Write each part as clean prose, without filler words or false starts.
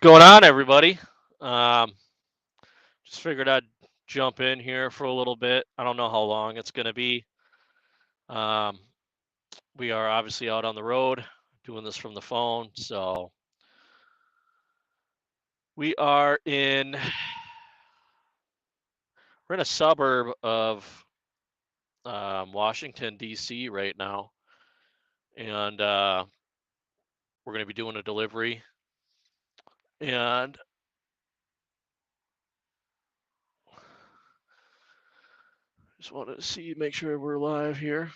going on, everybody? Um, just figured I'd jump in here for a little bit. I don't know how long it's going to be. Um, we are obviously out on the road doing this from the phone. So we are in we're in a suburb of Washington D.C. right now, and we're going to be doing a delivery. And just wanted to see, make sure we're live here.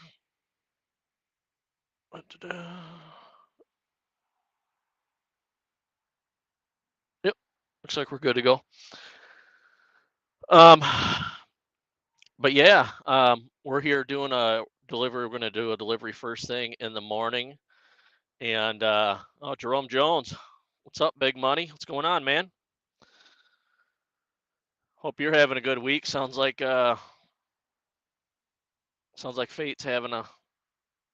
Yep, looks like we're good to go. Um, but yeah, we're here doing a delivery. We're going to do a delivery first thing in the morning. And oh, Jerome Jones, what's up, Big Money? What's going on, man? Hope you're having a good week. Sounds like Fate's having a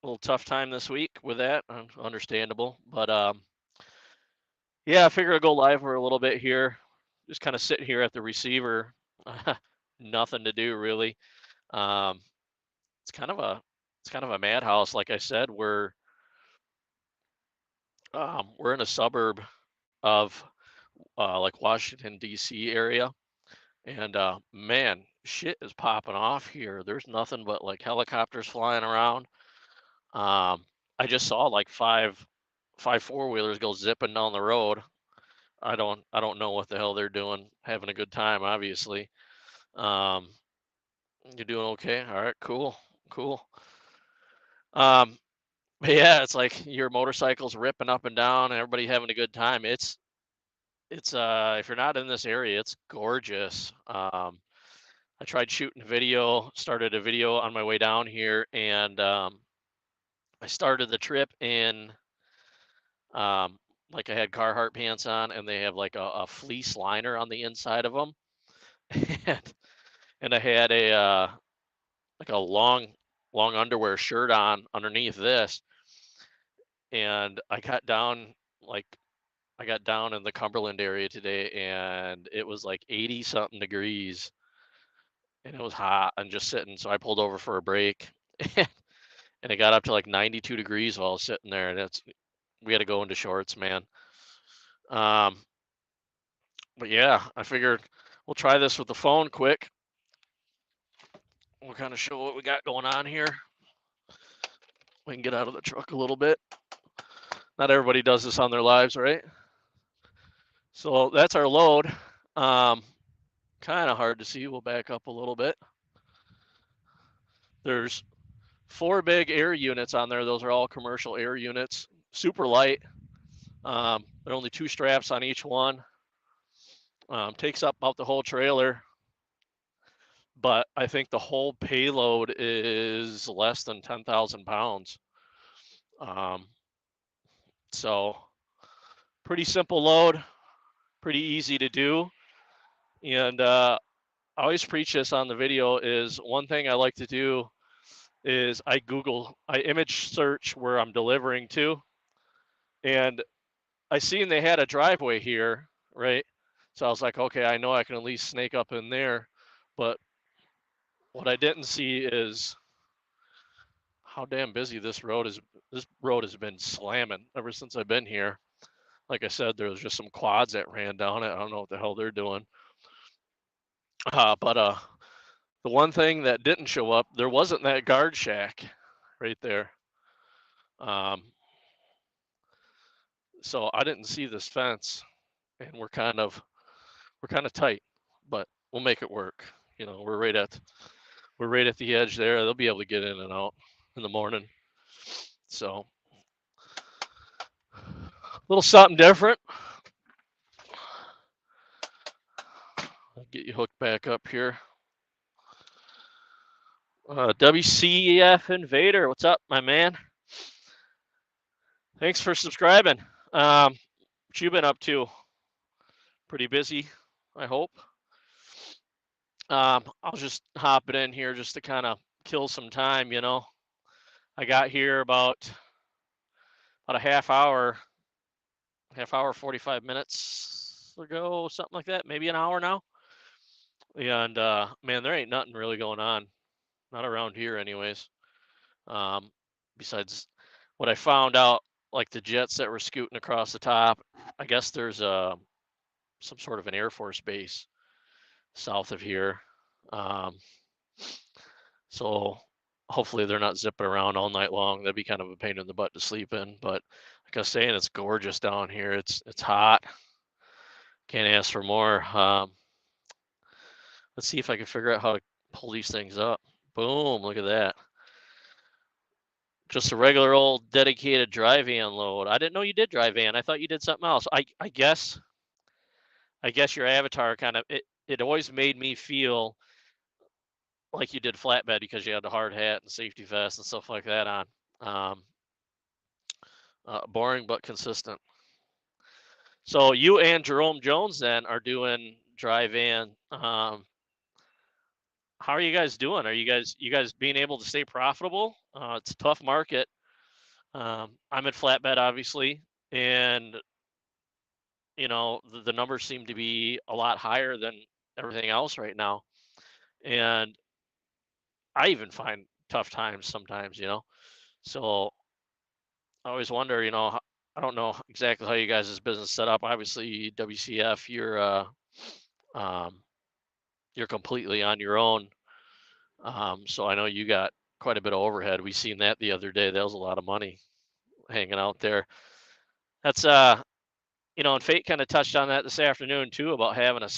little tough time this week with that. Understandable, but yeah, I figure I'll go live for a little bit here. Just kind of sitting here at the receiver, nothing to do really. Um, it's kind of a madhouse. Like I said, we're in a suburb of like Washington D.C. area, and man, shit is popping off here. There's nothing but like helicopters flying around. I just saw like five four-wheelers go zipping down the road. I don't know what the hell they're doing. Having a good time, obviously. Um, you're doing okay. All right, cool, cool. Um, but yeah, it's like your motorcycles ripping up and down, and everybody having a good time. It's if you're not in this area, it's gorgeous. I tried shooting a video, started a video on my way down here, and I started the trip in like I had Carhartt pants on, and they have like a fleece liner on the inside of them, and I had a like a long underwear shirt on underneath this, and like I got down in the Cumberland area today, and it was like 80 something degrees, and it was hot and just sitting. So I pulled over for a break. And it got up to like 92 degrees while I was sitting there, and we had to go into shorts, man. Um, but yeah, I figured we'll try this with the phone quick. We'll kind of show what we got going on here. We can get out of the truck a little bit. Not everybody does this on their lives, right? So that's our load. Um, kind of hard to see. We'll back up a little bit. There's 4 big air units on there. Those are all commercial air units, super light. There are only 2 straps on each one. Takes up about the whole trailer, but I think the whole payload is less than 10,000 pounds. Um, so pretty simple load, pretty easy to do. And I always preach this on the video is one thing I like to do is I image search where I'm delivering to. And I seen they had a driveway here, right? So I was like, okay, I know I can at least snake up in there. But what I didn't see is how damn busy this road is. This road has been slamming ever since I've been here. Like I said, there was just some quads that ran down it. I don't know what the hell they're doing. But the one thing that didn't show up, there wasn't that guard shack right there. Um, so I didn't see this fence, and we're kind of tight, but we'll make it work. You know, we're right at the edge there. They'll be able to get in and out in the morning. So a little something different. I'll get you hooked back up here. WCF Invader, what's up, my man? Thanks for subscribing. What you been up to? Pretty busy, I hope. I'll just hop it in here just to kind of kill some time, you know. I got here about a half hour, 45 minutes ago, something like that, maybe an hour now. And man, there ain't nothing really going on, not around here, anyways. Um, Besides what I found out, like the jets that were scooting across the top. I guess there's some sort of an Air Force base south of here. Um, so hopefully they're not zipping around all night long. That'd be kind of a pain in the butt to sleep in. But like I was saying, it's gorgeous down here. It's hot. Can't ask for more. Let's see if I can figure out how to pull these things up. Boom! Look at that. Just a regular old dedicated dry van load. I didn't know you did dry van. I thought you did something else. I guess your avatar kind of it always made me feel like you did flatbed because you had the hard hat and safety vest and stuff like that on. Um, Boring but consistent. So you and Jerome Jones then are doing dry van. How are you guys doing? Are you guys being able to stay profitable? It's a tough market. I'm at flatbed obviously, and the numbers seem to be a lot higher than everything else right now. And I even find tough times sometimes. So I always wonder, I don't know exactly how you guys' business set up. Obviously, WCF, um, you're completely on your own. So I know you got quite a bit of overhead. We seen that the other day. That was a lot of money hanging out there. That's and Fate kind of touched on that this afternoon too about having a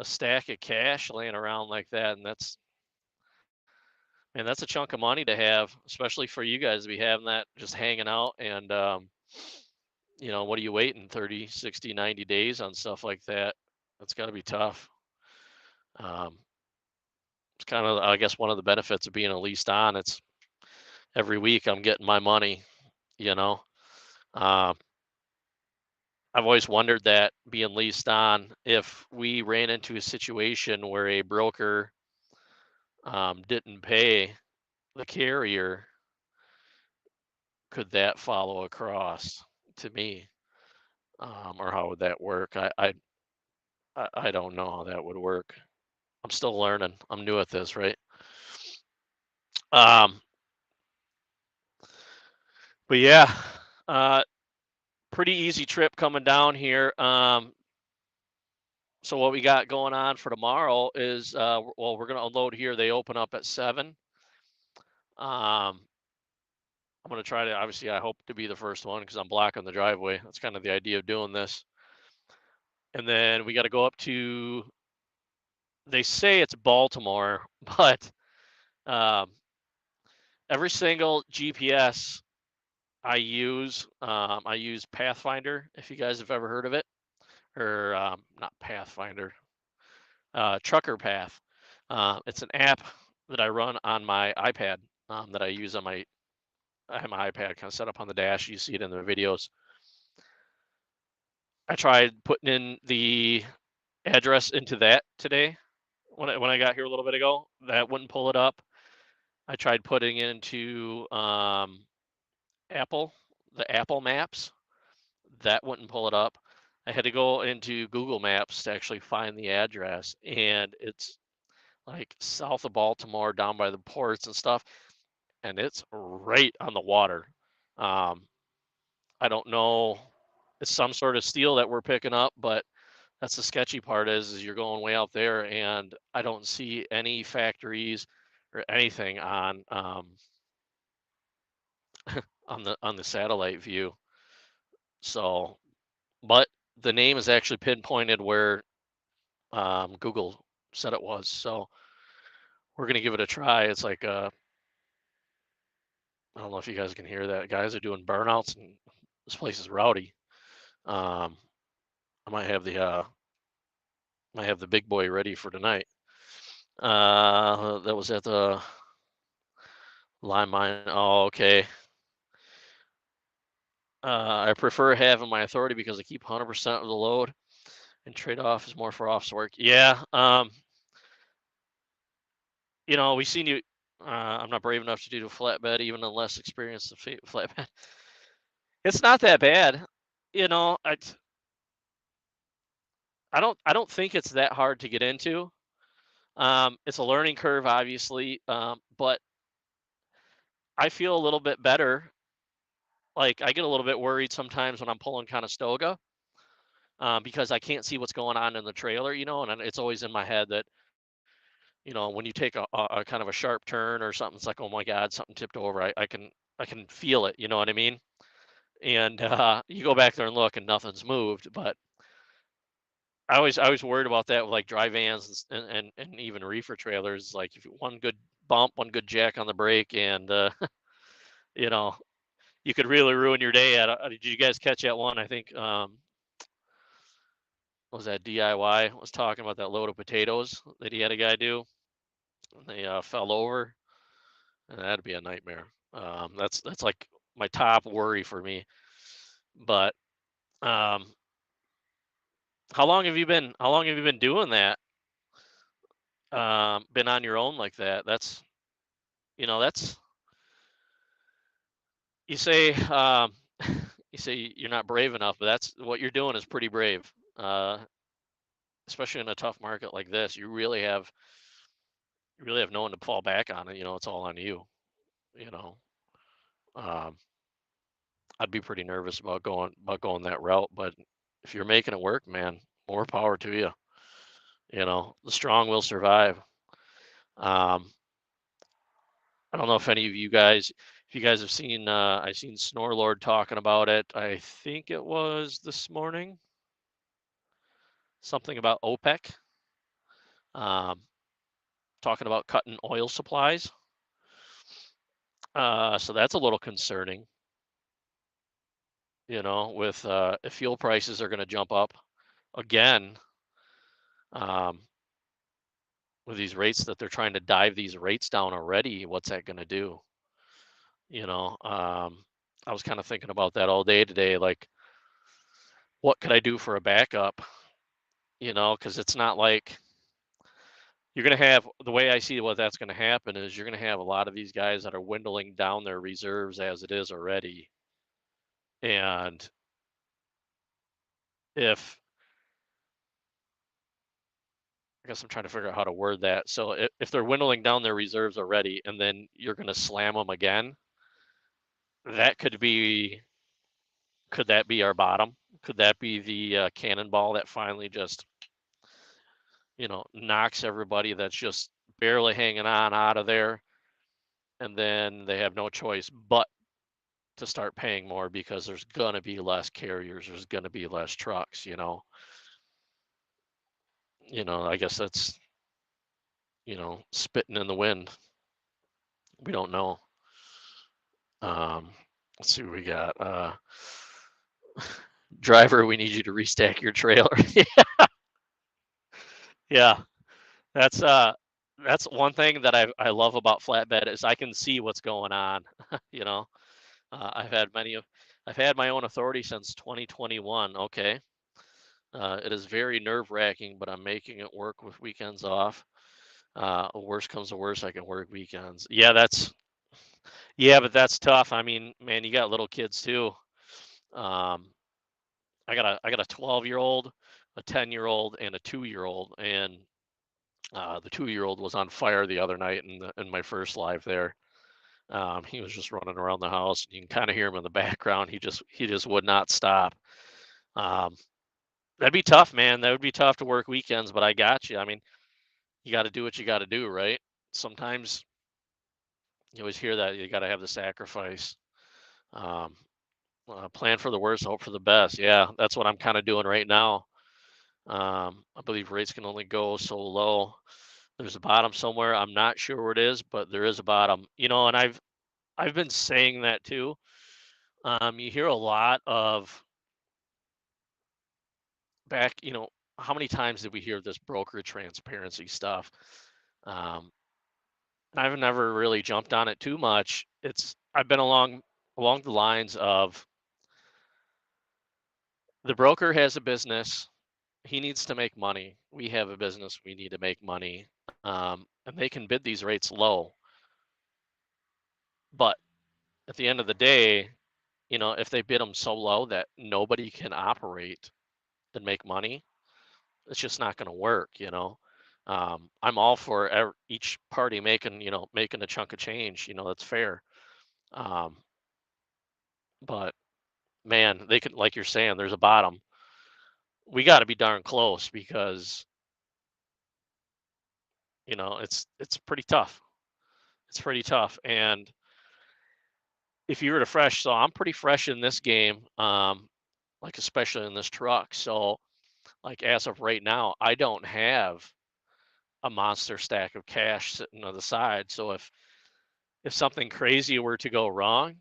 stack of cash laying around like that, and that's a chunk of money to have, especially for you guys to be having that just hanging out. And what are you waiting 30, 60, 90 days on stuff like that? That's got to be tough. Um, it's kind of, I guess, one of the benefits of being a leased on. It's every week I'm getting my money, you know. Um, I've always wondered that being leased on, if we ran into a situation where a broker didn't pay the carrier, could that follow across to me? Or how would that work? I don't know how that would work. I'm still learning. I'm new at this, right? Um, but yeah, uh, pretty easy trip coming down here. So what we got going on for tomorrow is, well, we're gonna unload here. They open up at 7. Um, I'm gonna try to, obviously, I hope to be the first one because I'm blocking the driveway. That's kind of the idea of doing this. And then we got to go up to, they say it's Baltimore, but um, every single GPS I use Pathfinder, if you guys have ever heard of it, or not Pathfinder, Trucker Path. It's an app that I run on my iPad, that I use on I have my iPad kind of set up on the dash. You see it in the videos. I tried putting in the address into that today when I got here a little bit ago. That wouldn't pull it up. I tried putting into the Apple Maps. That wouldn't pull it up. I had to go into Google Maps to actually find the address, and it's like south of Baltimore, down by the ports and stuff, and it's right on the water. Um, I don't know, it's some sort of steel that we're picking up, but that's the sketchy part is you're going way out there, and I don't see any factories or anything on the satellite view. So, but the name is actually pinpointed where Google said it was. So we're gonna give it a try. It's like I don't know if you guys can hear that. Guys are doing burnouts, and this place is rowdy. Um, I might have the big boy ready for tonight. That was at the Lime Mine. Oh, okay. I prefer having my authority because I keep 100% of the load, and trade-off is more for office work. Yeah. We seen you. I'm not brave enough to do a flatbed, even a less experienced flatbed. It's not that bad. I I don't think it's that hard to get into. It's a learning curve, obviously, but I feel a little bit better. Like I get a little bit worried sometimes when I'm pulling Conestoga, because I can't see what's going on in the trailer, and it's always in my head that when you take a kind of a sharp turn or something, it's like, oh my God, something tipped over. I can feel it. You know what I mean? And you go back there and look, and nothing's moved. But I was worried about that with like dry vans and even reefer trailers. Like if one good bump, one good jack on the brake, and you know you could really ruin your day. Did you guys catch that one? I think what was that DIY was talking about that load of potatoes that he had a guy do, and they fell over, and that'd be a nightmare. That's like my top worry for me. But um, how long have you been doing that? Been on your own like that? That's you say you say you're not brave enough, but that's what you're doing is pretty brave. Uh, Especially in a tough market like this, you really have no one to fall back on. And it's all on you. You know, um, I'd be pretty nervous about going that route, but if you're making it work, man, more power to you. The strong will survive. Um, I don't know if you guys have seen. I've seen Snorlord talking about it. I think it was this morning. Something about OPEC, um, talking about cutting oil supplies. So that's a little concerning. With if fuel prices are going to jump up again, um, with these rates that they're trying to dive these rates down already, what's that going to do? You know, I was kind of thinking about that all day today. Like, what could I do for a backup? Because it's not like you're going to have the way I see what that's going to happen is you're going to have a lot of these guys that are dwindling down their reserves as it is already. And if I guess I'm trying to figure out how to word that. So if they're dwindling down their reserves already, and then you're going to slam them again, that could that be our bottom? Could that be the cannonball that finally just knocks everybody that's just barely hanging on out of there, and then they have no choice but to start paying more because there's gonna be less carriers, there's gonna be less trucks. I guess that's spitting in the wind. We don't know. Um, let's see what we got. Driver, we need you to restack your trailer. Yeah, that's that's one thing that I love about flatbed is I can see what's going on. You know, I've had I've had my own authority since 2021. Okay, it is very nerve wracking, but I'm making it work with weekends off. Worst comes to worst, I can work weekends. Yeah, but that's tough. I mean, man, you got little kids too. Um, I got a 12-year-old, a 10-year-old, and a 2-year-old, and the 2-year-old was on fire the other night in my first live there. He was just running around the house. You can kind of hear him in the background. He just would not stop. Um, that'd be tough, man. That would be tough to work weekends, but I got you. I mean, you got to do what you got to do, right? Sometimes you always hear that you got to have the sacrifice. Um, Plan for the worst, hope for the best. Yeah, that's what I'm kind of doing right now. I believe rates can only go so low. There's a bottom somewhere. I'm not sure where it is, but there is a bottom. And I've been saying that too. You hear a lot of how many times did we hear this broker transparency stuff? Um, I've never really jumped on it too much. I've been along the lines of the broker has a business, he needs to make money. We have a business, we need to make money. And they can bid these rates low, but at the end of the day, if they bid them so low that nobody can operate and make money, It's just not going to work, I'm all for each party making, making a chunk of change, that's fair. Um, but man, they could, like you're saying, there's a bottom. We got to be darn close because, it's pretty tough. It's pretty tough. And if you were to fresh, so I'm pretty fresh in this game, like especially in this truck. So like as of right now, I don't have a monster stack of cash sitting on the side. So if something crazy were to go wrong,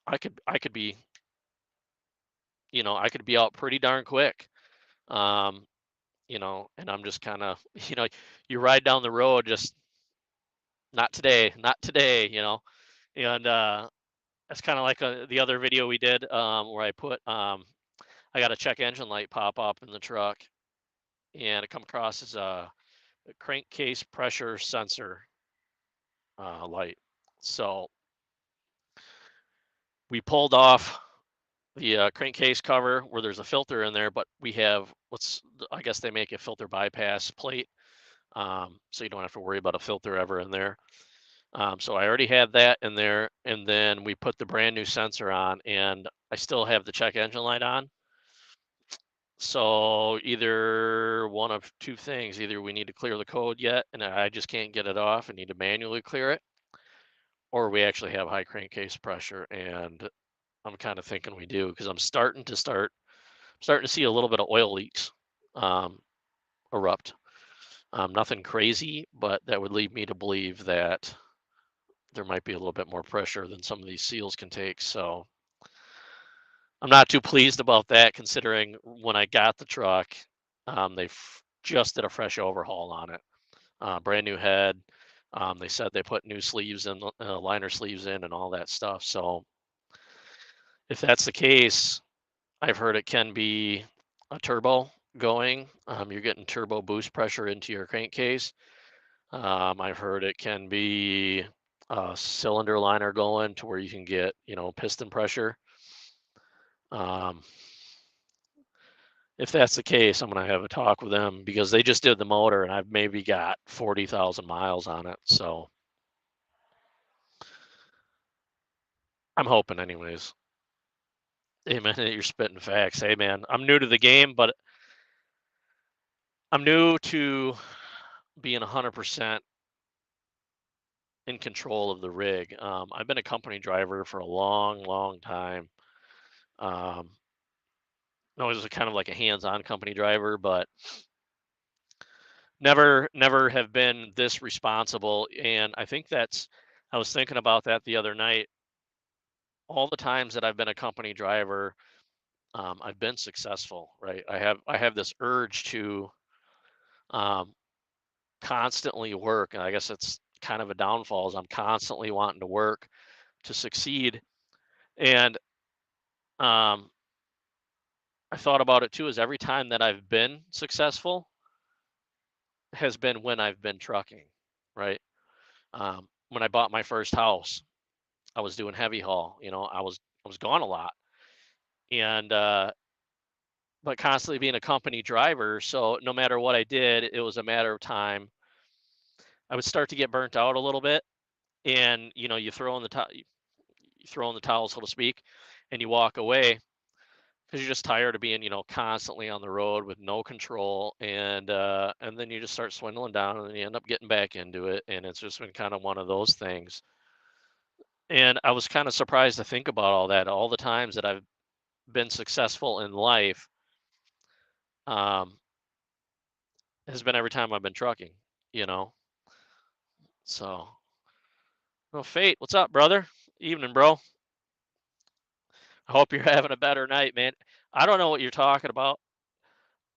I could be, I could be out pretty darn quick. Um, and I'm just kind of, you ride down the road, just not today, not today, and that's kind of like the other video we did, where I got a check engine light pop up in the truck, and it come across as a crankcase pressure sensor light. So we pulled off the crankcase cover where there's a filter in there, but we have I guess they make a filter bypass plate, so you don't have to worry about a filter ever in there. So I already had that in there, and then we put the brand new sensor on, and I still have the check engine light on. So either one of two things: either we need to clear the code yet, and I just can't get it off and need to manually clear it, or we actually have high crankcase pressure, and I'm kind of thinking we do because I'm starting to see a little bit of oil leaks um, erupt. Nothing crazy, but that would lead me to believe that there might be a little bit more pressure than some of these seals can take. So I'm not too pleased about that, considering when I got the truck, they just did a fresh overhaul on it, brand new head. They said they put new sleeves and liner sleeves in and all that stuff. So if that's the case, I've heard it can be a turbo going. You're getting turbo boost pressure into your crankcase. I've heard it can be a cylinder liner going to where you can get, piston pressure. Um, if that's the case, I'm going to have a talk with them because they just did the motor and I've maybe got 40,000 miles on it. So I'm hoping, anyways. Hey, man, you're spitting facts. Hey, man, I'm new to the game, but I'm new to being 100% in control of the rig. I've been a company driver for a long, long time. Um, I was kind of like a hands-on company driver, but never have been this responsible. And I was thinking about that the other night. All the times that I've been a company driver, I've been successful, right? I have this urge to um, constantly work, and I guess it's kind of a downfall. Is I'm constantly wanting to work to succeed, and um, I thought about it too. Is every time that I've been successful has been when I've been trucking, right? When I bought my first house, I was doing heavy haul. I was gone a lot, and but constantly being a company driver. So no matter what I did, it was a matter of time. I would start to get burnt out a little bit, and you throw in the towel, so to speak, and you walk away because you're just tired of being, constantly on the road with no control, and then you just start swindling down, and then you end up getting back into it, and it's just been kind of one of those things. And I was kind of surprised to think about all the times that I've been successful in life, um, has been every time I've been trucking, you know. So, well, Fate, what's up, brother? Evening, bro. I hope you're having a better night, man. I don't know what you're talking about.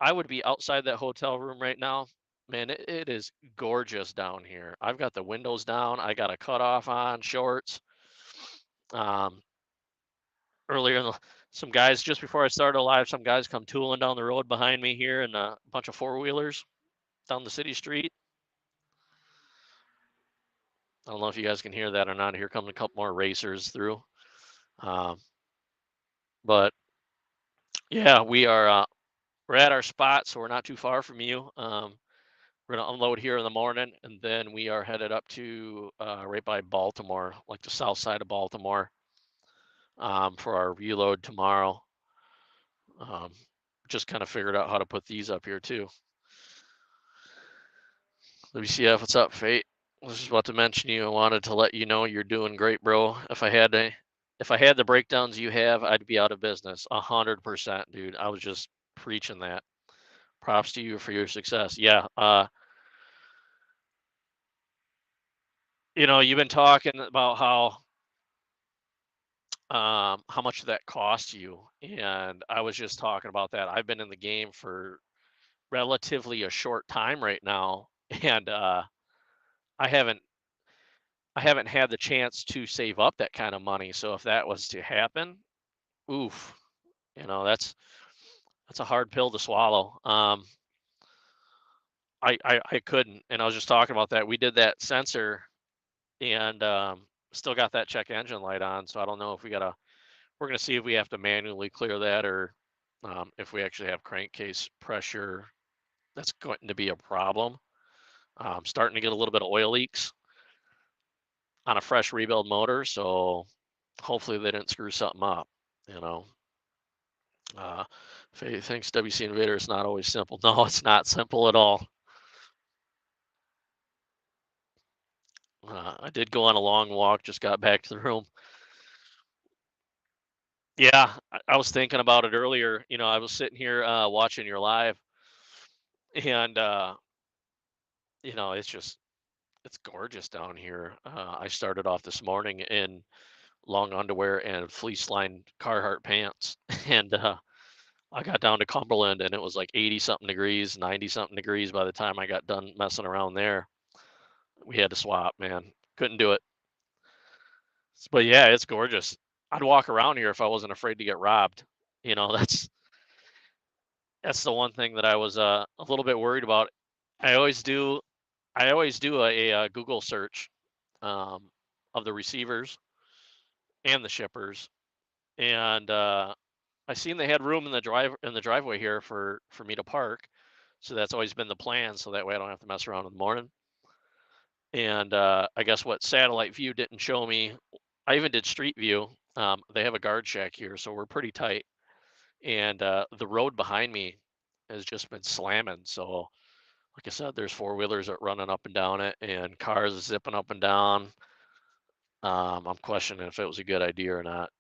I would be outside that hotel room right now. Man, it is gorgeous down here. I've got the windows down. I got a cutoff on, shorts. Um, earlier, some guys just before I started live, some guys come tooling down the road behind me here, and a bunch of four wheelers down the city street. I don't know if you guys can hear that or not. Here comes a couple more racers through. Um, but yeah, we are. we're at our spot, so we're not too far from you. We're gonna unload here in the morning, and then we are headed up to right by Baltimore, like the south side of Baltimore, for our reload tomorrow. Um, just kind of figured out how to put these up here too. Let me see if what's up, Fate. I was just about to mention you. I wanted to let you know you're doing great, bro. If I had the breakdowns you have, I'd be out of business. 100%, dude. I was just preaching that. Props to you for your success. Yeah. You've been talking about how much that cost you, and I was just talking about that. I've been in the game for relatively a short time right now, and I haven't I haven't had the chance to save up that kind of money. So if that was to happen, oof, that's a hard pill to swallow. I couldn't, and I was just talking about that. We did that sensor, and still got that check engine light on. So I don't know if we're gonna see if we have to manually clear that, or if we actually have crankcase pressure. That's going to be a problem. Starting to get a little bit of oil leaks on a fresh rebuild motor, so hopefully they didn't screw something up. You know, uh, Faye thinks WC Invader is not always simple. No, it's not simple at all. I did go on a long walk, just got back to the room. Yeah, I was thinking about it earlier. I was sitting here watching your live, and it's gorgeous down here. I started off this morning in long underwear and fleece lined Carhartt pants, and I got down to Cumberland, and it was like 80 something degrees, 90 something degrees by the time I got done messing around there. We had to swap, man. Couldn't do it. But yeah, it's gorgeous. I'd walk around here if I wasn't afraid to get robbed. You know, that's the one thing that I was a little bit worried about. I always do I always do a Google search um, of the receivers and the shippers, and I seen they had room in the driveway here for me to park, so that's always been the plan. So that way I don't have to mess around in the morning. And I guess what satellite view didn't show me, I even did street view. They have a guard shack here, so we're pretty tight. And the road behind me has just been slamming. So, like I said, there's four wheelers that running up and down it, and cars zipping up and down. I'm questioning if it was a good idea or not.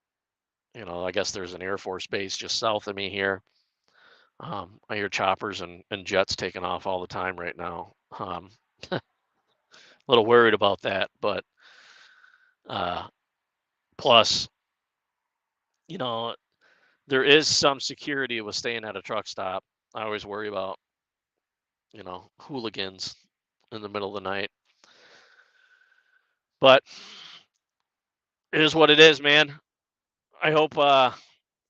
I guess there's an Air Force base just south of me here. I hear choppers and jets taking off all the time right now. A little worried about that, but uh, plus, you know, there is some security with staying at a truck stop. I always worry about, hooligans in the middle of the night. But it is what it is, man. I hope I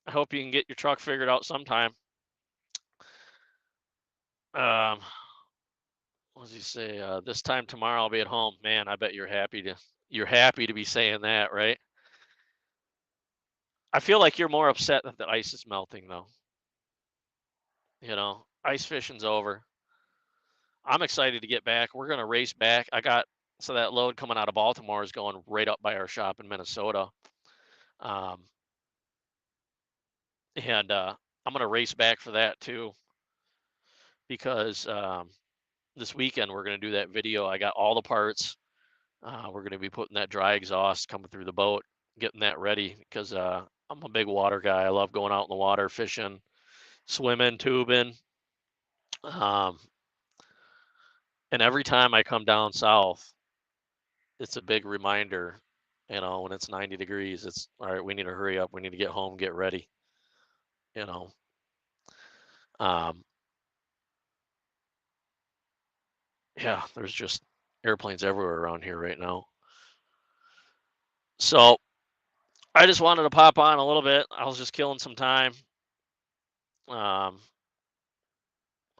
hope you can get your truck figured out sometime. Um, what does he say? This time tomorrow I'll be at home. Man, I bet you're happy to be saying that, right? I feel like you're more upset that the ice is melting though. Ice fishing's over. I'm excited to get back. We're gonna race back. So that load coming out of Baltimore is going right up by our shop in Minnesota. Um, and I'm gonna race back for that too because this weekend we're gonna do that video. I got all the parts. We're gonna be putting that dry exhaust coming through the boat, getting that ready because I'm a big water guy. I love going out in the water, fishing, swimming, tubing. Um, and every time I come down south, it's a big reminder, when it's 90 degrees, it's all right, we need to hurry up. We need to get home, get ready, you know. Um, yeah, there's just airplanes everywhere around here right now. So I just wanted to pop on a little bit. I was just killing some time. Um,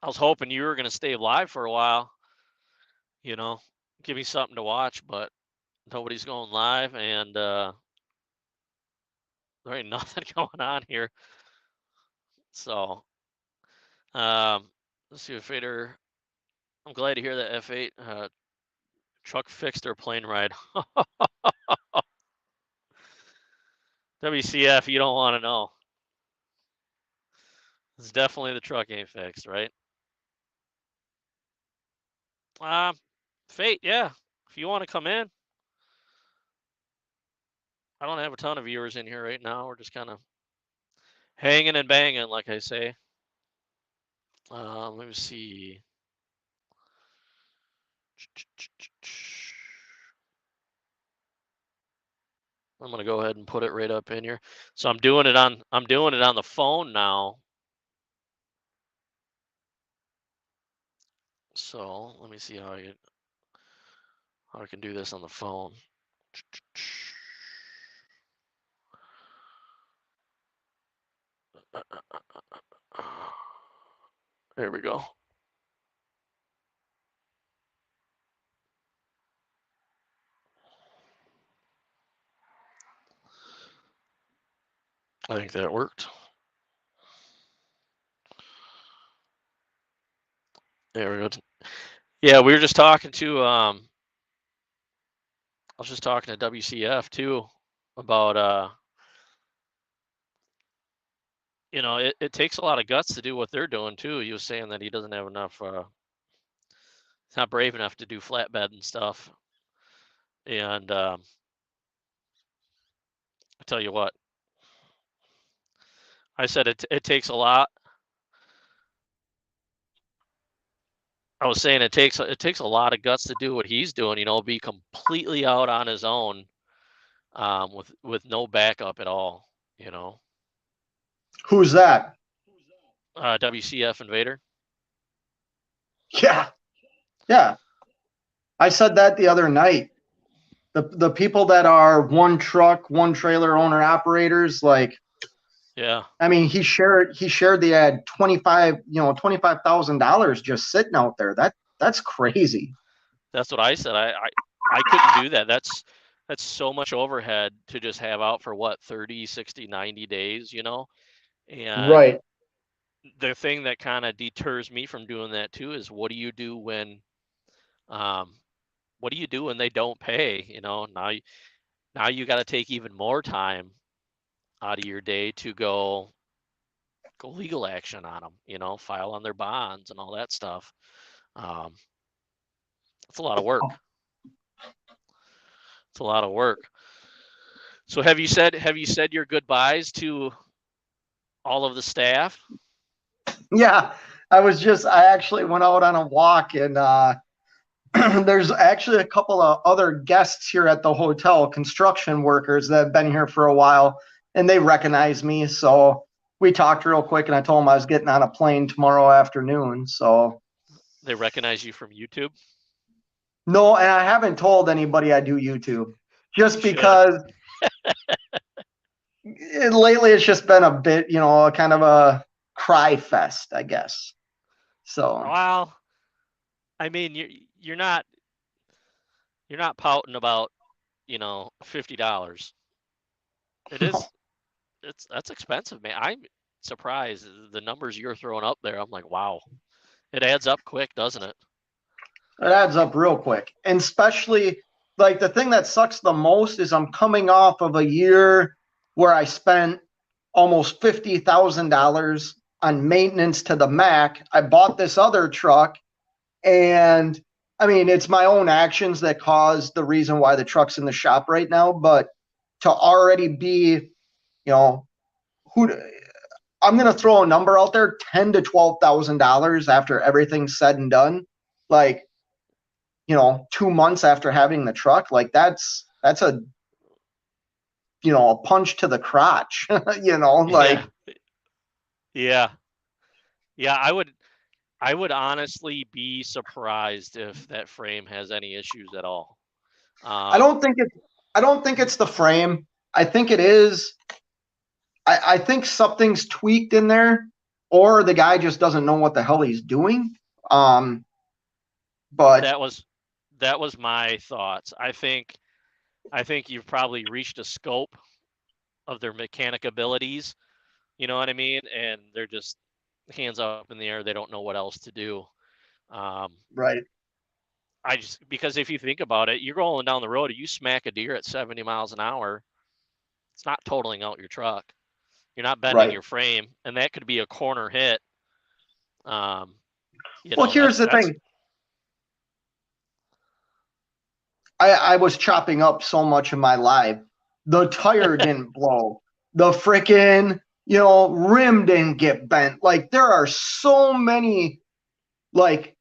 I was hoping you were going to stay live for a while, you know, give me something to watch, but nobody's going live, and there ain't nothing going on here. So Let's see if Fader. I'm glad to hear that F8 truck fixed their plane ride. WCF, you don't want to know. It's definitely the truck ain't fixed, right? Fate, yeah. If you want to come in, I don't have a ton of viewers in here right now. We're just kind of hanging and banging, like I say. Let me see. I'm gonna go ahead and put it right up in here. So I'm doing it on the phone now. So let me see how I can do this on the phone. There we go. I think that worked. There we go. Yeah, we were just talking to I was just talking to WCF too about it takes a lot of guts to do what they're doing too. He was saying that he doesn't have enough he's not brave enough to do flatbed and stuff. And I tell you what, I said it takes a lot. I was saying it takes a lot of guts to do what he's doing, be completely out on his own, with no backup at all, Who's that? WCF Invader. Yeah. Yeah. I said that the other night. The people that are one truck, one trailer owner operators, like, Yeah, I mean, he shared they had $25,000 just sitting out there. That's crazy. that's what I said. I couldn't do that. That's so much overhead to just have out for what, 30, 60, 90 days, And Right. the thing that kind of deters me from doing that too is what do you do when um they don't pay? Now you got to take even more time out of your day to go legal action on them, file on their bonds and all that stuff. Um, it's a lot of work. It's a lot of work. So have you said your goodbyes to all of the staff? Yeah. I actually went out on a walk, and there's actually a couple of other guests here at the hotel, construction workers that have been here for a while, and they recognize me. So we talked real quick, and I told them I was getting on a plane tomorrow afternoon. So They recognize you from YouTube? no, and I haven't told anybody I do YouTube You just should. because lately it's just been a bit, kind of a cry fest, I guess. So Well, I mean, you're not pouting about, $50. It is that's expensive, man. I'm surprised the numbers you're throwing up there. I'm like, wow. It adds up quick, doesn't it? it adds up real quick. And especially, like, the thing that sucks the most is I'm coming off of a year where I spent almost $50,000 on maintenance to the Mac. I bought this other truck, and I mean, it's my own actions that caused the reason why the truck's in the shop right now. But to already be, who I'm going to throw a number out there, $10,000 to $12,000 after everything's said and done. Like, 2 months after having the truck, like that's a punch to the crotch. Yeah. Like, Yeah. Yeah, I would honestly be surprised if that frame has any issues at all. I Um, don't think it. I don't think it's the frame. I think it is. I think something's tweaked in there, or the guy just doesn't know what the hell he's doing. Um, but that was my thoughts. I think you've probably reached a scope of their mechanic abilities, you know what I mean? And they're just hands up in the air. They don't know what else to do. Right. Because if you think about it, you're rolling down the road, you smack a deer at 70 miles an hour, it's not totaling out your truck. You're not bending Right. your frame, and that could be a corner hit. Well, here's the That's thing. I was chopping up so much in my live. The tire didn't blow. The freaking, rim didn't get bent. Like there are so many like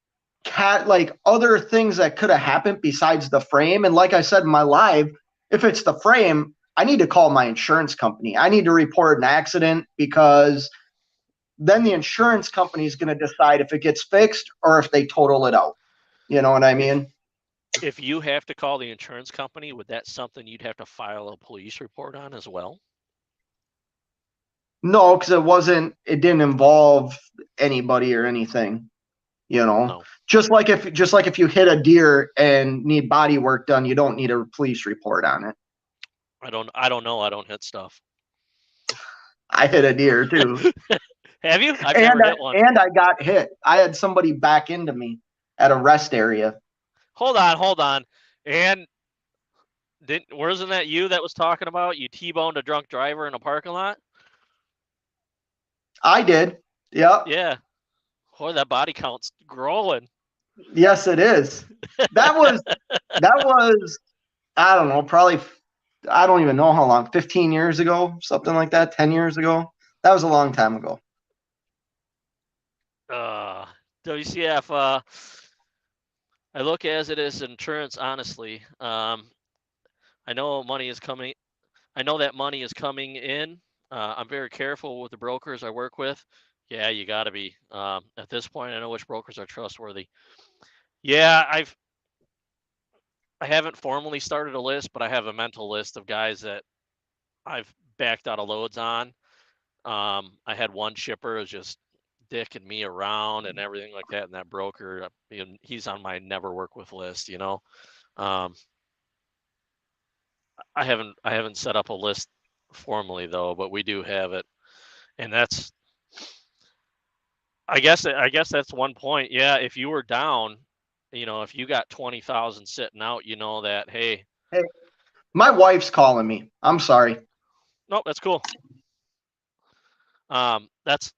other things that could have happened besides the frame. And like I said in my live, if it's the frame, I need to call my insurance company. I need to report an accident because then the insurance company is going to decide if it gets fixed or if they total it out. You know what I mean? If you have to call the insurance company, would that something you'd have to file a police report on as well? No, because it didn't involve anybody or anything. No. Just like if you hit a deer and need body work done, you don't need a police report on it. I don't know. I don't hit stuff. I hit a deer too. Have you? I've never hit one. And I got hit. I had somebody back into me at a rest area. Hold on. And wasn't that you that was talking about you T-boned a drunk driver in a parking lot? I did. Yep. Yeah. Boy, that body count's growing. Yes, it is. That was I don't know, probably I don't even know how long, 15 years ago, something like that, 10 years ago. That was a long time ago. WCF, I look as it is insurance, honestly. I know money is coming. I know that money is coming in. I'm very careful with the brokers I work with. Yeah, you got to be. At this point, I know which brokers are trustworthy. Yeah, I haven't formally started a list, but I have a mental list of guys that I've backed out of loads on. I had one shipper was just dicking me around and everything like that, and that broker, he's on my never work with list. I haven't set up a list formally though, but we do have it, and that's. I guess that's one point. Yeah, if you were down, if you got 20,000 sitting out, that hey, my wife's calling me. I'm sorry. Nope, that's cool. That's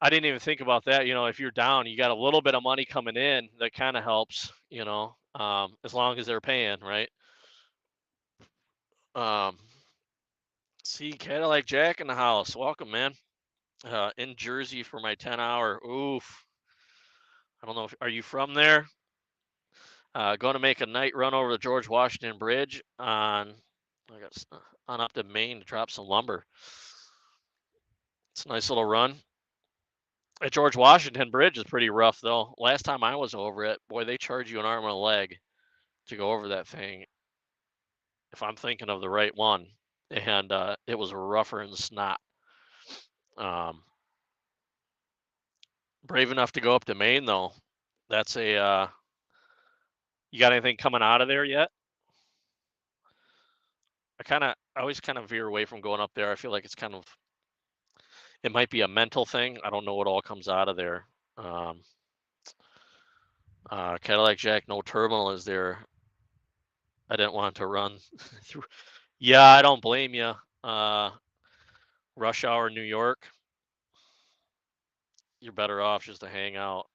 I didn't even think about that. If you're down, you got a little bit of money coming in, that kind of helps. As long as they're paying, right? See, Cadillac Jack in the house. Welcome, man. In Jersey for my 10-hour. Oof. I don't know. Are you from there? Going to make a night run over the George Washington Bridge on up to Maine to drop some lumber. It's a nice little run. The George Washington Bridge is pretty rough though. Last time I was over it, boy, they charge you an arm and a leg to go over that thing. If I'm thinking of the right one, and it was rougher than snot. Brave enough to go up to Maine though. That's a. You got anything coming out of there yet? I always kind of veer away from going up there. I feel like it might be a mental thing. I don't know what all comes out of there. Cadillac Jack, no terminal is there. I didn't want to run through. Yeah, I don't blame you. Rush hour New York. You're better off just to hang out.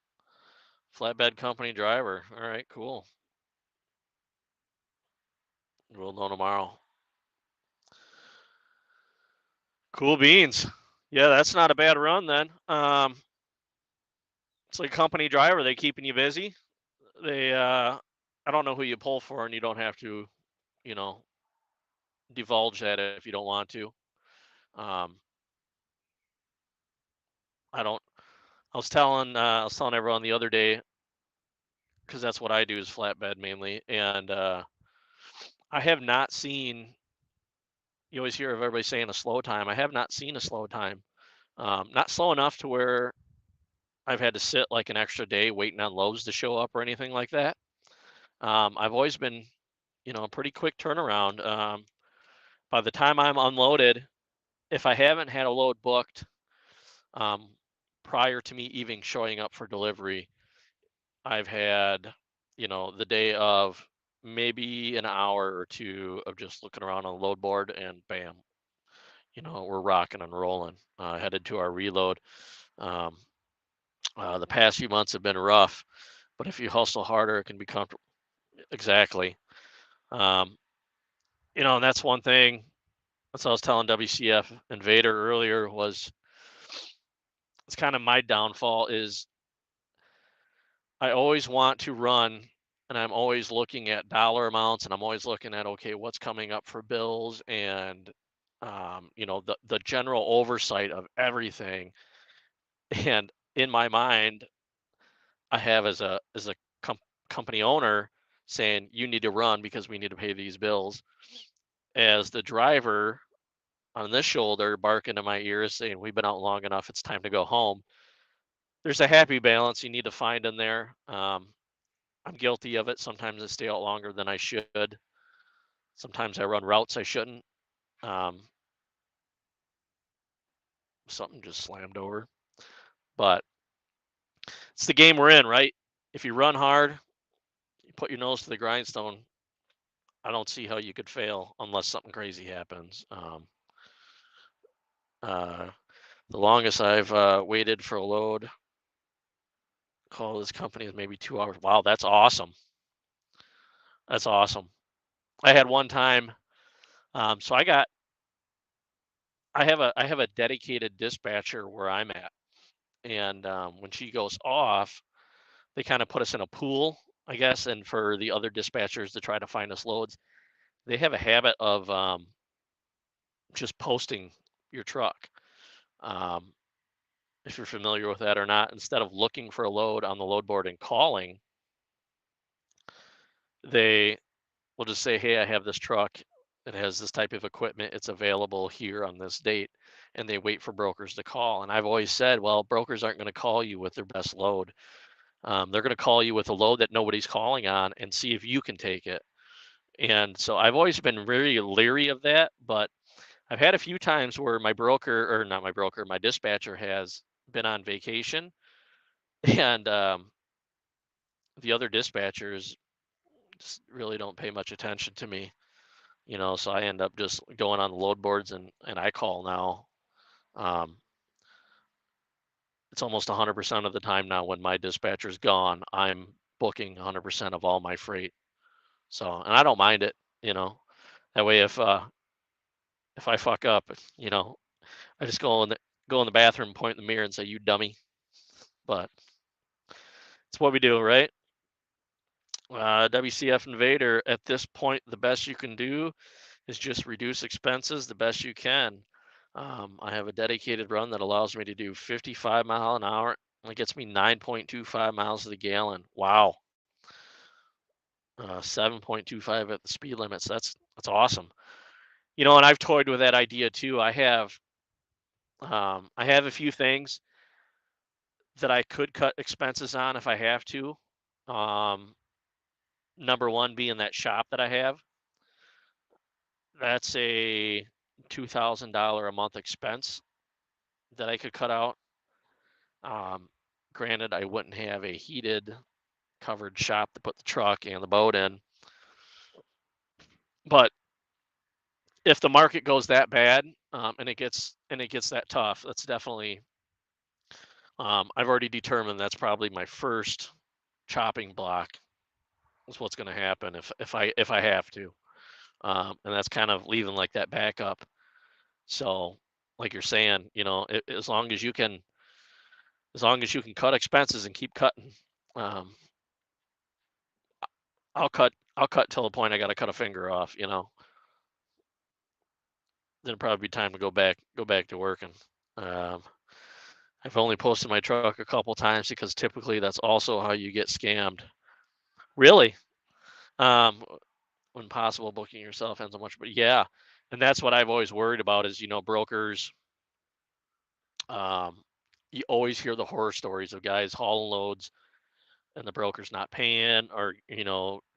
Flatbed company driver. All right, cool. We'll know tomorrow. Cool beans. Yeah, that's not a bad run then. It's like company driver. They keeping you busy. I don't know who you pull for, and you don't have to, divulge that if you don't want to. I don't. I was telling everyone the other day, because that's what I do is flatbed mainly, and I have not seen. You always hear of everybody saying a slow time. I have not seen a slow time. Not slow enough to where I've had to sit like an extra day waiting on loads to show up or anything like that. I've always been, a pretty quick turnaround. By the time I'm unloaded, if I haven't had a load booked, Prior to me even showing up for delivery, I've had, the day of maybe an hour or two of just looking around on the load board and bam, we're rocking and rolling, headed to our reload. Um, the past few months have been rough, but if you hustle harder, it can be comfortable. Exactly. Um, and that's one thing. That's what I was telling WCF Invader earlier was it's kind of my downfall is I always want to run and I'm always looking at dollar amounts and I'm always looking at, okay, what's coming up for bills and, the general oversight of everything. And in my mind, I have as a company owner saying, you need to run because we need to pay these bills. As the driver on this shoulder barking in my ears saying, we've been out long enough, it's time to go home. There's a happy balance you need to find in there. I'm guilty of it. Sometimes I stay out longer than I should. Sometimes I run routes I shouldn't. Um, Something just slammed over. But it's the game we're in, right? If you run hard, you put your nose to the grindstone. I don't see how you could fail unless something crazy happens. Uh, the longest I've waited for a load, call this company is maybe 2 hours. Wow, that's awesome. That's awesome. I had one time. So I have a dedicated dispatcher where I'm at, and when she goes off, they kind of put us in a pool, I guess, and for the other dispatchers to try to find us loads, they have a habit of just posting your truck. Um, if you're familiar with that or not, instead of looking for a load on the load board and calling, they will just say, "Hey, I have this truck. It has this type of equipment. It's available here on this date." And they wait for brokers to call. And I've always said, well, brokers aren't going to call you with their best load. They're going to call you with a load that nobody's calling on and see if you can take it. And so I've always been very leery of that. But I've had a few times where my broker, or not my broker, my dispatcher has been on vacation, and the other dispatchers just really don't pay much attention to me. So I end up just going on the load boards and I call now. Um, it's almost 100% of the time now when my dispatcher's gone, I'm booking 100% of all my freight. So, and I don't mind it, you know. That way, if I fuck up, I just go in the bathroom, point in the mirror, and say, "You dummy." But it's what we do, right? WCF Invader. At this point, the best you can do is just reduce expenses the best you can. I have a dedicated run that allows me to do 55 mile an hour. It gets me 9.25 miles to the gallon. Wow. 7.25 at the speed limits. That's awesome. And I've toyed with that idea too. I have a few things that I could cut expenses on if I have to. Um, Number one being that shop that I have. That's a $2,000 a month expense that I could cut out. Um, Granted, I wouldn't have a heated, covered shop to put the truck and the boat in, but if the market goes that bad, and it gets that tough, that's definitely. I've already determined that's probably my first chopping block. Is what's going to happen if I have to, and that's kind of leaving like that backup. So, like you're saying, as long as you can cut expenses and keep cutting, um, I'll cut till the point I got to cut a finger off. Then it'll probably be time to go back to working. Um, I've only posted my truck a couple times because typically that's also how you get scammed. Really, um, when possible, booking yourself ends so much. But yeah, and that's what I've always worried about is brokers. Um, you always hear the horror stories of guys hauling loads and the broker's not paying or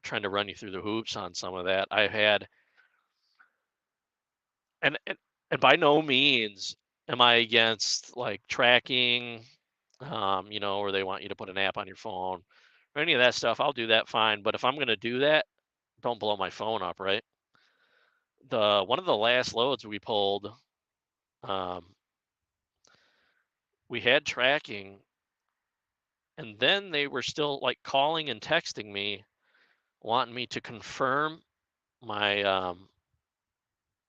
trying to run you through the hoops on some of that. I've had and by no means am I against like tracking, or they want you to put an app on your phone or any of that stuff, I'll do that fine. But if I'm going to do that, don't blow my phone up, right? One of the last loads we pulled, um, we had tracking, and then they were still like calling and texting me, wanting me to confirm my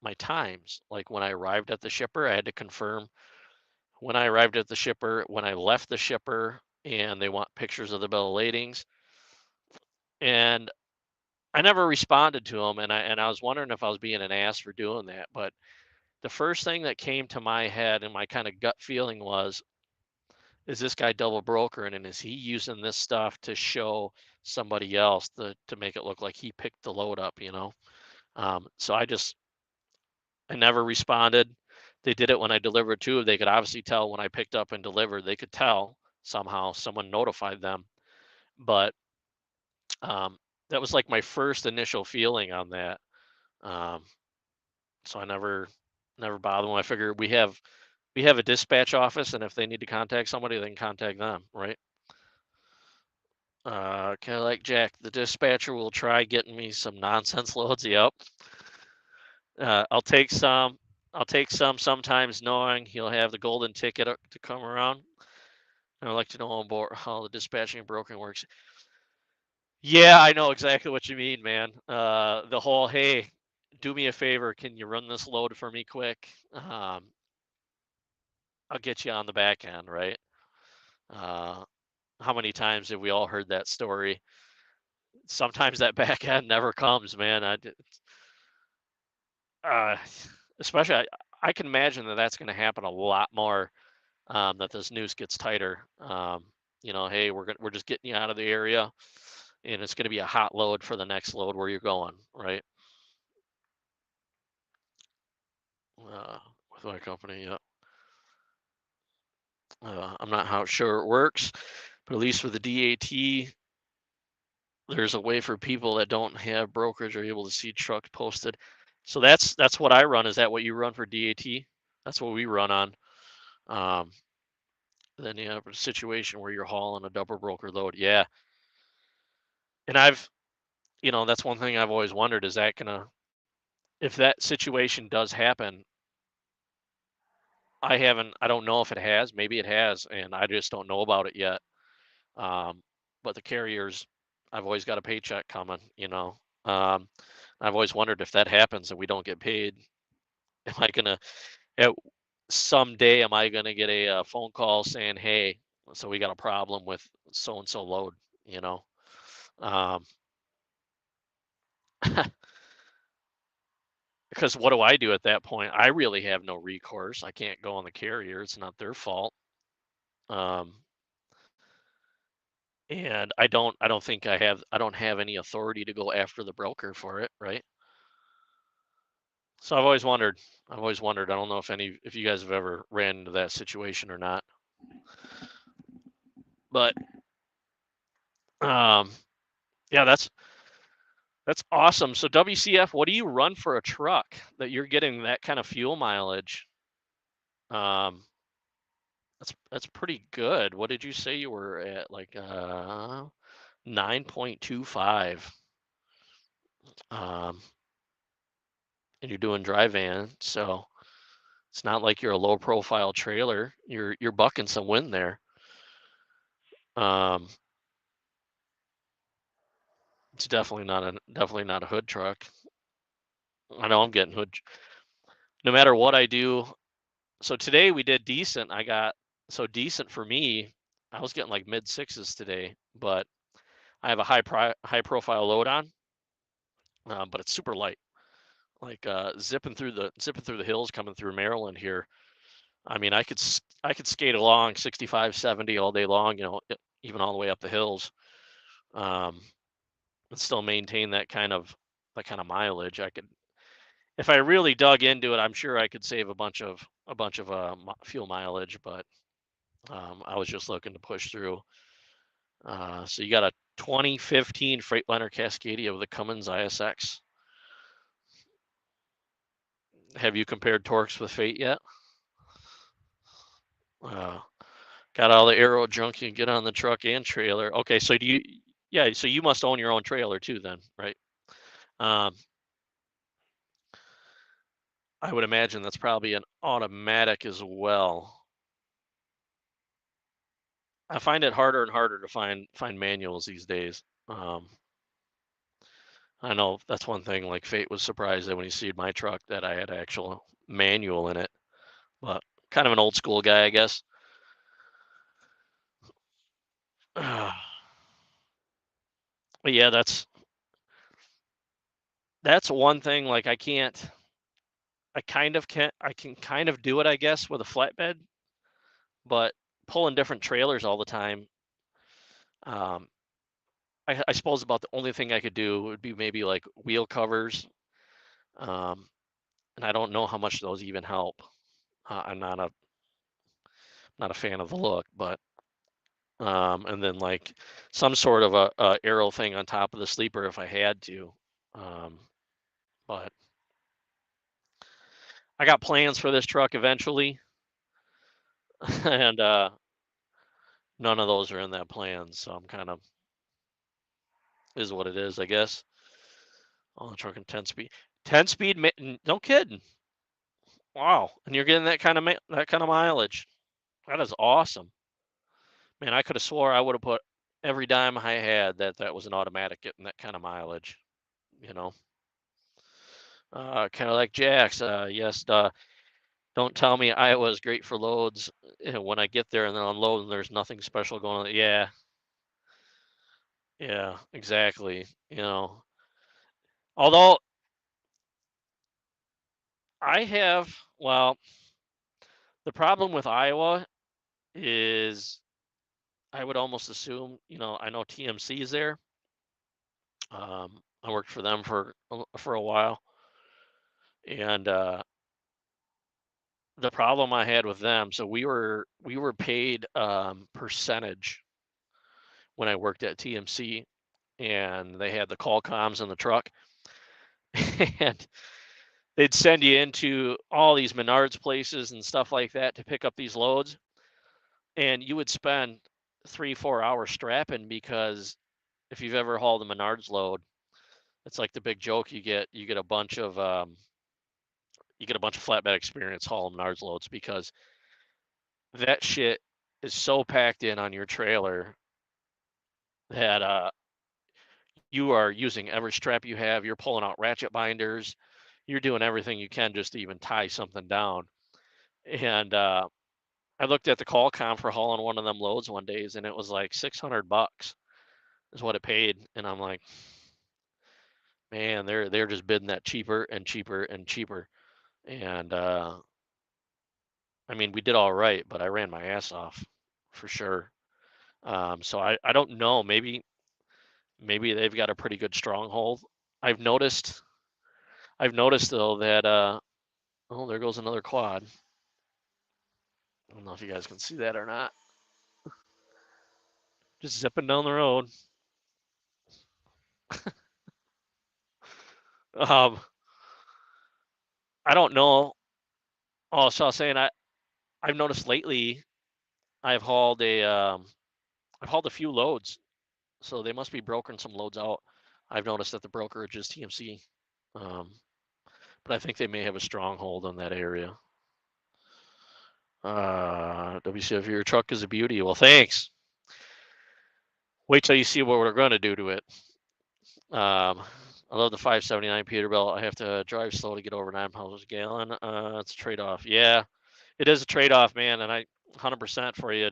my times. Like when I arrived at the shipper, I had to confirm when I arrived at the shipper, when I left the shipper, and they want pictures of the bill of ladings. And I never responded to them, and I was wondering if I was being an ass for doing that. But the first thing that came to my head and my kind of gut feeling was, is this guy double brokering, and is he using this stuff to show somebody else to make it look like he picked the load up, So I never responded. They did it when I delivered too. They could obviously tell when I picked up and delivered. They could tell somehow. Someone notified them. But um, that was like my first initial feeling on that. Um, so I never bother them. I figure we have a dispatch office, and if they need to contact somebody, they can contact them, right? Kind of like Jack, the dispatcher will try getting me some nonsense loads. Yep. I'll take some. I'll take some sometimes, knowing he'll have the golden ticket to come around. I'd like to know how the dispatching and brokering works. Yeah, I know exactly what you mean, man. The whole, hey, do me a favor, can you run this load for me quick? I'll get you on the back end, right? Uh, how many times have we all heard that story? Sometimes that back end never comes, man. Uh, Especially, I can imagine that that's going to happen a lot more, that this noose gets tighter. Hey, we're just getting you out of the area, and it's going to be a hot load for the next load where you're going, right? Uh, with my company, yeah. I'm not how sure it works, but at least with the DAT, there's a way for people that don't have brokerage are able to see trucks posted. So that's what I run. Is that what you run for DAT? That's what we run on. Um, then you have a situation where you're hauling a double broker load. Yeah, and that's one thing I've always wondered, is that gonna, if that situation does happen, I don't know if it has, maybe it has, and I just don't know about it yet. Um, but the carriers, I've always got a paycheck coming. Um, I've always wondered, if that happens and we don't get paid, am I gonna, at someday, am I gonna get a phone call saying, hey, so we got a problem with so and so load, you know? Um, because what do I do at that point? I really have no recourse. I can't go on the carrier. It's not their fault. Um, and I don't think I don't have any authority to go after the broker for it, right? So I've always wondered. I don't know if you guys have ever ran into that situation or not. But um, yeah, that's awesome. So WCF, what do you run for a truck that you're getting that kind of fuel mileage? Um, that's pretty good. What did you say you were at? Like 9.25. Um, and you're doing dry van, so it's not like you're a low profile trailer. You're bucking some wind there. Um, it's definitely not a hood truck. I know I'm getting hood no matter what I do. So today we did decent. I got so decent for me. I was getting like mid sixes today, but I have a high profile load on, but it's super light. Like zipping through the hills coming through Maryland here. I mean, I could skate along 65, 70 all day long, even all the way up the hills, um, and still maintain that kind of mileage. I could, if I really dug into it, I'm sure I could save a bunch of fuel mileage, but I was just looking to push through. So you got a 2015 Freightliner Cascadia with a Cummins ISX. Have you compared torques with Fate yet? Got all the aero junk you can get on the truck and trailer. Okay, so do you? Yeah, so you must own your own trailer too, then, right? Um, I would imagine that's probably an automatic as well. I find it harder and harder to find manuals these days. I know that's one thing. Like Fate was surprised that when he seen my truck that I had actual manual in it, but kind of an old school guy, I guess. But yeah, that's one thing. Like I can kind of do it, I guess, with a flatbed, but pulling different trailers all the time. Um, I suppose about the only thing I could do would be maybe like wheel covers. Um, and I don't know how much those even help. I'm not a fan of the look, but and then like some sort of a arrow thing on top of the sleeper if I had to. Um, but I got plans for this truck eventually, and none of those are in that plan. So I'm kind of is what it is, I guess. Oh, the truck and 10 speed, 10 speed, no kidding. Wow, and you're getting that kind of mileage. That is awesome, man. I could have swore I would have put every dime I had that was an automatic getting that kind of mileage. You know, kind of like Jack's. Yes, don't tell me Iowa is great for loads. When I get there and then unload and there's nothing special going on. Yeah, yeah, exactly. Although I have, well, the problem with Iowa is I would almost assume, I know TMC is there. I worked for them for a while, and the problem I had with them, so we were paid percentage when I worked at TMC, and they had the call comms in the truck, and they'd send you into all these Menards places and stuff like that to pick up these loads, and you would spend 3-4 hours strapping because if you've ever hauled a Menards load, it's like the big joke you get a bunch of flatbed experience hauling Menards loads because that shit is so packed in on your trailer that you are using every strap you have. You're pulling out ratchet binders. You're doing everything you can just to even tie something down. And I looked at the call comp for hauling one of them loads one days, and it was like $600 is what it paid. And I'm like, man, they're just bidding that cheaper and cheaper and cheaper. And I mean, we did all right, but I ran my ass off for sure. So I don't know. Maybe they've got a pretty good stronghold. I've noticed I've noticed though that oh, there goes another quad. I don't know if you guys can see that or not. Just zipping down the road. Um, I don't know. Oh, so I was saying I've noticed lately I've hauled a few loads, so they must be brokering some loads out. I've noticed that the brokerage is TMC, um, but I think they may have a stronghold on that area. WCF, your truck is a beauty. Well, thanks. Wait till you see what we're going to do to it. I love the 579 Peterbilt. I have to drive slow to get over 9 miles a gallon. It's a trade-off. Yeah, it is a trade-off, man. And I 100% for you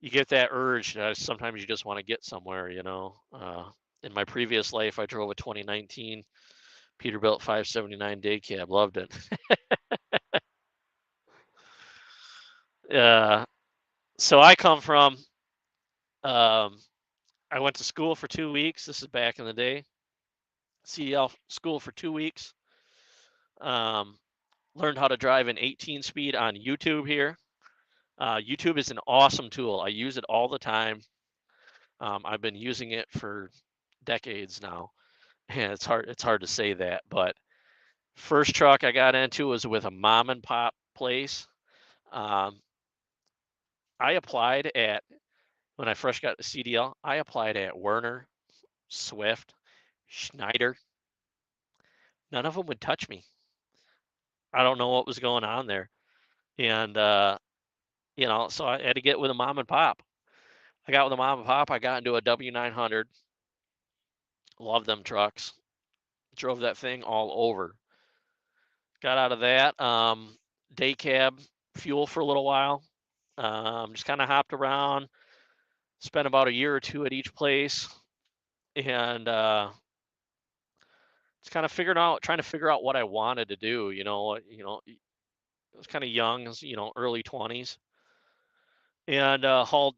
you get that urge. Sometimes you just want to get somewhere, in my previous life, I drove a 2019 Peterbilt 579 day cab. Loved it. uh, so I come from, um, I went to school for 2 weeks. This is back in the day. CDL school for 2 weeks. Um, Learned how to drive an 18 speed on YouTube here. YouTube is an awesome tool. I use it all the time. I've been using it for decades now, and it's hard to say that. But first truck I got into was with a mom and pop place. Um, I applied at when I first got the CDL. I applied at Werner, Swift, Schneider. None of them would touch me. I don't know what was going on there, and so I had to get with a mom and pop. I got with a mom and pop. I got into a W900. Love them trucks. Drove that thing all over. Got out of that. Day cab fuel for a little while. Just kind of hopped around. Spent about a year or two at each place, and just kind of trying to figure out what I wanted to do. I was kind of young, early 20s, and hauled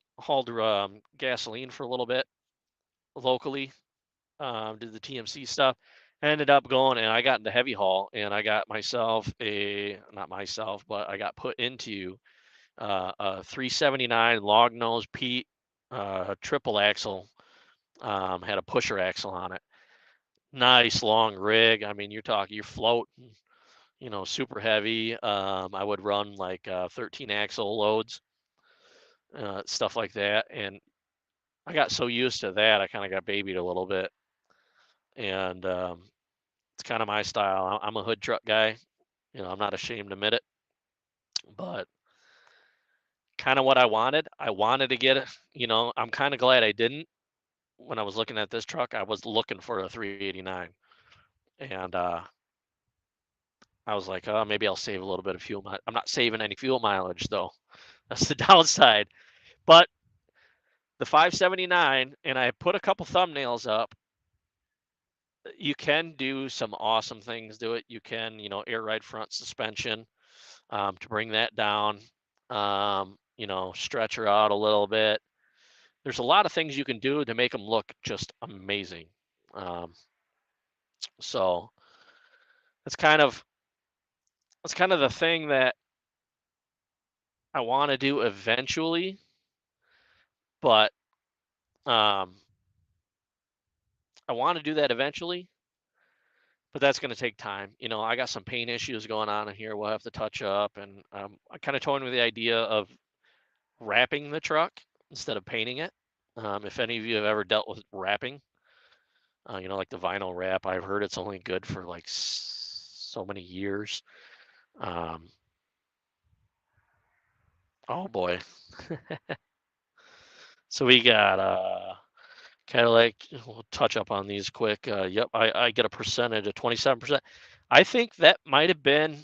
gasoline for a little bit locally. Did the TMC stuff. I ended up going and I got into heavy haul and I got myself not myself, but I got put into a 379 long nose Pete triple axle. Had a pusher axle on it. Nice long rig. I mean, you're floating, super heavy. I would run like 13 axle loads, stuff like that. And I got so used to that, I kind of got babied a little bit. And it's kind of my style. I'm a hood truck guy. I'm not ashamed to admit it, but kind of what I wanted. I wanted to get it. I'm kind of glad I didn't. When I was looking at this truck, I was looking for a 389, and I was like, oh, maybe I'll save a little bit of fuel. I'm not saving any fuel mileage though. That's the downside. But the 579, and I put a couple thumbnails up. You can do some awesome things to it. You can, air ride front suspension to bring that down. Stretch her out a little bit. There's a lot of things you can do to make them look just amazing. Um, so that's kind of the thing that I want to do eventually, but um, I want to do that eventually, but that's going to take time. I got some paint issues going on in here. We'll have to touch up, and I kind of toying with the idea of wrapping the truck instead of painting it. If any of you have ever dealt with wrapping, like the vinyl wrap, I've heard it's only good for like so many years. Oh boy. So we got kind of like we'll touch up on these quick. Yep, I get a percentage of 27%. I think that might have been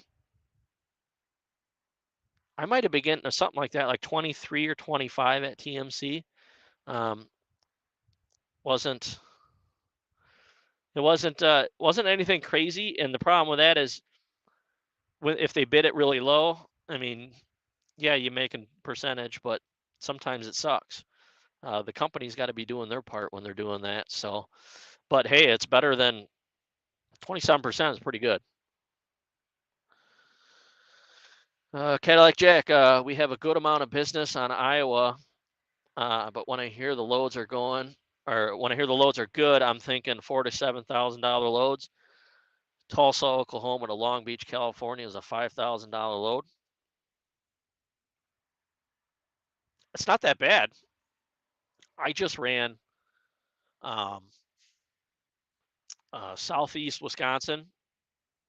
I might have been getting something like that, like 23 or 25 at TMC. Um, wasn't wasn't anything crazy, and the problem with that is if they bid it really low, I mean, yeah, you make a percentage, but sometimes it sucks. The company's got to be doing their part when they're doing that. So, but hey, it's better than 27% is pretty good. Cadillac Jack, we have a good amount of business on Iowa, but when I hear the loads are going, or when I hear the loads are good, I'm thinking $4,000 to $7,000 loads. Tulsa, Oklahoma to Long Beach, California is a $5,000 load. It's not that bad. I just ran um, southeast Wisconsin,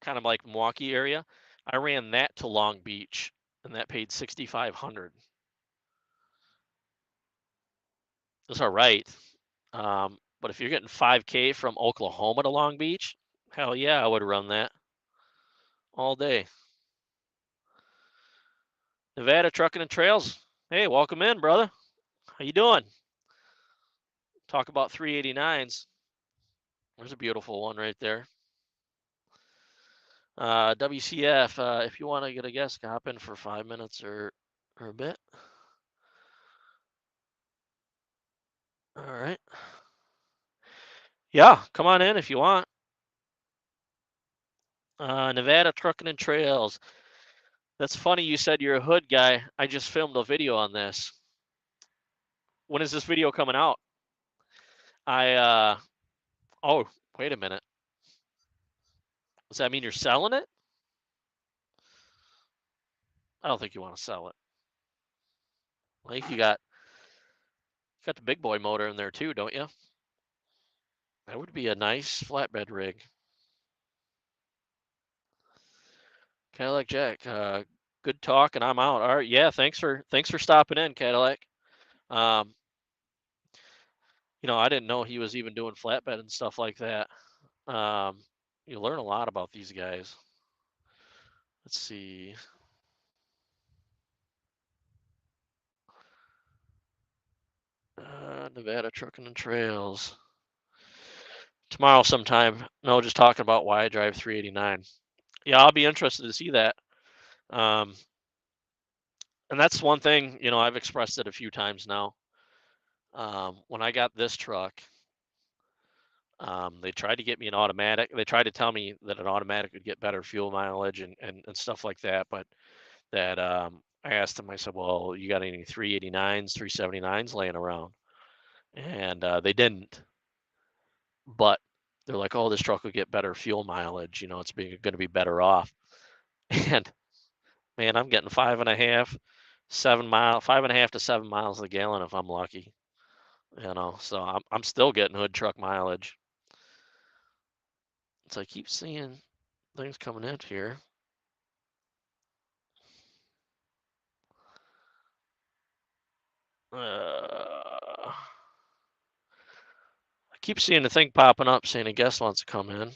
kind of like Milwaukee area. I ran that to Long Beach, and that paid 6,500. That's all right. But if you're getting 5K from Oklahoma to Long Beach, hell yeah, I would run that all day. Nevada Trucking and Trails. Hey, welcome in, brother. How you doing? Talk about 389s. There's a beautiful one right there. WCF, if you want to get a guest, hop in for 5 minutes or a bit. All right. Yeah, come on in if you want. Nevada Trucking and Trails. That's funny you said you're a hood guy. I just filmed a video on this. When is this video coming out? Oh, wait a minute. Does that mean you're selling it? I don't think you want to sell it. I think you got the big boy motor in there too, don't you? That would be a nice flatbed rig. Cadillac Jack, good talk, and I'm out. All right, yeah, thanks for stopping in, Cadillac. Um, I didn't know he was even doing flatbed and stuff like that. Um, you learn a lot about these guys. Let's see. Nevada Trucking and Trails. Tomorrow sometime. No, just talking about why I drive 389. Yeah, I'll be interested to see that. Um, and that's one thing, I've expressed it a few times now. When I got this truck, they tried to get me an automatic. They tried to tell me that an automatic would get better fuel mileage and stuff like that. But that I asked them, I said, well, you got any 389s, 379s laying around? And they didn't. But they're like, oh, this truck will get better fuel mileage. It's going to be better off. And man, I'm getting 5.5, 7 mile, 5.5 to 7 miles a gallon if I'm lucky. So I'm still getting hood truck mileage. So I keep seeing things coming in here. I keep seeing the thing popping up saying a guest wants to come in.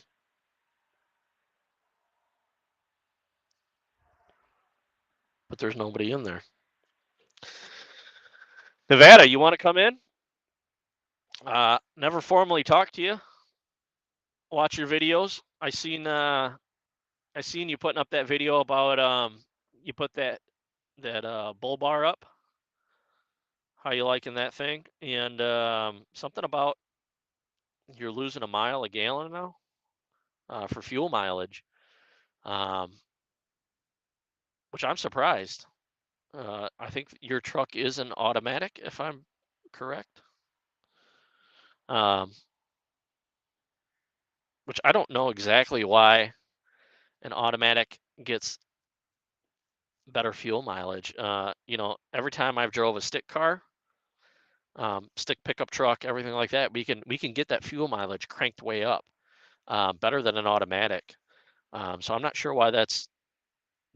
But there's nobody in there. Nevada, you want to come in? Never formally talked to you. Watch your videos. I seen you putting up that video about you put that bull bar up. How you liking that thing? And something about you're losing a mile a gallon now for fuel mileage, which I'm surprised. I think your truck is an automatic, if I'm correct. Which I don't know exactly why an automatic gets better fuel mileage. Every time I've drove a stick car, stick pickup truck, everything like that, we can get that fuel mileage cranked way up, better than an automatic. So I'm not sure why that's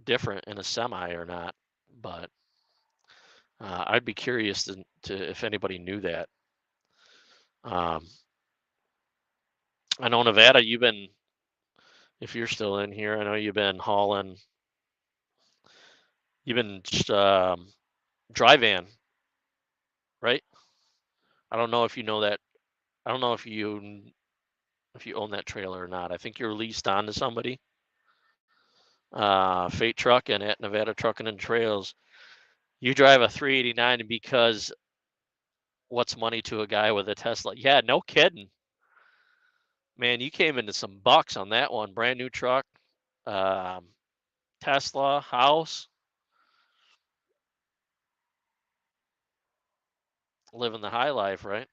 different in a semi or not, but I'd be curious to if anybody knew that. I know Nevada, if you're still in here, I know you've been hauling, you've been dry van, right? I don't know if you know that. I don't know if you own that trailer or not. I think you're leased on to somebody. Fate Trucking at Nevada Trucking and Trails. You drive a 389 because what's money to a guy with a Tesla? Yeah, no kidding. Man, you came into some bucks on that one. Brand new truck, Tesla, house, living the high life, right?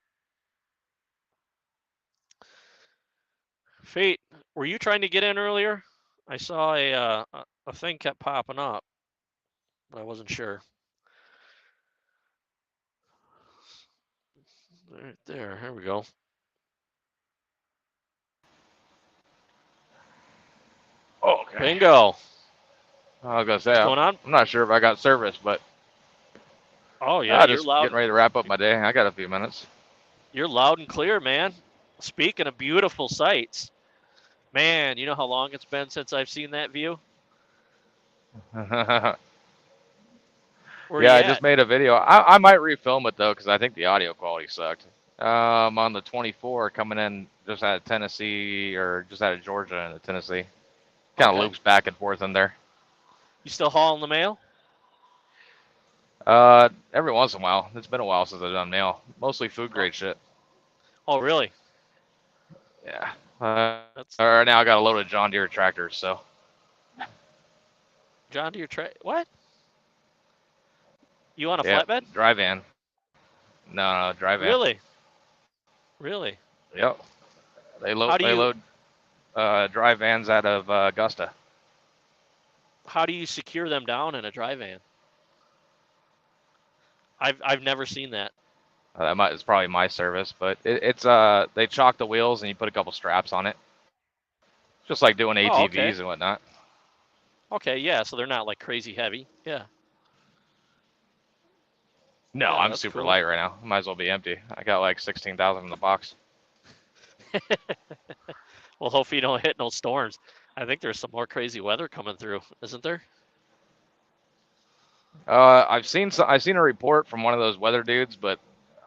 Fate, were you trying to get in earlier? I saw a thing kept popping up, but I wasn't sure. Right there, here we go. Okay. Bingo. I was gonna say What's going on? I'm not sure if I got service, but Oh yeah, you're just loud. getting ready to wrap up my day. I got a few minutes. You're loud and clear, man. Speaking of beautiful sights, man, you know how long it's been since I've seen that view? Yeah, Where you I at? just made a video. I might refilm it though because I think the audio quality sucked. On the 24 coming in just out of Tennessee or just out of Georgia into Tennessee. Kind of Okay. loops back and forth in there. You still hauling the mail? Every once in a while. It's been a while since I've done mail. Mostly food Oh, grade shit. oh really? Yeah. That's Right now I got a load of John Deere tractors, so. John Deere what? You on a Yeah, flatbed? dry van. No, dry van. Really? Really? Yep. They How load do they you load dry vans out of Augusta. how do you secure them down in a dry van? I've never seen that. It's probably my service, but it's they chalk the wheels and you put a couple straps on it, just like doing Oh, okay. ATVs and whatnot. Okay, yeah, so they're not like crazy heavy. Yeah. No, Yeah, I'm that's super cool. light right now. Might as well be empty. I got like 16,000 in the box. Well, hopefully you don't hit no storms. I think there's some more crazy weather coming through, isn't there? I've seen a report from one of those weather dudes, but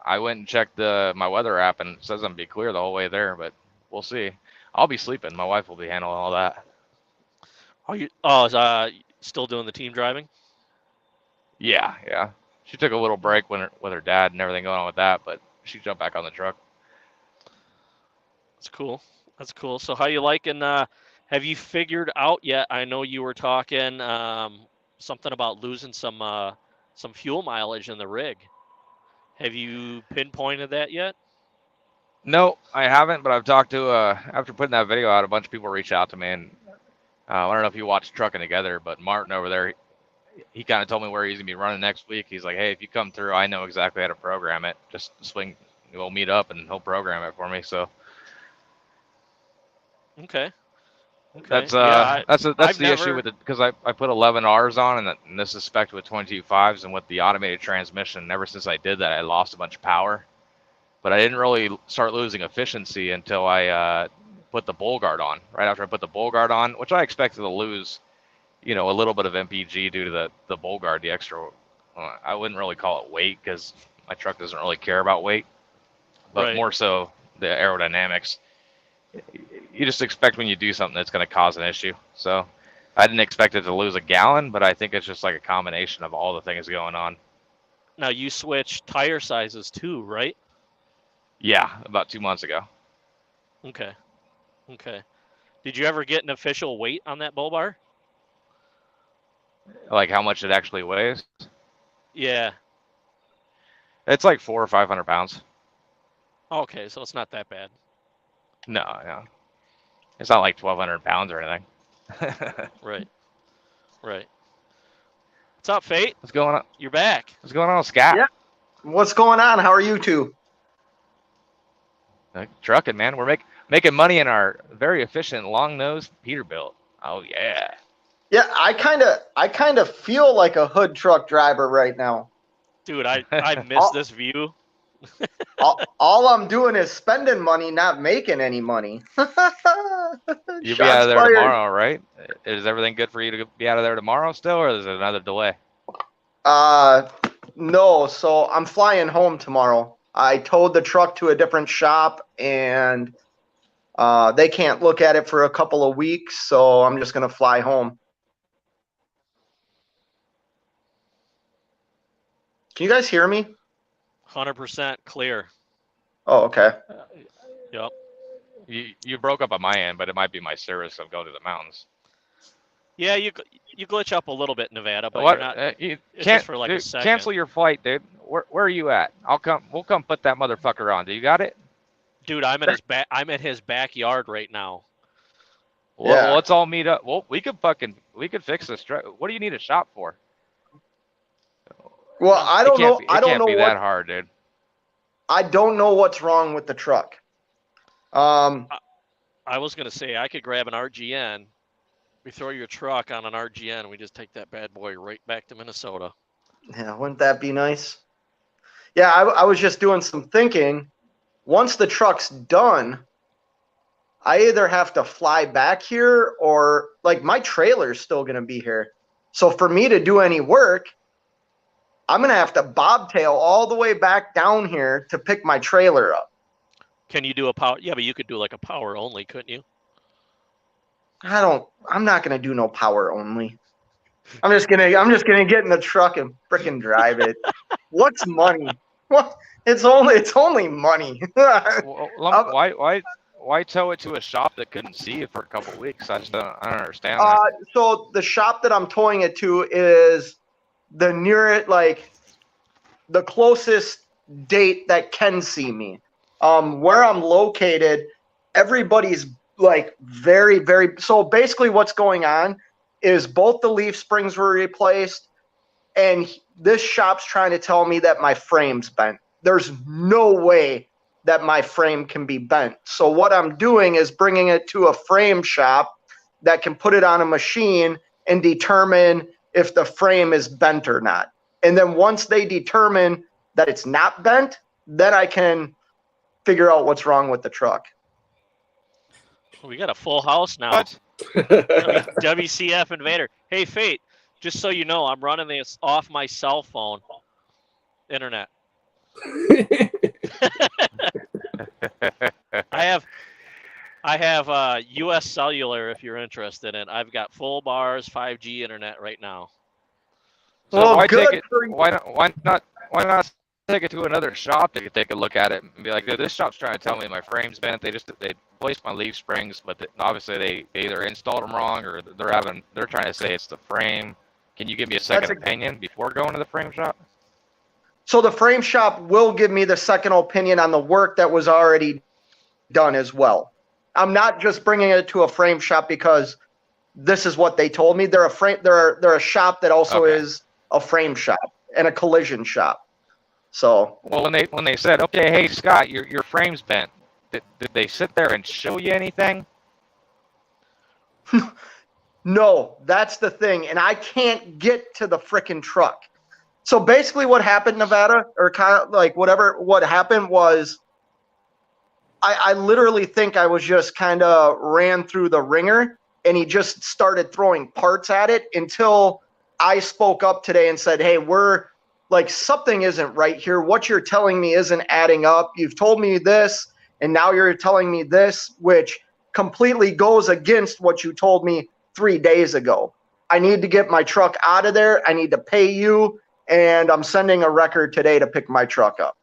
I went and checked my weather app and it says I'm gonna be clear the whole way there, but we'll see. I'll be sleeping. My wife will be handling all that. Is still doing the team driving? Yeah. She took a little break with her dad and everything going on with that, but she jumped back on the truck. That's cool. That's cool. So how you liking? Have you figured out yet? I know you were talking something about losing some fuel mileage in the rig. Have you pinpointed that yet? No, I haven't, but I've talked to after putting that video out, a bunch of people reached out to me, and I don't know if you watched Trucking Together, but Martin over there, he kind of told me where he's gonna be running next week. He's like, hey, if you come through, I know exactly how to program it. Just swing, we'll meet up and he'll program it for me. So Okay. that's Yeah, that's the issue with it, because I put 11 R's on, and this is spec'd with 22.5s, and with the automated transmission. Ever since I did that, I lost a bunch of power, but I didn't really start losing efficiency until I put the bull guard on. Right after I put the bull guard on, which I expected to lose, a little bit of MPG due to the bull guard, the extra. I wouldn't really call it weight because my truck doesn't really care about weight, but right. more so the aerodynamics. You just expect when you do something that's going to cause an issue. So I didn't expect it to lose a gallon, but I think it's just like a combination of all the things going on. Now you switched tire sizes too, right? Yeah, about 2 months ago. Okay. Did you ever get an official weight on that bull bar? Like how much it actually weighs? Yeah. It's like 400 or 500 pounds. Okay, so it's not that bad. No. It's not like 1,200 pounds or anything. Right. What's up, Fate? What's going on? You're back. What's going on, Scott? Yeah. What's going on? How are you two? Trucking, man. We're making money in our very efficient long-nosed Peterbilt. Oh yeah. Yeah, I kind of feel like a hood truck driver right now. Dude, I miss this view. all I'm doing is spending money, not making any money. You'll be out of there tomorrow, right? Is everything good for you to be out of there tomorrow still, or is it another delay? No. So I'm flying home tomorrow. I towed the truck to a different shop, and they can't look at it for a couple of weeks, so I'm just gonna fly home. Can you guys hear me? 100% clear. Oh, okay. Yep. You broke up on my end, but it might be my service of going to the mountains. Yeah, you glitch up a little bit, Nevada, but What? you're not. You It's can't, just for like dude, a second. cancel your flight, dude. Where are you at? We'll come put that motherfucker on. Do you got it? Dude, I'm at his backyard right now. Well, Yeah. let's all meet up. Well, we could fix this. What do you need a shop for? Well, I don't know. It can't be that hard, dude. I don't know what's wrong with the truck. I was gonna say I could grab an RGN. We throw your truck on an RGN, and we just take that bad boy right back to Minnesota. Yeah, wouldn't that be nice? Yeah, I was just doing some thinking. Once the truck's done, I either have to fly back here or, like, my trailer's still going to be here. So for me to do any work, I'm going to have to bobtail all the way back down here to pick my trailer up. Can you do a power? Yeah, but you could do like a power only, couldn't you? I'm not going to do no power only. I'm just going to get in the truck and frickin' drive it. What's money? What? It's only money. Well, why tow it to a shop that couldn't see you for a couple of weeks? I don't understand that. So the shop that I'm towing it to is the nearest, like, the closest date that can see me. Where I'm located, everybody's like very, very. So basically, what's going on is both the leaf springs were replaced, and this shop's trying to tell me that my frame's bent. There's no way that my frame can be bent. So what I'm doing is bringing it to a frame shop that can put it on a machine and determine if the frame is bent or not. And then once they determine that it's not bent, then I can figure out what's wrong with the truck. We got a full house now. What? WCF Invader. Hey, Fate, just so you know, I'm running this off my cell phone internet. I have US Cellular if you're interested in. I've got full bars 5G internet right now. So Well, why good take it? for you. Why not take it to another shop to take a look at it and be like, this shop's trying to tell me my frame's bent. They placed my leaf springs, but obviously they either installed them wrong or they're trying to say it's the frame. Can you give me a second opinion before going to the frame shop? So the frame shop will give me the second opinion on the work that was already done as well. I'm not just bringing it to a frame shop because this is what they told me. They're a shop that also is a frame shop and a collision shop. So well, when they said, okay, hey Scott, your frame's bent, did they sit there and show you anything? No, that's the thing, and I can't get to the frickin' truck. So basically, what happened, Nevada, or kind of like whatever, what happened was, I literally think I was just kind of ran through the ringer, and he just started throwing parts at it until I spoke up today and said, hey, we're like, something isn't right here. What you're telling me isn't adding up. You've told me this, and now you're telling me this, which completely goes against what you told me 3 days ago. I need to get my truck out of there. I need to pay you, and I'm sending a record today to pick my truck up.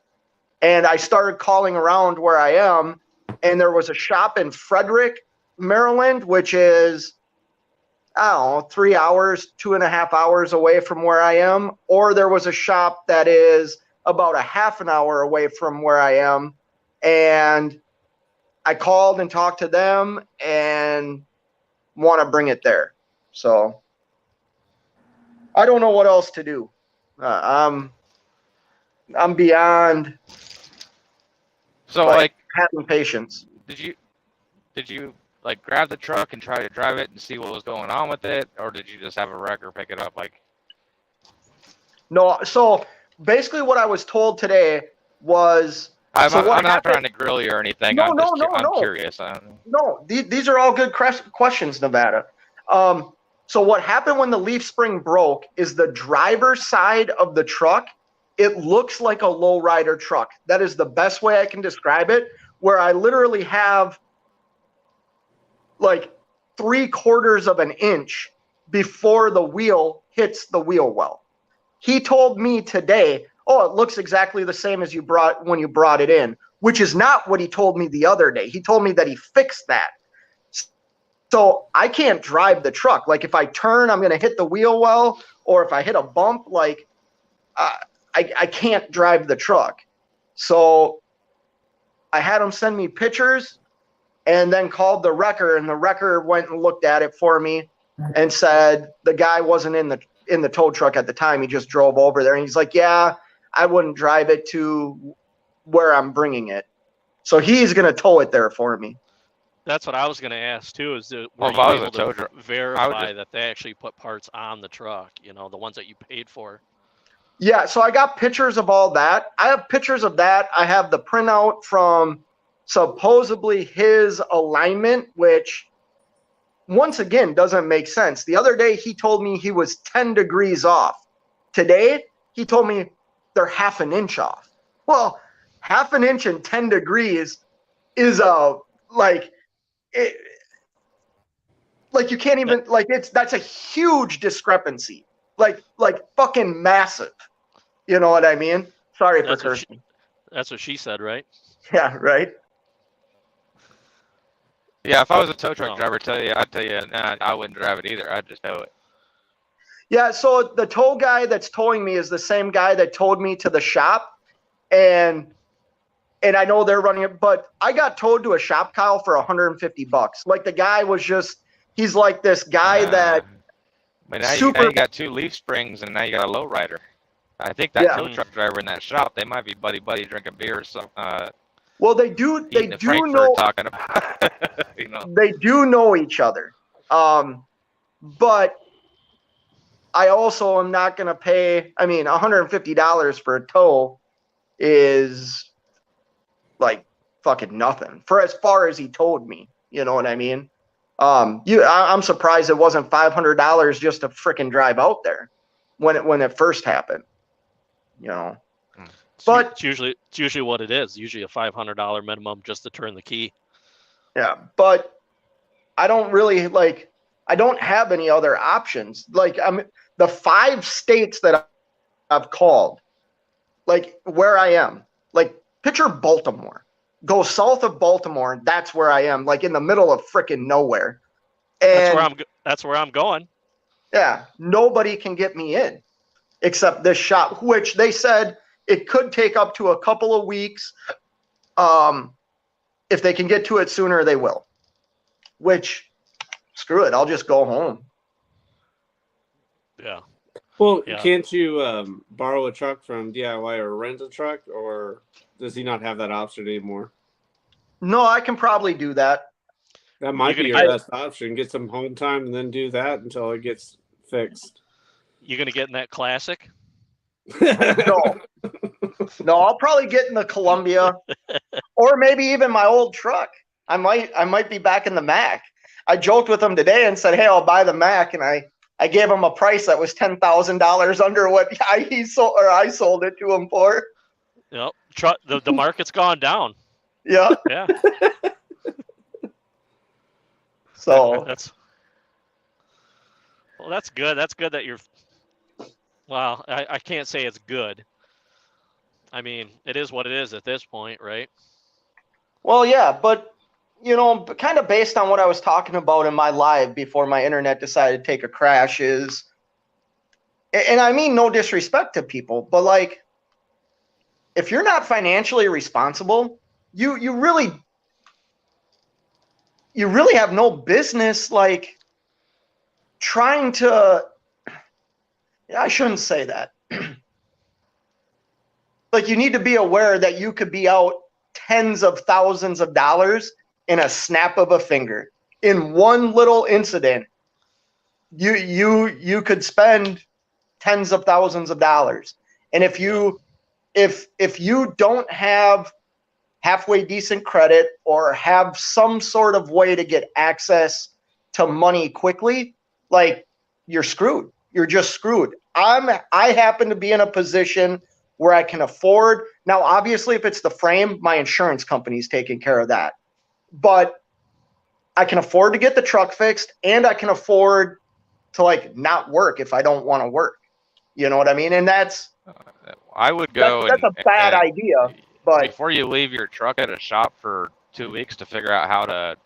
And I started calling around where I am, and there was a shop in Frederick, Maryland, which is, I don't know, 3 hours, 2.5 hours away from where I am. Or there was a shop that is about a half an hour away from where I am. And I called and talked to them and want to bring it there. So I don't know what else to do. I'm beyond having patience. Did you like grab the truck and try to drive it and see what was going on with it, or did you just have a wrecker pick it up? No, so basically what I was told today was I'm not trying to grill you or anything. No, I'm curious. No, these are all good questions, Nevada. So what happened when the leaf spring broke is the driver's side of the truck, it looks like a lowrider truck. That is the best way I can describe it, where I literally have like 3/4 of an inch before the wheel hits the wheel well. He told me today, oh, it looks exactly the same as when you brought it in, which is not what he told me the other day. He told me that he fixed that. So I can't drive the truck. Like if I turn, I'm going to hit the wheel well, or if I hit a bump, like I can't drive the truck. So I had him send me pictures and then called the wrecker, and the wrecker went and looked at it for me and said the guy wasn't in the tow truck at the time. He just drove over there, and he's like, yeah, I wouldn't drive it to where I'm bringing it. So he's going to tow it there for me. That's what I was going to ask too. Is that well, if I was a tow truck, verify that they actually put parts on the truck? You know, the ones that you paid for. Yeah. So I got pictures of all that. I have pictures of that. I have the printout from supposedly his alignment, which once again doesn't make sense. The other day he told me he was 10 degrees off. Today he told me they're 1/2 inch off. Well, 1/2 inch and 10 degrees is you can't even that's a huge discrepancy. Like fucking massive. You know what I mean? Sorry for cursing. That's what she said, right? Yeah, right. Yeah, if I was a tow truck driver, I'd tell you, nah, I wouldn't drive it either. I'd just tow it. Yeah, so the tow guy that's towing me is the same guy that towed me to the shop, and I know they're running it, but I got towed to a shop, Kyle, for $150. Like the guy was he's like this guy that But now super. you got 2 leaf springs, and now you got a low rider. I think that Yeah. tow truck driver in that shop, they might be buddy drinking beer or some Well, they do eating a Frankfurt know talking about you know. they do know each other. But I also am not going to pay. I mean, $150 for a tow is like fucking nothing for as far as he told me. You know what I mean? I'm surprised it wasn't $500 just to frickin' drive out there when it first happened. You know, but It's usually what it is. Usually a $500 minimum just to turn the key. yeah, but I don't really like. I don't have any other options. Like the 5 states that I've called, like where I am, like picture Baltimore. Go south of Baltimore. That's where I am, like in the middle of frickin' nowhere. And That's where I'm going. yeah, nobody can get me in except this shop, which they said it could take up to a couple of weeks. If they can get to it sooner, they will. Which, screw it, I'll just go home. Yeah. Well, Yeah. can't you borrow a truck from DIY or rent a truck, or does he not have that option anymore? No, I can probably do that. That might be You're your gonna best option. Get some home time and then do that until it gets fixed. You gonna get in that classic? No, I'll probably get in the Columbia, or maybe even my old truck. I might be back in the Mac. I joked with him today and said, "Hey, I'll buy the Mac," and I gave him a price that was $10,000 under what I sold it to him for. Yep. The market's gone down. Yeah. Yeah. So that's good. That's good that you're. Well, I can't say it's good. I mean, it is what it is at this point, right? well, yeah, but kind of based on what I was talking about in my live before my internet decided to take a crash is, and I mean no disrespect to people, but like, if you're not financially responsible, you really have no business like trying to. I shouldn't say that. Like, you need to be aware that you could be out tens of thousands of dollars in a snap of a finger. In one little incident, you could spend tens of thousands of dollars. And if you don't have halfway decent credit or have some sort of way to get access to money quickly, like, you're screwed. You're just screwed. I happen to be in a position where I can afford. Now, obviously, if it's the frame, my insurance company's taking care of that. But I can afford to get the truck fixed, and I can afford to like not work if I don't want to work. You know what I mean? And I would go. That's a bad idea. But before you leave your truck at a shop for 2 weeks to figure out how to,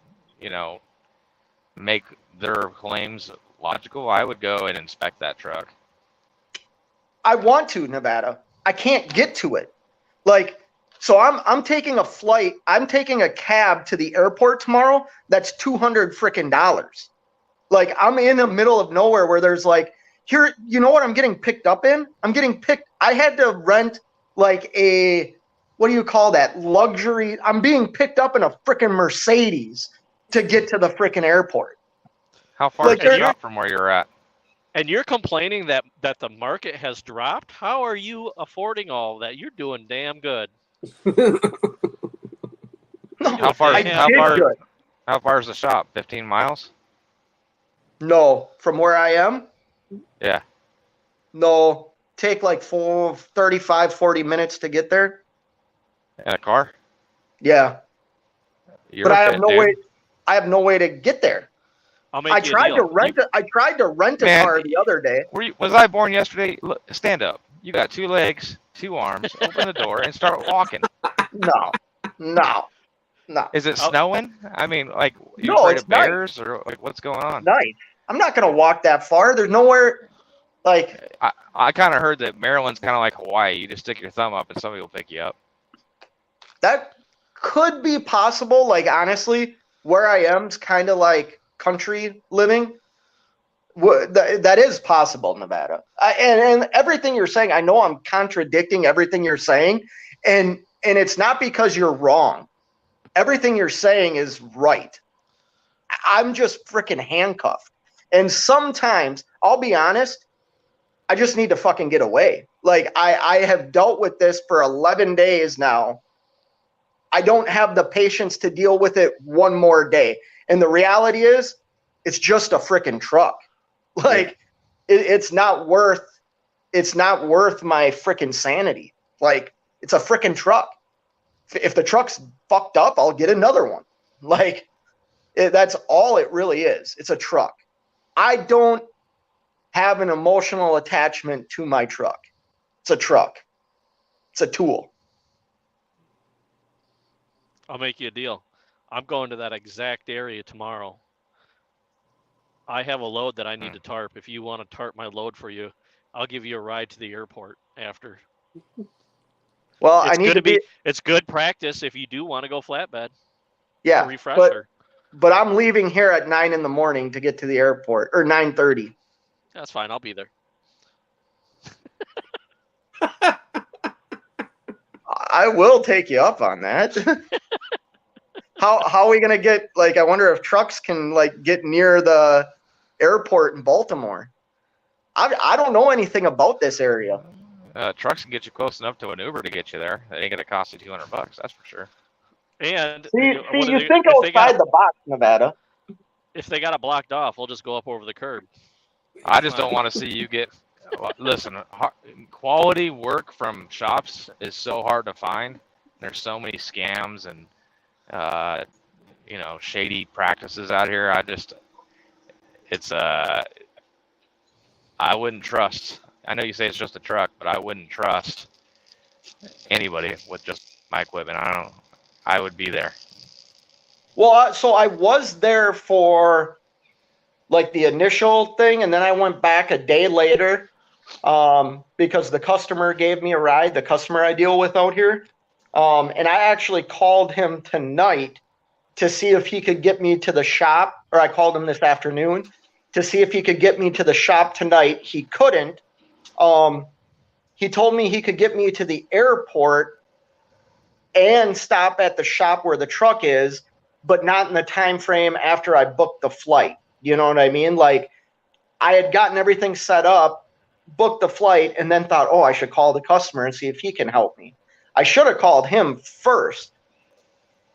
make their claims logical, I would go and inspect that truck. I want to, Nevada. I can't get to it. Like, so I'm taking a flight. I'm taking a cab to the airport tomorrow. That's $200 frickin' dollars. Like, I'm in the middle of nowhere where there's like, here, you know what I'm getting picked up in? I had to rent like what do you call that? Luxury. I'm being picked up in a frickin' Mercedes to get to the frickin' airport. How far Like, is the shop from where you're at? And you're complaining that the market has dropped? How are you affording all that? You're doing damn good. No, How far I is the shop? 15 miles? No, from where I am? Yeah. No, take like 40 minutes to get there. In a car? Yeah. You're But I have fit, no dude. way. I have no way to get there. I'll make I you tried a to deal. rent a Man, car the other day. Was I born yesterday? Look, stand up. You got 2 legs, 2 arms. Open the door and start walking. No. Is it snowing? I mean, like, you No, afraid it's of bears or like what's going on? Nice. I'm not gonna walk that far. There's nowhere. Like, I kind of heard that Maryland's kind of like Hawaii. You just stick your thumb up and somebody will pick you up. that could be possible. Like, honestly, where I am is kind of like country living. That is possible, Nevada. And everything you're saying, I know I'm contradicting everything you're saying, and it's not because you're wrong. Everything you're saying is right. I'm just freaking handcuffed. And sometimes, I'll be honest, I just need to fucking get away. Like, I have dealt with this for 11 days now. I don't have the patience to deal with it one more day. And the reality is, it's just a freaking truck. Like, it's not worth my freaking sanity. Like, it's a freaking truck. If the truck's fucked up, I'll get another one. Like, that's all it really is. It's a truck. I don't have an emotional attachment to my truck. It's a truck. It's a tool. I'll make you a deal. I'm going to that exact area tomorrow. I have a load that I need to tarp. If you want to tarp my load for you, I'll give you a ride to the airport after. Well, It's I need to be. It's good practice if you do want to go flatbed. Yeah, A refresher. but I'm leaving here at 9 in the morning to get to the airport, or 9:30. That's fine. I'll be there. I will take you up on that. How are we gonna get, like, I wonder if trucks can, like, get near the airport in Baltimore. I don't know anything about this area. Trucks can get you close enough to an Uber to get you there. It ain't gonna cost you $200, that's for sure. And See, you you think outside the box, Nevada. if they got it blocked off, we'll just go up over the curb. I just don't want to see you get. Listen, quality work from shops is so hard to find. There's so many scams and shady practices out here. I wouldn't trust. I know you say it's just a truck, but I wouldn't trust anybody with just my equipment. I would be there. Well, so I was there for, like, the initial thing, and then I went back a day later because the customer gave me a ride, the customer I deal with out here. And I actually called him tonight to see if he could get me to the shop, or I called him this afternoon to see if he could get me to the shop tonight. He couldn't. He told me he could get me to the airport and stop at the shop where the truck is, but not in the time frame after I booked the flight. You know what I mean? Like, I had gotten everything set up, booked the flight, and then thought, oh, I should call the customer and see if he can help me. I should have called him first,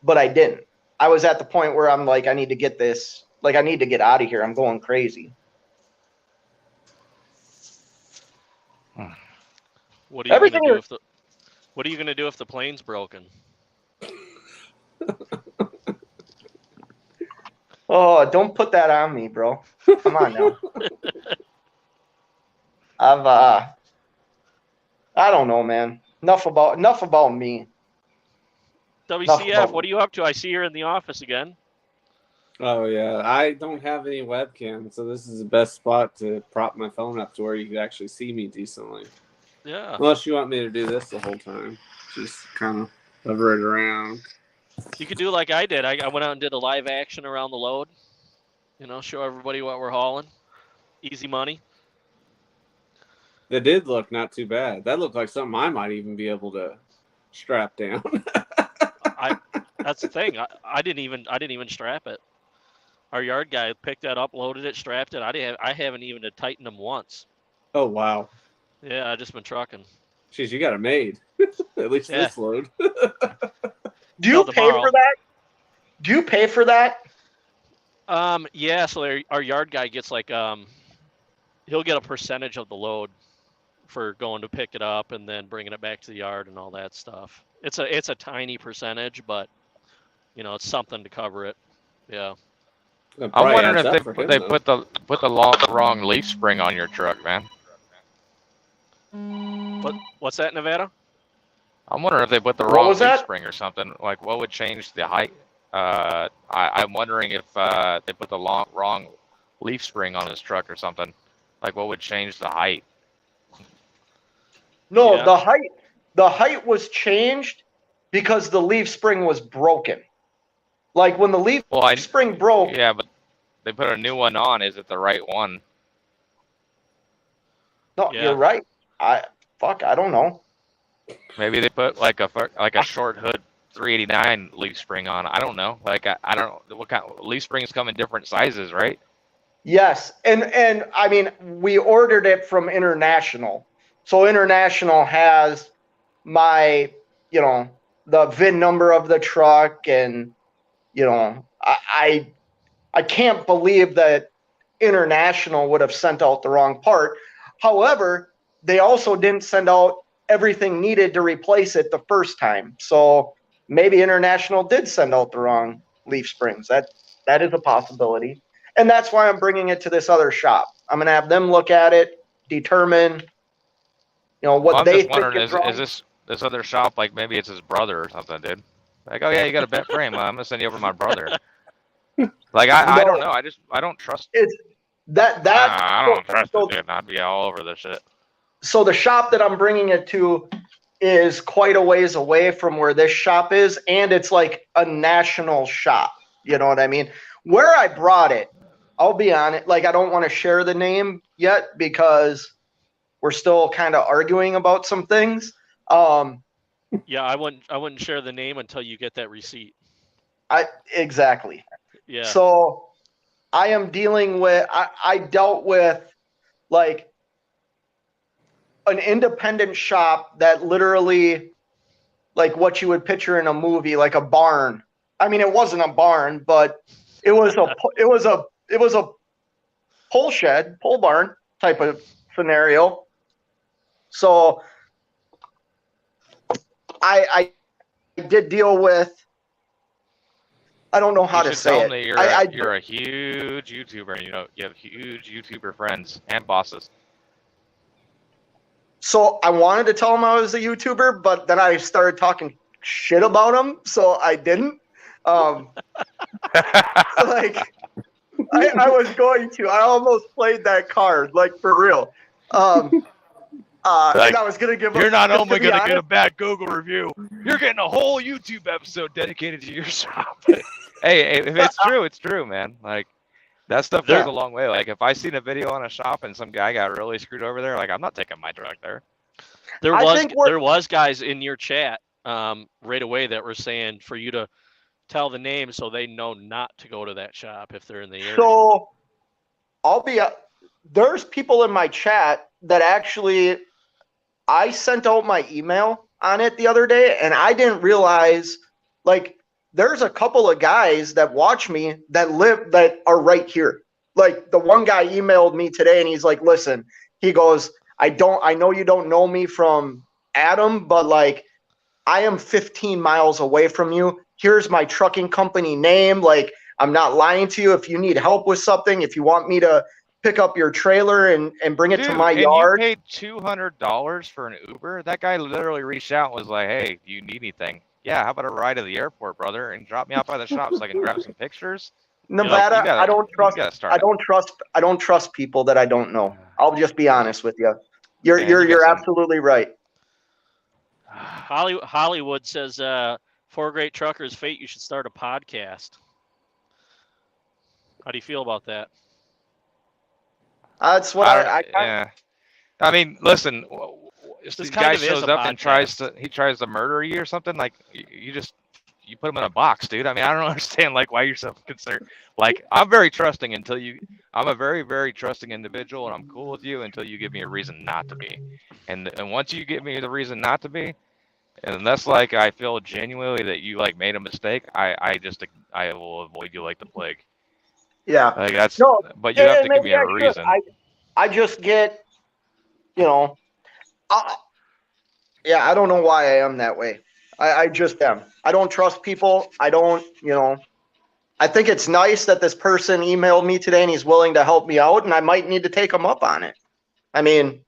but I didn't. I was at the point where I'm like, I need to get this. Like, I need to get out of here. I'm going crazy. What are you going to do what are you going to do if the plane's broken? Oh, don't put that on me, bro. Come on now. I don't know, man. Enough about me. WCF, what are you up to? I see you're in the office again. Oh, yeah. I don't have any webcam, so this is the best spot to prop my phone up to where you can actually see me decently. Yeah. Unless you want me to do this the whole time. Just kind of hover it around. You could do like I did. I went out and did a live action around the load. Show everybody what we're hauling. Easy money. That did look not too bad. That looked like something I might even be able to strap down. That's the thing. I didn't even strap it. Our yard guy picked that up, loaded it, strapped it. I haven't even tightened them once. Oh, wow. Yeah, I just been trucking. Jeez, you got it made. At least this load. Do you pay for that? Do you pay for that? Yeah, so our yard guy gets like he'll get a percentage of the load for going to pick it up and then bringing it back to the yard and all that stuff. It's a tiny percentage, but it's something to cover it. Yeah. I'm wondering if they put the wrong leaf spring on your truck, man. What's that, Nevada? I'm wondering if they put the wrong leaf spring or something. Like, what would change the height? I'm wondering if they put the wrong leaf spring on his truck or something. Like, what would change the height? No, yeah. The height was changed because the leaf spring was broken. Like, when the leaf spring broke. Yeah, but they put a new one on. Is it the right one? No, Yeah. you're right. I don't know. Maybe they put like a short hood 389 leaf spring on. I don't know. Like I don't know what kind of leaf springs come in different sizes, right? Yes, and I mean we ordered it from International, so International has my the VIN number of the truck, and I can't believe that International would have sent out the wrong part. However, they also didn't send out everything needed to replace it the first time. So maybe International did send out the wrong leaf springs. That is a possibility. And that's why I'm bringing it to this other shop. I'm going to have them look at it, determine what Well, I'm they just think wondering, is wrong. is this other shop like maybe it's his brother or something, dude? Like, oh yeah, you got a bent frame. Well, I'm gonna send you over my brother. Like I don't know. I don't trust. It's that I don't trust it, dude. I'd be all over this shit. So the shop that I'm bringing it to is quite a ways away from where this shop is, and it's like a national shop. You know what I mean? Where I brought it, I'll be honest, like I don't want to share the name yet because we're still kind of arguing about some things. Yeah, I wouldn't share the name until you get that receipt. Exactly. Yeah. So I am dealing with I dealt with like an independent shop that literally like what you would picture in a movie, like a barn. I mean, it wasn't a barn, but it was a pole barn type of scenario. So I did deal with. I don't know how to say it. You're a huge YouTuber. You have huge YouTuber friends and bosses. So I wanted to tell him I was a YouTuber, but then I started talking shit about him, so I didn't. Like I was going to. I almost played that card, like for real. And I was gonna give. You're not only gonna get a bad Google review, you're getting a whole YouTube episode dedicated to your shop. Hey, if it's true, it's true, man. Like that stuff goes a long way. Like if I seen a video on a shop and some guy got really screwed over there, like I'm not taking my truck there. There was guys in your chat right away that were saying for you to tell the name so they know not to go to that shop if they're in the area. So there's people in my chat that actually I sent out my email on it the other day, and I didn't realize like there's a couple of guys that watch me that are right here. Like the one guy emailed me today and he's like, listen, he goes, I know you don't know me from Adam, but like I am 15 miles away from you. Here's my trucking company name. Like I'm not lying to you. If you need help with something, if you want me to pick up your trailer and bring it to my yard. You paid $200 for an Uber? That guy literally reached out and was like, hey, do you need anything? Yeah, how about a ride to the airport, brother, and drop me off by the shop so I can grab some pictures? Nevada, I don't trust people that I don't know. I'll just be honest with you. You're absolutely right. Hollywood says, "For Great Truckers, Fate, you should start a podcast." How do you feel about that? That's what yeah. I mean, listen, if this guy shows up and tries to murder you or something, like you put him in a box, dude. I mean, I don't understand like why you're so concerned. Like I'm very trusting I'm a very, very trusting individual, and I'm cool with you until you give me a reason not to be. And once you give me the reason not to be, and unless like I feel genuinely that you like made a mistake, I will avoid you like the plague. Yeah. Like that's but you have to give me a reason. I just get, I don't know why I am that way. I just am. I don't trust people. I don't, I think it's nice that this person emailed me today and he's willing to help me out, and I might need to take him up on it. I mean,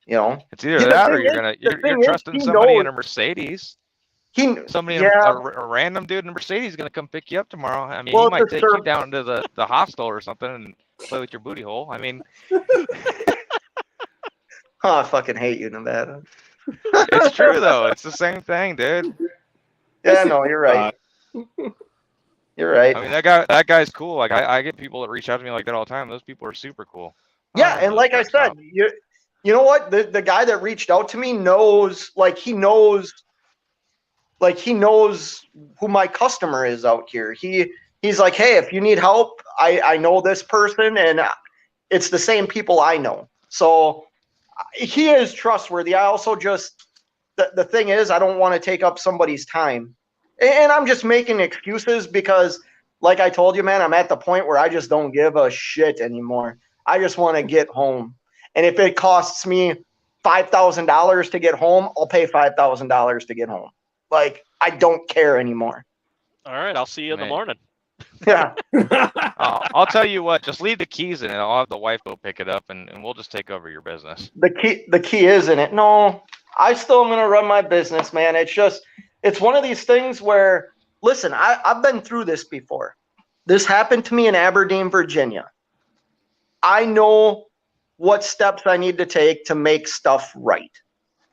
it's either that or you're trusting somebody in a Mercedes. A random dude in a Mercedes is gonna come pick you up tomorrow. I mean, he might take you down to the hostel or something and play with your booty hole. I mean, I fucking hate you, Nevada. It's true though. It's the same thing, dude. Yeah, no, you're right. You're right. I mean, that guy's cool. Like I get people that reach out to me like that all the time. Those people are super cool. Yeah, and like I said, You know what? The guy that reached out to me knows, he knows who my customer is out here. He's like, hey, if you need help, I know this person, and it's the same people I know. So he is trustworthy. I also just, the thing is, I don't want to take up somebody's time. And I'm just making excuses because, like I told you, man, I'm at the point where I just don't give a shit anymore. I just want to get home. And if it costs me $5,000 to get home, I'll pay $5,000 to get home. Like, I don't care anymore. All right, I'll see you in the morning. Yeah. I'll tell you what. Just leave the keys in it. I'll have the wife go pick it up, and we'll just take over your business. The key is in it. No, I still am gonna run my business, man. It's one of these things where, listen, I've been through this before. This happened to me in Aberdeen, Virginia. I know what steps I need to take to make stuff right.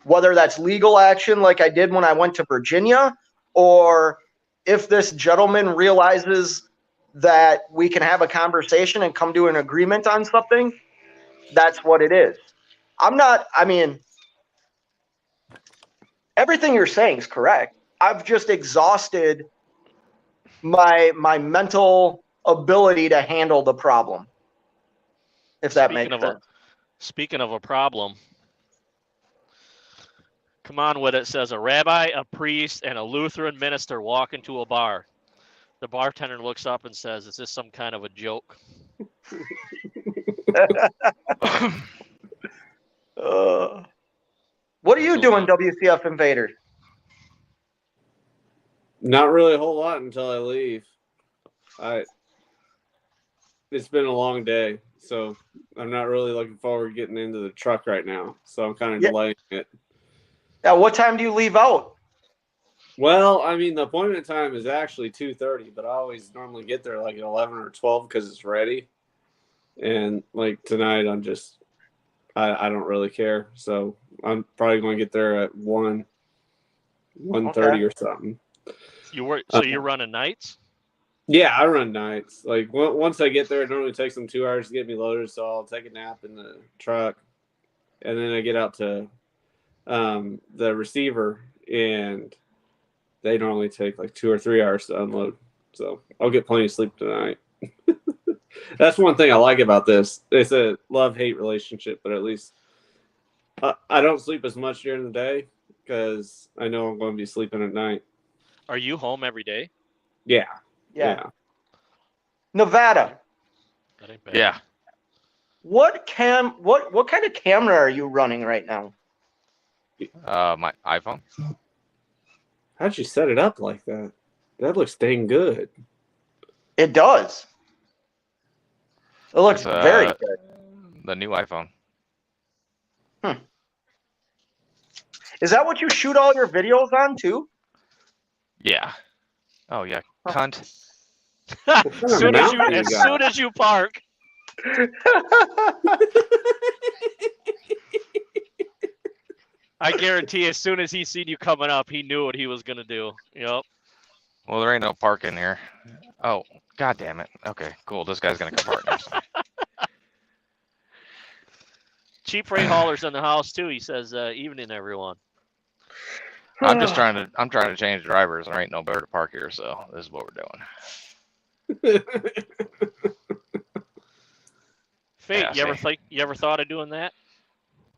Whether that's legal action like I did when I went to Virginia, or if this gentleman realizes that we can have a conversation and come to an agreement on something, that's what it is. Everything you're saying is correct. I've just exhausted my mental ability to handle the problem, if that makes sense. Speaking of a problem, come on with it. Says a rabbi, a priest, and a Lutheran minister walk into a bar. The bartender looks up and says, "Is this some kind of a joke?" What are you doing, WCF Invader? Not really a whole lot until I leave. It's been a long day, so I'm not really looking forward to getting into the truck right now. So I'm kind of delaying it. Yeah, what time do you leave out? Well, I mean, the appointment time is actually 2:30, but I always normally get there like at 11 or 12 because it's ready. And like tonight, I don't really care. So I'm probably going to get there at 1:30 or something. You're running nights? Yeah, I run nights. Like once I get there, it normally takes them 2 hours to get me loaded. So I'll take a nap in the truck, and then I get out to the receiver, and they normally take like 2 or 3 hours to unload. So I'll get plenty of sleep tonight. That's one thing I like about this. It's a love-hate relationship, but at least I don't sleep as much during the day because I know I'm going to be sleeping at night. Are you home every day? Yeah. Nevada. That ain't bad. Yeah. What kind of camera are you running right now? My iPhone. How'd you set it up like that? That looks dang good. It does. It looks very good. The new iPhone. Is that what you shoot all your videos on too? Yeah. Oh yeah, cunt. As soon as you park. I guarantee as soon as he seen you coming up, he knew what he was going to do. Yep. Well, there ain't no parking here. Oh, god damn it. Okay, cool. This guy's going to come park next time. Cheap rate haulers in the house too. He says, evening everyone. I'm trying to change drivers. There ain't no better to park here, so this is what we're doing. Fate, Yeah, you ever thought of doing that?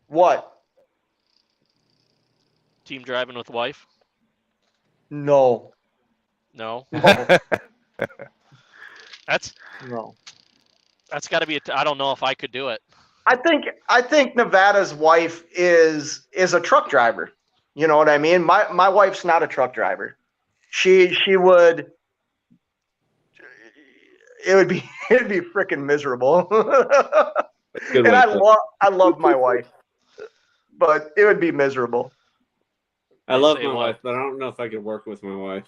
What? Team driving with wife? No. No. No. That's got to be. I don't know if I could do it. I think Nevada's wife is a truck driver. You know what I mean? My wife's not a truck driver. She would. It'd be freaking miserable. And I love my wife, but it would be miserable. I love my wife, but I don't know if I could work with my wife.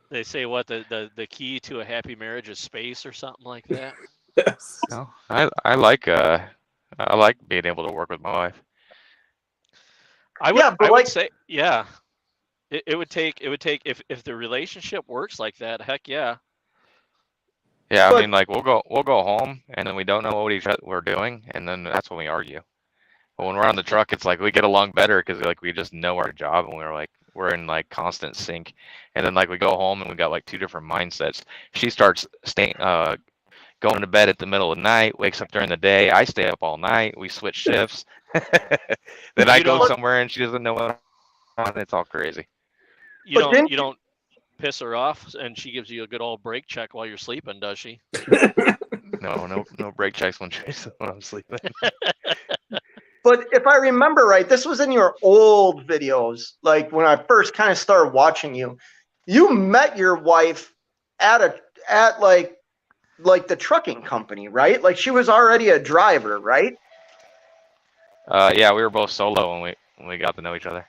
They say what the key to a happy marriage is space or something like that. Yes. No, I like being able to work with my wife. I would say yeah. It would take if the relationship works like that. Heck yeah. Yeah, I mean, like we'll go home and then we don't know what we're doing, and then that's when we argue. But when we're on the truck, it's like we get along better because like we just know our job and we're in like constant sync. And then like we go home and we got like two different mindsets. She starts going to bed at the middle of the night, wakes up during the day. I stay up all night. We switch shifts. Then I go somewhere and she doesn't know what I'm on. It's all crazy. You don't piss her off and she gives you a good old brake check while you're sleeping, does she? No brake checks when I'm sleeping. But if I remember right, this was in your old videos, like when I first kind of started watching you. You met your wife at like the trucking company, right? Like she was already a driver, right? Yeah, we were both solo when we got to know each other.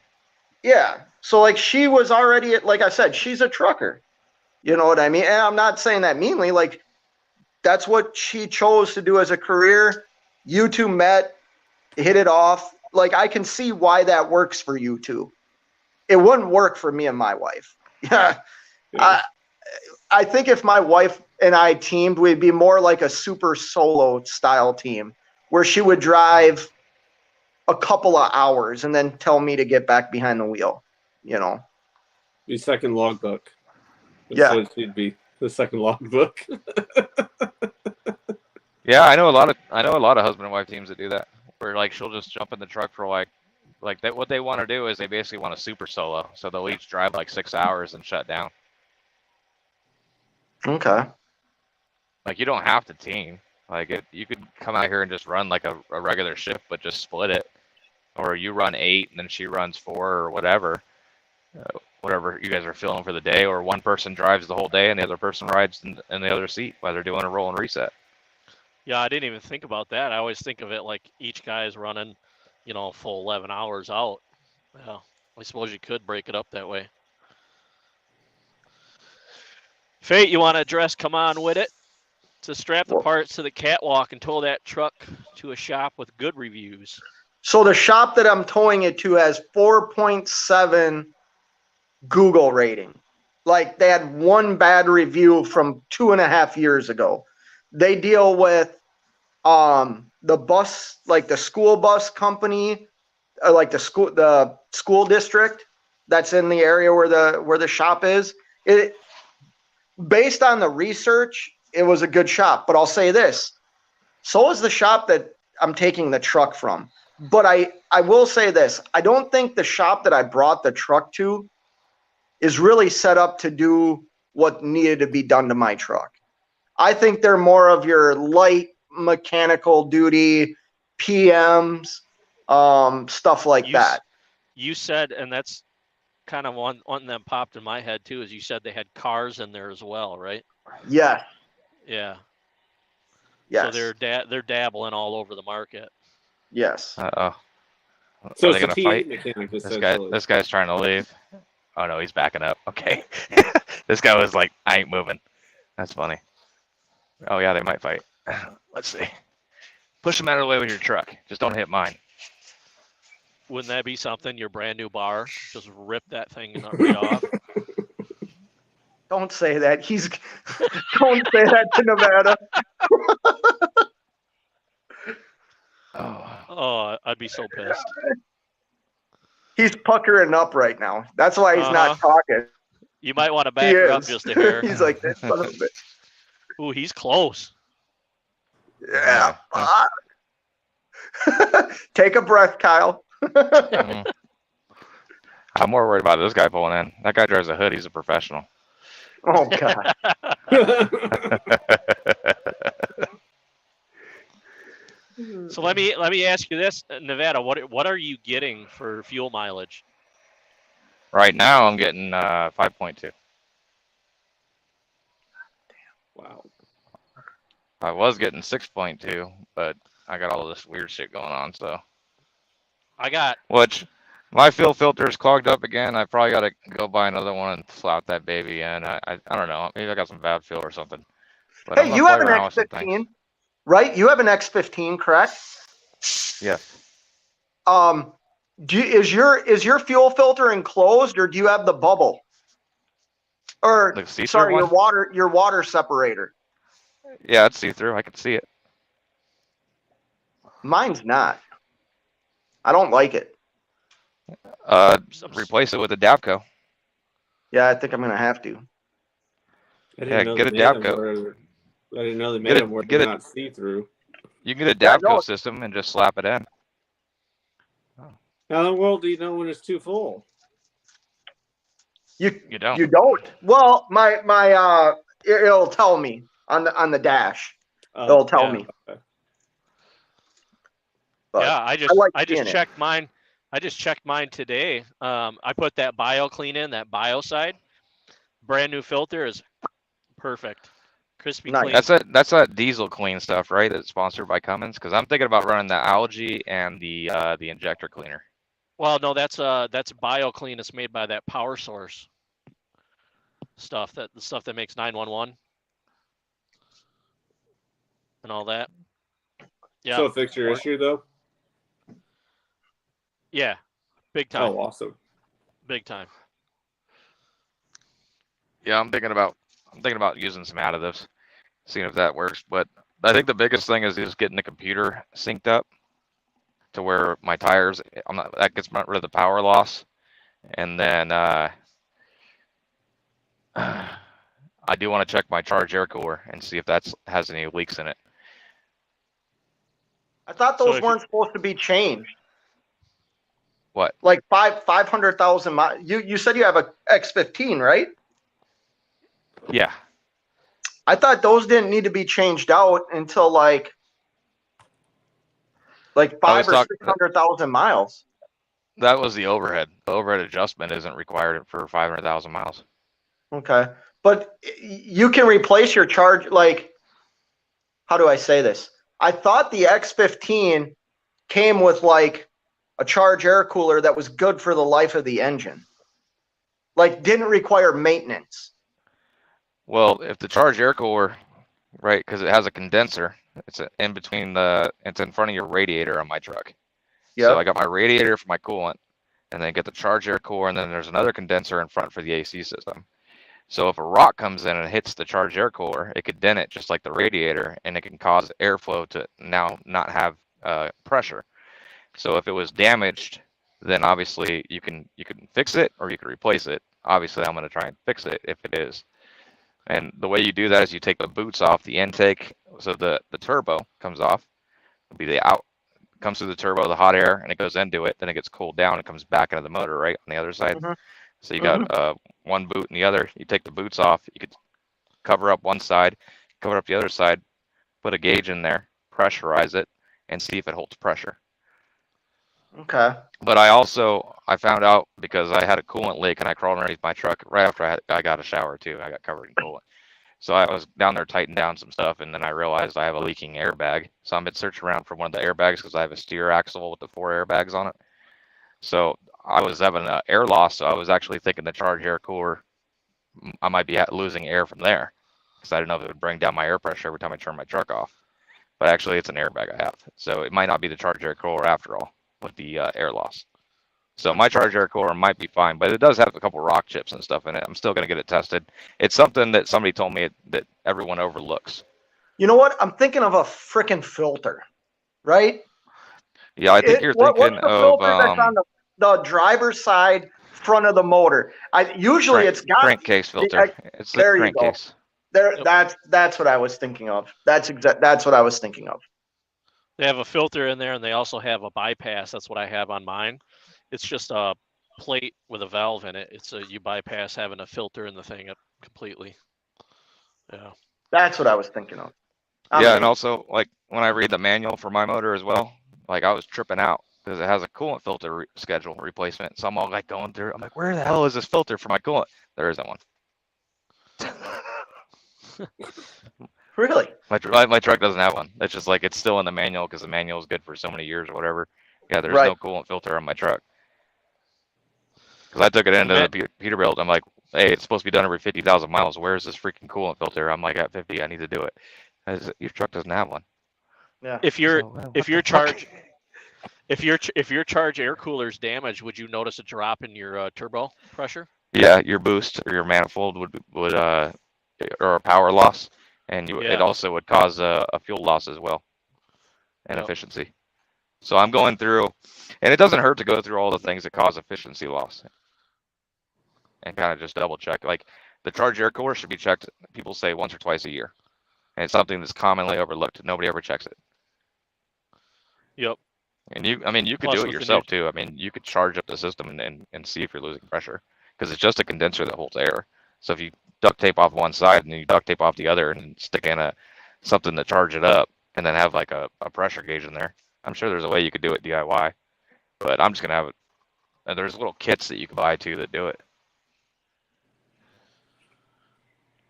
Yeah. So like she was already, like I said, she's a trucker. You know what I mean? And I'm not saying that meanly. Like that's what she chose to do as a career. You two met, hit it off. Like I can see why that works for you two. It wouldn't work for me and my wife. Yeah. I think if my wife and I teamed, we'd be more like a super solo style team where she would drive a couple of hours and then tell me to get back behind the wheel, you know. Be second logbook. Yeah. So she'd be the second logbook. Yeah, I know a lot of husband and wife teams that do that. Where like she'll just jump in the truck for like that. What they want to do is they basically want a super solo, so they'll each drive like 6 hours and shut down. Okay. Like you don't have to team. Like you could come out here and just run like a regular shift, but just split it, or you run 8 and then she runs 4 or whatever, whatever you guys are feeling for the day. Or one person drives the whole day and the other person rides in the other seat while they're doing a roll and reset. Yeah, I didn't even think about that. I always think of it like each guy's running, a full 11 hours out. Yeah, I suppose you could break it up that way. Fate, you want to address Come On With It? To strap the parts to the catwalk and tow that truck to a shop with good reviews. So the shop that I'm towing it to has 4.7 Google rating. Like they had one bad review from 2.5 years ago. They deal with the bus, like the school bus company, like the school district that's in the area where the shop is. It based on the research, it was a good shop. But I'll say this: so is the shop that I'm taking the truck from. But I will say this: I don't think the shop that I brought the truck to is really set up to do what needed to be done to my truck. I think they're more of your light mechanical duty PMs, stuff like that. You said, and that's kind of one that popped in my head too, is you said they had cars in there as well, right? Yeah. Yeah. Yes. So they're dabbling all over the market. Yes. Uh-oh. So Are they it's gonna a fight? mechanic. This guy's trying to leave. Oh no, he's backing up. Okay. This guy was like, I ain't moving. That's funny. Oh yeah, they might fight. Let's see. Push him out of the way with your truck. Just don't hit mine. Wouldn't that be something? Your brand new bar, just rip that thing right off. Don't say that. Don't say that to Nevada. Oh, I'd be so pissed. He's puckering up right now. That's why he's not talking. You might want to back her up just a hair. He's like, this son of a bitch. Ooh, he's close. Yeah. Take a breath, Kyle. I'm more worried about this guy pulling in. That guy drives a hood. He's a professional. Oh God. So let me ask you this, Nevada. What are you getting for fuel mileage? Right now, I'm getting 5.2. Wow. I was getting 6.2, but I got all this weird shit going on. So which my fuel filter is clogged up again. I probably got to go buy another one and slap that baby in. I don't know. Maybe I got some bad fuel or something. But hey, you have an X15, right? You have an X15, correct? Yes. Is your fuel filter enclosed, or do you have the bubble? Or sorry, your water separator. Yeah, it's see-through. I can see it. Mine's not. I don't like it. Replace it with a Davco. Yeah, I think I'm gonna have to. I Yeah, didn't know get they a made them Davco. where I didn't know they made them where they're not see through. You can get a Yeah, Davco no. system and just slap it in. How in the world do you know when it's too full? You don't. You don't. Well, it'll tell me on the dash. It'll tell yeah. me. Okay. But Yeah, I like just seeing it. checked mine. I just checked mine today. I put that bio clean in, that bio side. Brand new filter is perfect. Crispy Nice. clean. That's that diesel clean stuff, right? That's sponsored by Cummins. Because I'm thinking about running the algae and the injector cleaner. Well, no, that's bio clean. It's made by that power source stuff, the stuff that makes 911 and all that. Yeah. So fix your issue though. Yeah. Big time. Oh, awesome. Big time. Yeah, I'm thinking about using some additives, seeing if that works. But I think the biggest thing is just getting the computer synced up to where my tires, that gets rid of the power loss, and then I do want to check my charge air cooler and see if that has any leaks in it. I thought So those if weren't supposed to be changed. What? Like 500,000 miles. You said you have a X15, right? Yeah. I thought those didn't need to be changed out until like 5 or 600,000 miles. That was the overhead. The overhead adjustment isn't required for 500,000 miles. Okay. But you can replace your charge, like, how do I say this? I thought the X15 came with like a charge air cooler that was good for the life of the engine. Like, didn't require maintenance. Well, if the charge air cooler, right, because it has a condenser, it's in between it's in front of your radiator on my truck. Yeah. So I got my radiator for my coolant, and then get the charge air cooler, and then there's another condenser in front for the AC system. So if a rock comes in and hits the charge air cooler, it could dent it just like the radiator, and it can cause airflow to now not have pressure. So if it was damaged, then obviously you can fix it or you can replace it. Obviously, I'm going to try and fix it if it is. And the way you do that is you take the boots off the intake, so the turbo comes off. It'll be the out, comes through the turbo, the hot air, and it goes into it. Then it gets cooled down and comes back into the motor, right, on the other side. Mhm. So you got one boot and the other. You take the boots off. You could cover up one side, cover up the other side, put a gauge in there, pressurize it, and see if it holds pressure. Okay. But I found out because I had a coolant leak and I crawled underneath my truck right after I got a shower too. I got covered in coolant. So I was down there tightening down some stuff, and then I realized I have a leaking airbag. So I've been searching around for one of the airbags because I have a steer axle with the 4 airbags on it. So I was having an air loss, so I was actually thinking the charge air cooler, I might be losing air from there because I didn't know if it would bring down my air pressure every time I turn my truck off. But actually, it's an airbag I have. So it might not be the charge air cooler after all with the air loss. So my charge air cooler might be fine, but it does have a couple rock chips and stuff in it. I'm still going to get it tested. It's something that somebody told me that everyone overlooks. You know what? I'm thinking of a freaking filter, right? Yeah, I think you're thinking what's the filter that's on the driver's side front of the motor? Usually it's got crankcase filter. It's the crankcase. That's what I was thinking of. That's what I was thinking of. They have a filter in there, and they also have a bypass. That's what I have on mine. It's just a plate with a valve in it. You bypass having a filter in the thing completely. Yeah. That's what I was thinking of. Yeah, and also like when I read the manual for my motor as well, like I was tripping out because it has a coolant filter schedule replacement. So I'm all like going through. I'm like, where the hell is this filter for my coolant? There isn't one. Really? My truck doesn't have one. It's just like it's still in the manual because the manual is good for so many years or whatever. Yeah, there's no coolant filter on my truck. Because I took it into the Peterbilt. I'm like, hey, it's supposed to be done every 50,000 miles. Where's this freaking coolant filter? I'm like, at 50, I need to do it. Your truck doesn't have one. Yeah. If your charge air cooler is damaged, would you notice a drop in your turbo pressure? Yeah, your boost or your manifold would or a power loss, and it also would cause a fuel loss as well, and efficiency. So I'm going through, and it doesn't hurt to go through all the things that cause efficiency loss and kind of just double check. Like the charge air cooler should be checked, people say, once or twice a year. And it's something that's commonly overlooked. Nobody ever checks it. Yep. And you could Plus do it with the yourself too. I mean, you could charge up the system and see if you're losing pressure, because it's just a condenser that holds air. So if you duct tape off one side and then you duct tape off the other and stick in something to charge it up and then have like a pressure gauge in there, I'm sure there's a way you could do it DIY. But I'm just gonna have it. And there's little kits that you can buy too that do it.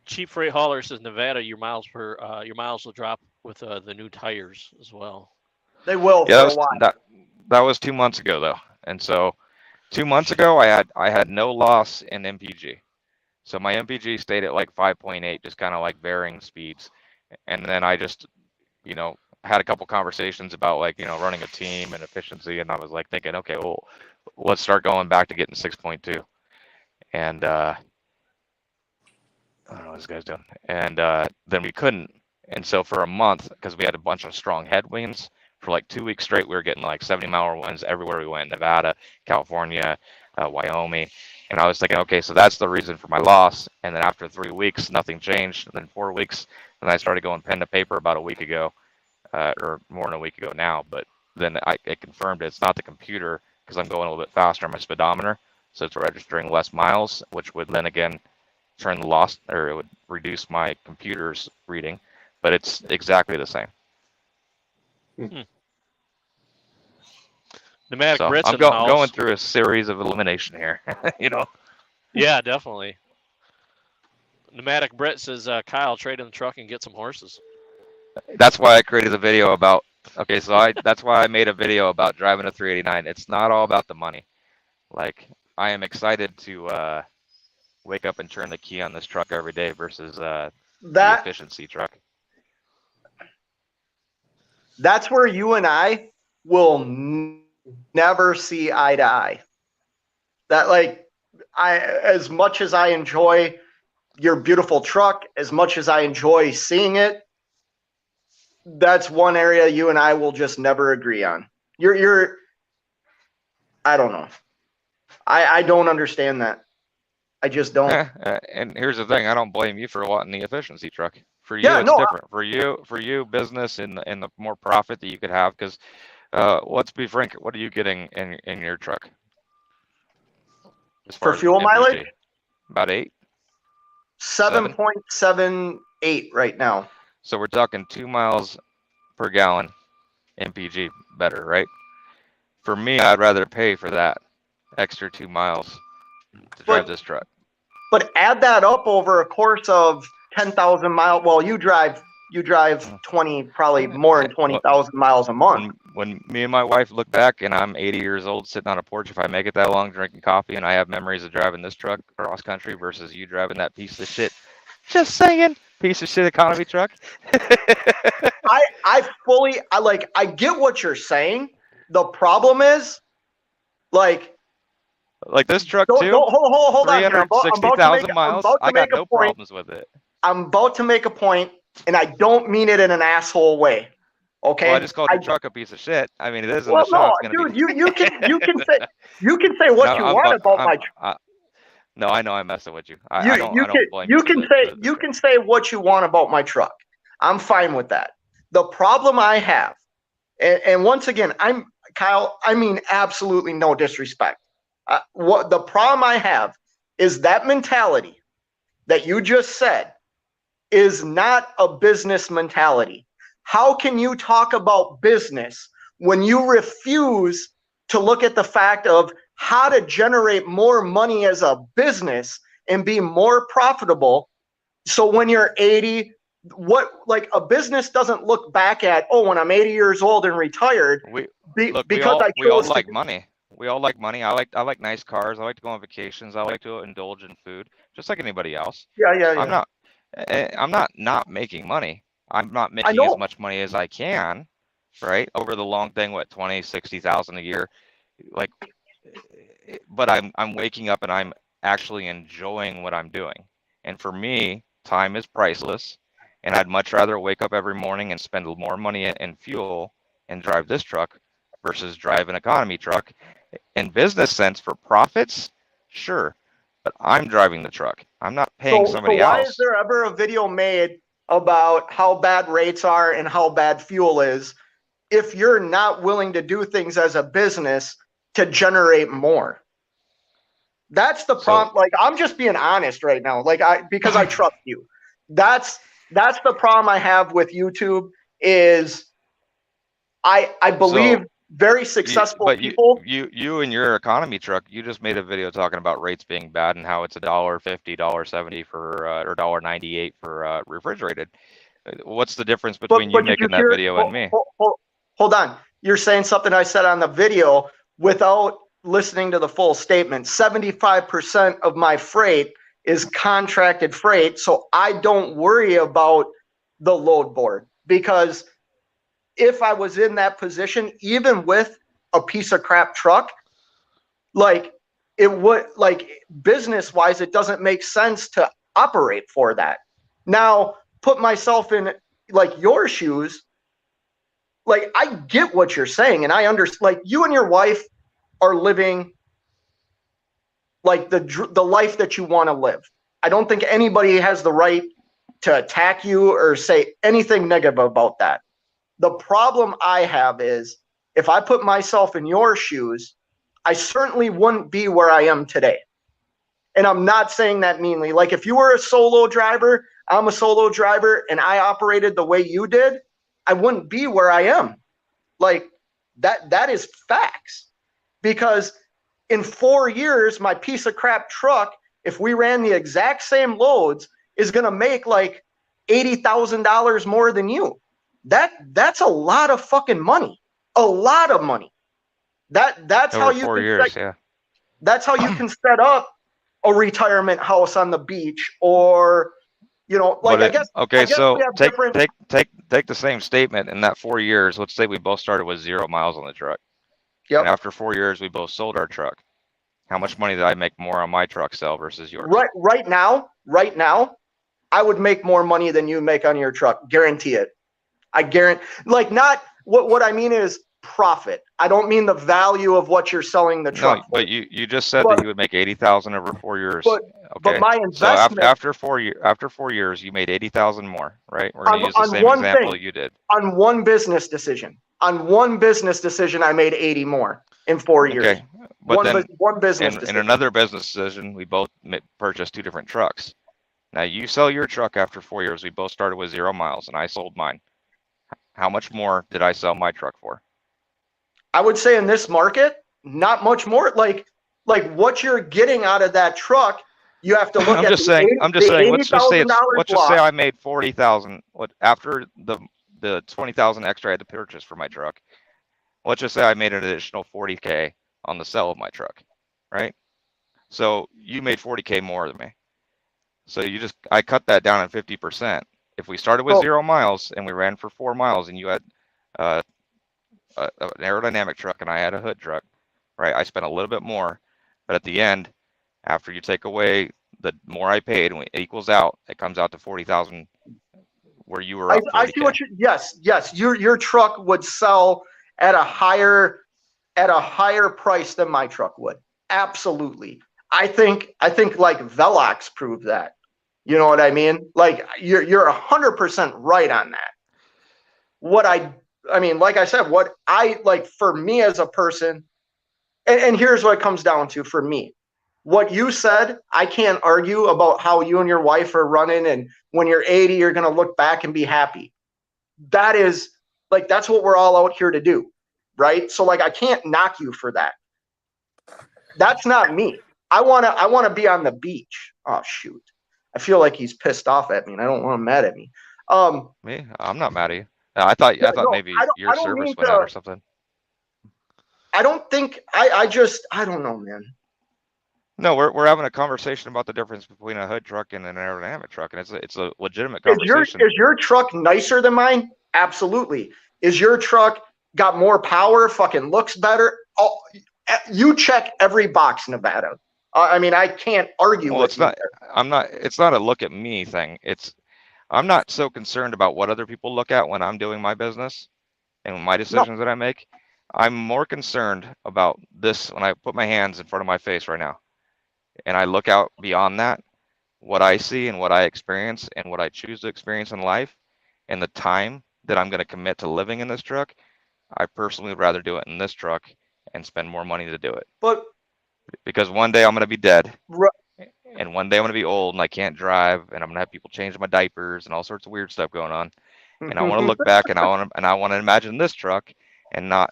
Cheap Freight Hauler says Nevada, your miles will drop with the new tires as well. They will Yeah, for a while. that was 2 months ago though, and so 2 months ago I had no loss in MPG, so my MPG stayed at like 5.8, just kind of like varying speeds, and then I just had a couple conversations about like running a team and efficiency, and I was like thinking, okay, well, let's start going back to getting 6.2, and I don't know what this guy's doing, and then we couldn't, and so for a month, because we had a bunch of strong headwinds. For like 2 weeks straight, we were getting like 70-mile winds everywhere we went, Nevada, California, Wyoming. And I was thinking, okay, so that's the reason for my loss. And then after 3 weeks, nothing changed. And then 4 weeks, then I started going pen to paper about a week ago, or more than a week ago now. But then it confirmed it's not the computer, because I'm going a little bit faster on my speedometer. So it's registering less miles, which would then again turn the loss, or it would reduce my computer's reading. But it's exactly the same. Pneumatic So Brits I'm in the house. going through a series of elimination here. Yeah, definitely. Pneumatic Brit says, Kyle, trade in the truck and get some horses. That's why I created a video about. Okay, so that's why I made a video about driving a 389. It's not all about the money. Like, I am excited to wake up and turn the key on this truck every day versus the efficiency truck. That's where you and I will never see eye to eye. That, like, as much as I enjoy your beautiful truck, as much as I enjoy seeing it, that's one area you and I will just never agree on. I don't know. I don't understand that. I just don't. And here's the thing: I don't blame you for wanting the efficiency truck. For you, Yeah, it's different. For you, business and the more profit that you could have. Because let's be frank, what are you getting in your truck? As far For fuel as mileage? About 8. 7.78 right now. So we're talking 2 miles per gallon MPG better, right? For me, I'd rather pay for that extra 2 miles to drive this truck. But add that up over a course of 10,000 miles. Well, you drive 20, probably more than 20,000 miles a month. When me and my wife look back and I'm 80 years old sitting on a porch, if I make it that long drinking coffee, and I have memories of driving this truck cross country versus you driving that piece of shit, just saying, piece of shit economy truck. I get what you're saying. The problem is, like this truck too. Hold on. 360,000 miles. I got no problems with it. I'm about to make a point, and I don't mean it in an asshole way. Okay. Well, I just called your truck a piece of shit. I mean, it is in well, the shop. No, dude, you can say what you want about my truck. No, I know I'm messing with you. I don't blame you. You can say what you want about my truck. I'm fine with that. The problem I have, and once again, Kyle. I mean, absolutely no disrespect. What the problem I have is that mentality that you just said is not a business mentality. How can you talk about business when you refuse to look at the fact of how to generate more money as a business and be more profitable? So when you're 80, a business doesn't look back at, when I'm 80 years old and retired, we all like money. We all like money. I like nice cars. I like to go on vacations. I like to indulge in food, just like anybody else. Yeah. I'm not making money. I'm not making as much money as I can, right? Over the long thing, 60,000 a year, like. But I'm waking up and I'm actually enjoying what I'm doing. And for me, time is priceless. And I'd much rather wake up every morning and spend more money in fuel and drive this truck versus drive an economy truck. In business sense, for profits, sure, but I'm driving the truck. I'm not paying somebody so why else. is there ever a video made about how bad rates are and how bad fuel is if you're not willing to do things as a business to generate more? That's the problem. Like, I'm just being honest right now. Like, because I trust you. That's the problem I have with YouTube is I believe very successful people. You and your economy truck, you just made a video talking about rates being bad and how it's $1.50, $1.70 for or $1.98 for refrigerated. What's the difference between you making that video and me? Hold on. You're saying something I said on the video without listening to the full statement. 75% of my freight is contracted freight, so I don't worry about the load board, because if I was in that position, even with a piece of crap truck, like, it would, like, business wise, it doesn't make sense to operate for that. Now, put myself in like your shoes. Like, I get what you're saying, and I understand. Like, you and your wife are living like the life that you want to live. I don't think anybody has the right to attack you or say anything negative about that. The problem I have is, if I put myself in your shoes, I certainly wouldn't be where I am today. And I'm not saying that meanly. Like, if you were a solo driver, I'm a solo driver, and I operated the way you did, I wouldn't be where I am. Like, that is facts. Because in 4 years, my piece of crap truck, if we ran the exact same loads, is going to make like $80,000 more than you. That's a lot of fucking money. A lot of money. That's Over how you 4 can years, set, that's how you can set up a retirement house on the beach, or, you know, like, I guess so we have take different. take the same statement. In that 4 years, let's say we both started with 0 miles on the truck. Yep. And after 4 years, we both sold our truck. How much money did I make more on my truck sale versus yours? Right now, I would make more money than you make on your truck. Guarantee it. I guarantee. Like, not what I mean is profit. I don't mean the value of what you're selling the truck. No, but you just said that you would make 80,000 over 4 years. But my investment. So after 4 years, you made 80,000 more, right? We're gonna use the same example you did. On one business decision. On one business decision, I made 80 more in 4 years. Okay, but one business decision. In another business decision, we both purchased 2 different trucks. Now you sell your truck after 4 years. We both started with 0 miles, and I sold mine. How much more did I sell my truck for? I would say in this market, not much more. Like what you're getting out of that truck, you have to look at. I'm just saying. Let's just say I made 40,000. What after the 20,000 extra I had to purchase for my truck? Let's just say I made an additional 40K on the sale of my truck, right? So you made 40K more than me. So I cut that down at 50%. If we started with 0 miles and we ran for 4 miles, and you had an aerodynamic truck and I had a hood truck, right? I spent a little bit more, but at the end, after you take away the more I paid and it equals out, it comes out to 40,000 where you were up 40K. I see what yes. Your truck would sell at a higher price than my truck would. Absolutely. I think like Velox proved that. You know what I mean? Like, you're 100% right on that. What I mean, like I said, what I like for me as a person, and here's what it comes down to for me. What you said, I can't argue about how you and your wife are running, and when you're 80, you're going to look back and be happy. That is, like, that's what we're all out here to do, right? So, like, I can't knock you for that. That's not me. I want to be on the beach. Oh, shoot. I feel like he's pissed off at me, and I don't want him mad at me. Me? I'm not mad at you. I thought maybe your service went out or something. I don't think I don't know, man. No, we're having a conversation about the difference between a hood truck and an aerodynamic truck, and it's a legitimate conversation. Is your truck nicer than mine? Absolutely. Is your truck got more power? Fucking looks better? Oh, you check every box, Nevada. I mean, I can't argue with you. It's not a look at me thing. I'm not so concerned about what other people look at when I'm doing my business and my decisions that I make. I'm more concerned about this when I put my hands in front of my face right now and I look out beyond that, what I see and what I experience and what I choose to experience in life and the time that I'm going to commit to living in this truck. I personally would rather do it in this truck and spend more money to do it. But because one day I'm going to be dead. Right. And one day I'm going to be old and I can't drive and I'm going to have people change my diapers and all sorts of weird stuff going on. And I want to look back and I want to imagine this truck and not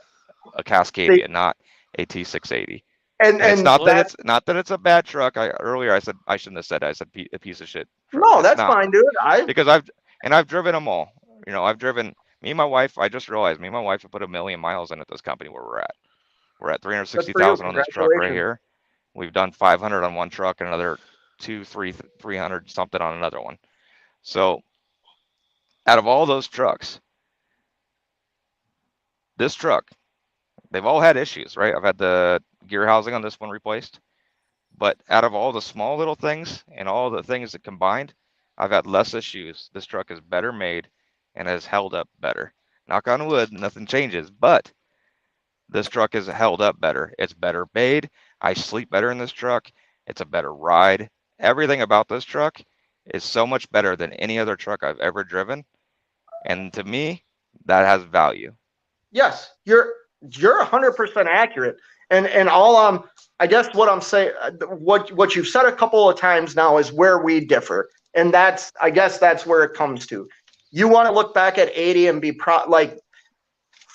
a Cascadia, not a T680. And it's not that it's a bad truck. Earlier I said I shouldn't have said that. I said a piece of shit truck. No, that's fine, dude. Because I've driven them all. You know, I've driven me and my wife. I just realized me and my wife have put 1 million miles in at this company where we're at. We're at 360,000 on this truck right here. We've done 500 on one truck and another 300 something on another one. So out of all those trucks, this truck, they've all had issues, right? I've had the gear housing on this one replaced, but out of all the small little things and all the things that combined, I've had less issues. This truck is better made and has held up better. Knock on wood, nothing changes, but this truck is held up better. It's better made. I sleep better in this truck. It's a better ride. Everything about this truck is so much better than any other truck I've ever driven. And to me, that has value. Yes, you're 100% accurate. And all I guess what I'm saying, what you've said a couple of times now is where we differ. And I guess that's where it comes to. You want to look back at 80 and be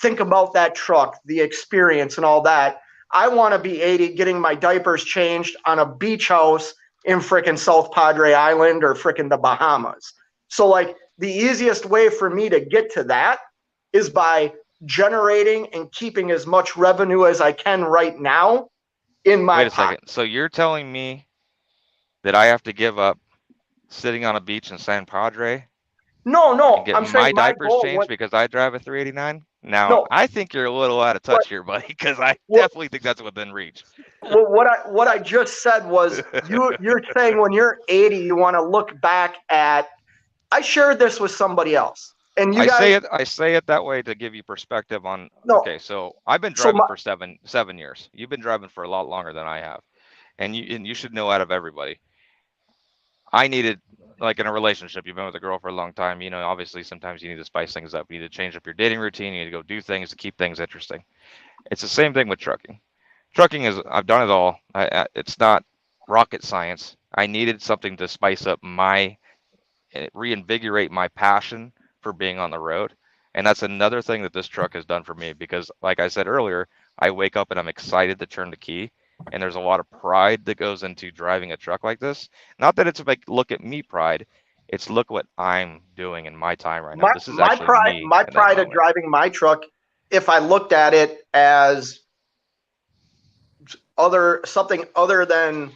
think about that truck, the experience and all that. I want to be 80 getting my diapers changed on a beach house in frickin' South Padre Island or frickin' the Bahamas. So like the easiest way for me to get to that is by generating and keeping as much revenue as I can right now in my pocket. Wait a second. So you're telling me that I have to give up sitting on a beach in San Padre? No. I'm saying my diapers changed because I drive a 389? Now, no. I think you're a little out of touch here, buddy, because I definitely think that's within reach. Well, what I just said was you're saying when you're 80, you want to look back at. I shared this with somebody else, and I say it that way to give you perspective on. No, okay, so I've been driving for seven years. You've been driving for a lot longer than I have, and you should know out of everybody. I needed, like in a relationship, you've been with a girl for a long time, you know, obviously sometimes you need to spice things up. You need to change up your dating routine. You need to go do things to keep things interesting. It's the same thing with trucking. Trucking is, I've done it all. It's not rocket science. I needed something to spice up reinvigorate my passion for being on the road. And that's another thing that this truck has done for me because, like I said earlier, I wake up and I'm excited to turn the key. And there's a lot of pride that goes into driving a truck like this. Not that it's like look at me pride. It's look what I'm doing in my time right now. This is my pride. My pride of driving my truck. If I looked at it as something other than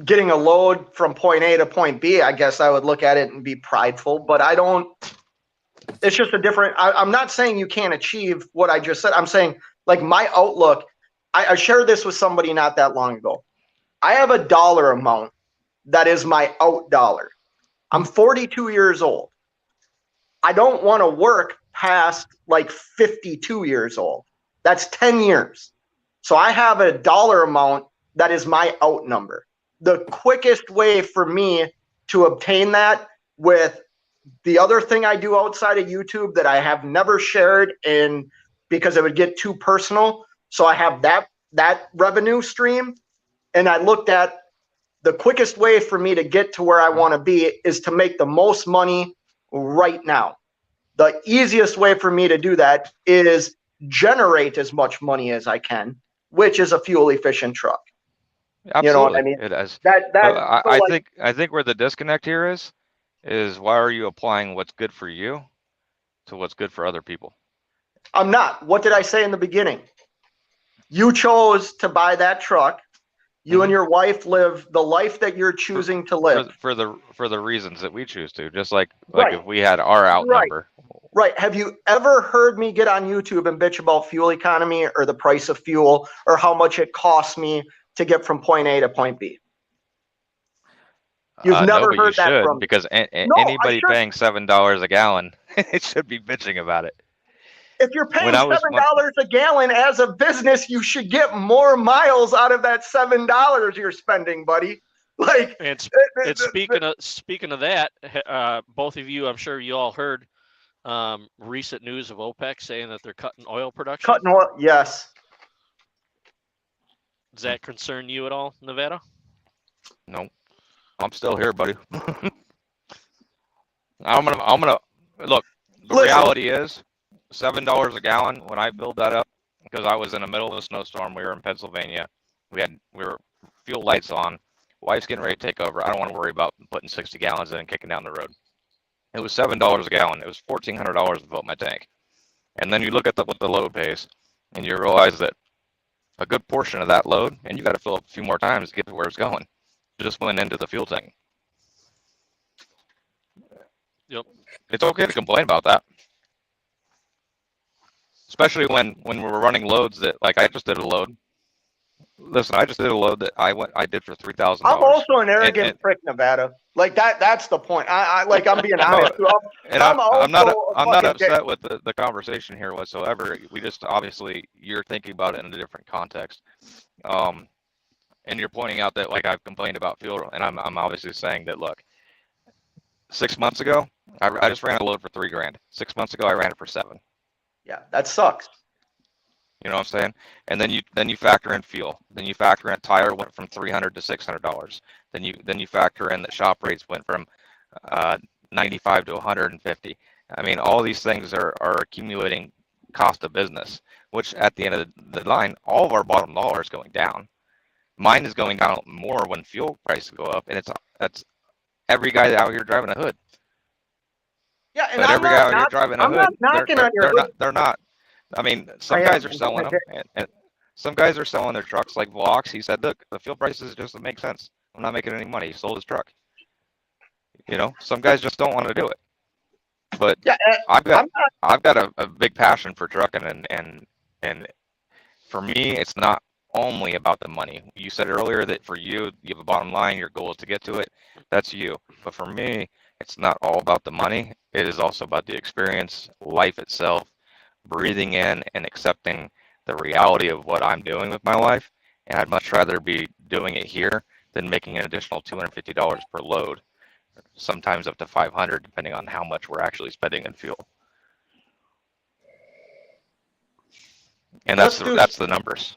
getting a load from point A to point B, I guess I would look at it and be prideful. But I don't. It's just a different. I'm not saying you can't achieve what I just said. I'm saying like my outlook. I shared this with somebody not that long ago. I have a dollar amount that is my out dollar. I'm 42 years old. I don't want to work past like 52 years old. That's 10 years. So I have a dollar amount that is my out number. The quickest way for me to obtain that with the other thing I do outside of YouTube that I have never shared because it would get too personal. So I have that revenue stream, and I looked at the quickest way for me to get to where I want to be is to make the most money right now. The easiest way for me to do that is generate as much money as I can, which is a fuel efficient truck. Absolutely. You know what I mean? It is. I think where the disconnect here is why are you applying what's good for you to what's good for other people? I'm not. What did I say in the beginning? You chose to buy that truck. You and your wife live the life that you're choosing to live for the reasons that we choose to. Just like if we had our out number. Right. Have you ever heard me get on YouTube and bitch about fuel economy or the price of fuel or how much it costs me to get from point A to point B? You've never heard that from me. Because anybody paying $7 a gallon, it should be bitching about it. if you're paying When I was- $7 a gallon as a business, you should get more miles out of that $7 you're spending, buddy. Like, And speaking of that, both of you, I'm sure you all heard recent news of OPEC saying that they're cutting oil production. cutting oil, yes. Does that concern you at all, Nevada? No, I'm still here, buddy. I'm gonna look. The Listen. reality is, $7 a gallon. When I build that up, because I was in the middle of a snowstorm, we were in Pennsylvania. We were fuel lights on. Wife's getting ready to take over. I don't want to worry about putting 60 gallons in and kicking down the road. It was $7 a gallon. It was $1,400 to fill up my tank. And then you look at what the load pays, and you realize that a good portion of that load, and you got to fill up a few more times to get to where it's going, just went into the fuel tank. Yep. It's okay to complain about that, especially when we're running loads that, like, I just did a load. Listen, I just did a load that I did for $3,000. I'm also an arrogant prick, Nevada. Like that's the point. I'm being honest. And I'm not fucking upset with the conversation here whatsoever. We just, obviously, you're thinking about it in a different context. And you're pointing out that, like, I've complained about fuel, and I'm obviously saying that, look, 6 months ago, I just ran a load for $3,000. 6 months ago, I ran it for $7,000. Yeah, that sucks. You know what I'm saying? And then you factor in fuel. Then you factor in tire went from $300 to $600. Then you factor in that shop rates went from 95 to 150. I mean, all these things are accumulating cost of business, which at the end of the line, all of our bottom dollar is going down. Mine is going down more when fuel prices go up, and that's every guy out here driving a hood. Yeah, and But every guy out here driving a I'm hood, not knocking on your hood. they're not. I mean, some guys are selling them, and some guys are selling their trucks. Like Vlox, he said, "Look, the fuel prices just don't make sense. I'm not making any money." He sold his truck. You know, some guys just don't want to do it. But Yeah, I've got a big passion for trucking, and for me, it's not only about the money. You said earlier that for you have a bottom line. Your goal is to get to it. That's you. But for me, it's not all about the money. It is also about the experience, life itself, breathing in and accepting the reality of what I'm doing with my life. And I'd much rather be doing it here than making an additional $250 per load, sometimes up to $500, depending on how much we're actually spending in fuel. And that's the numbers.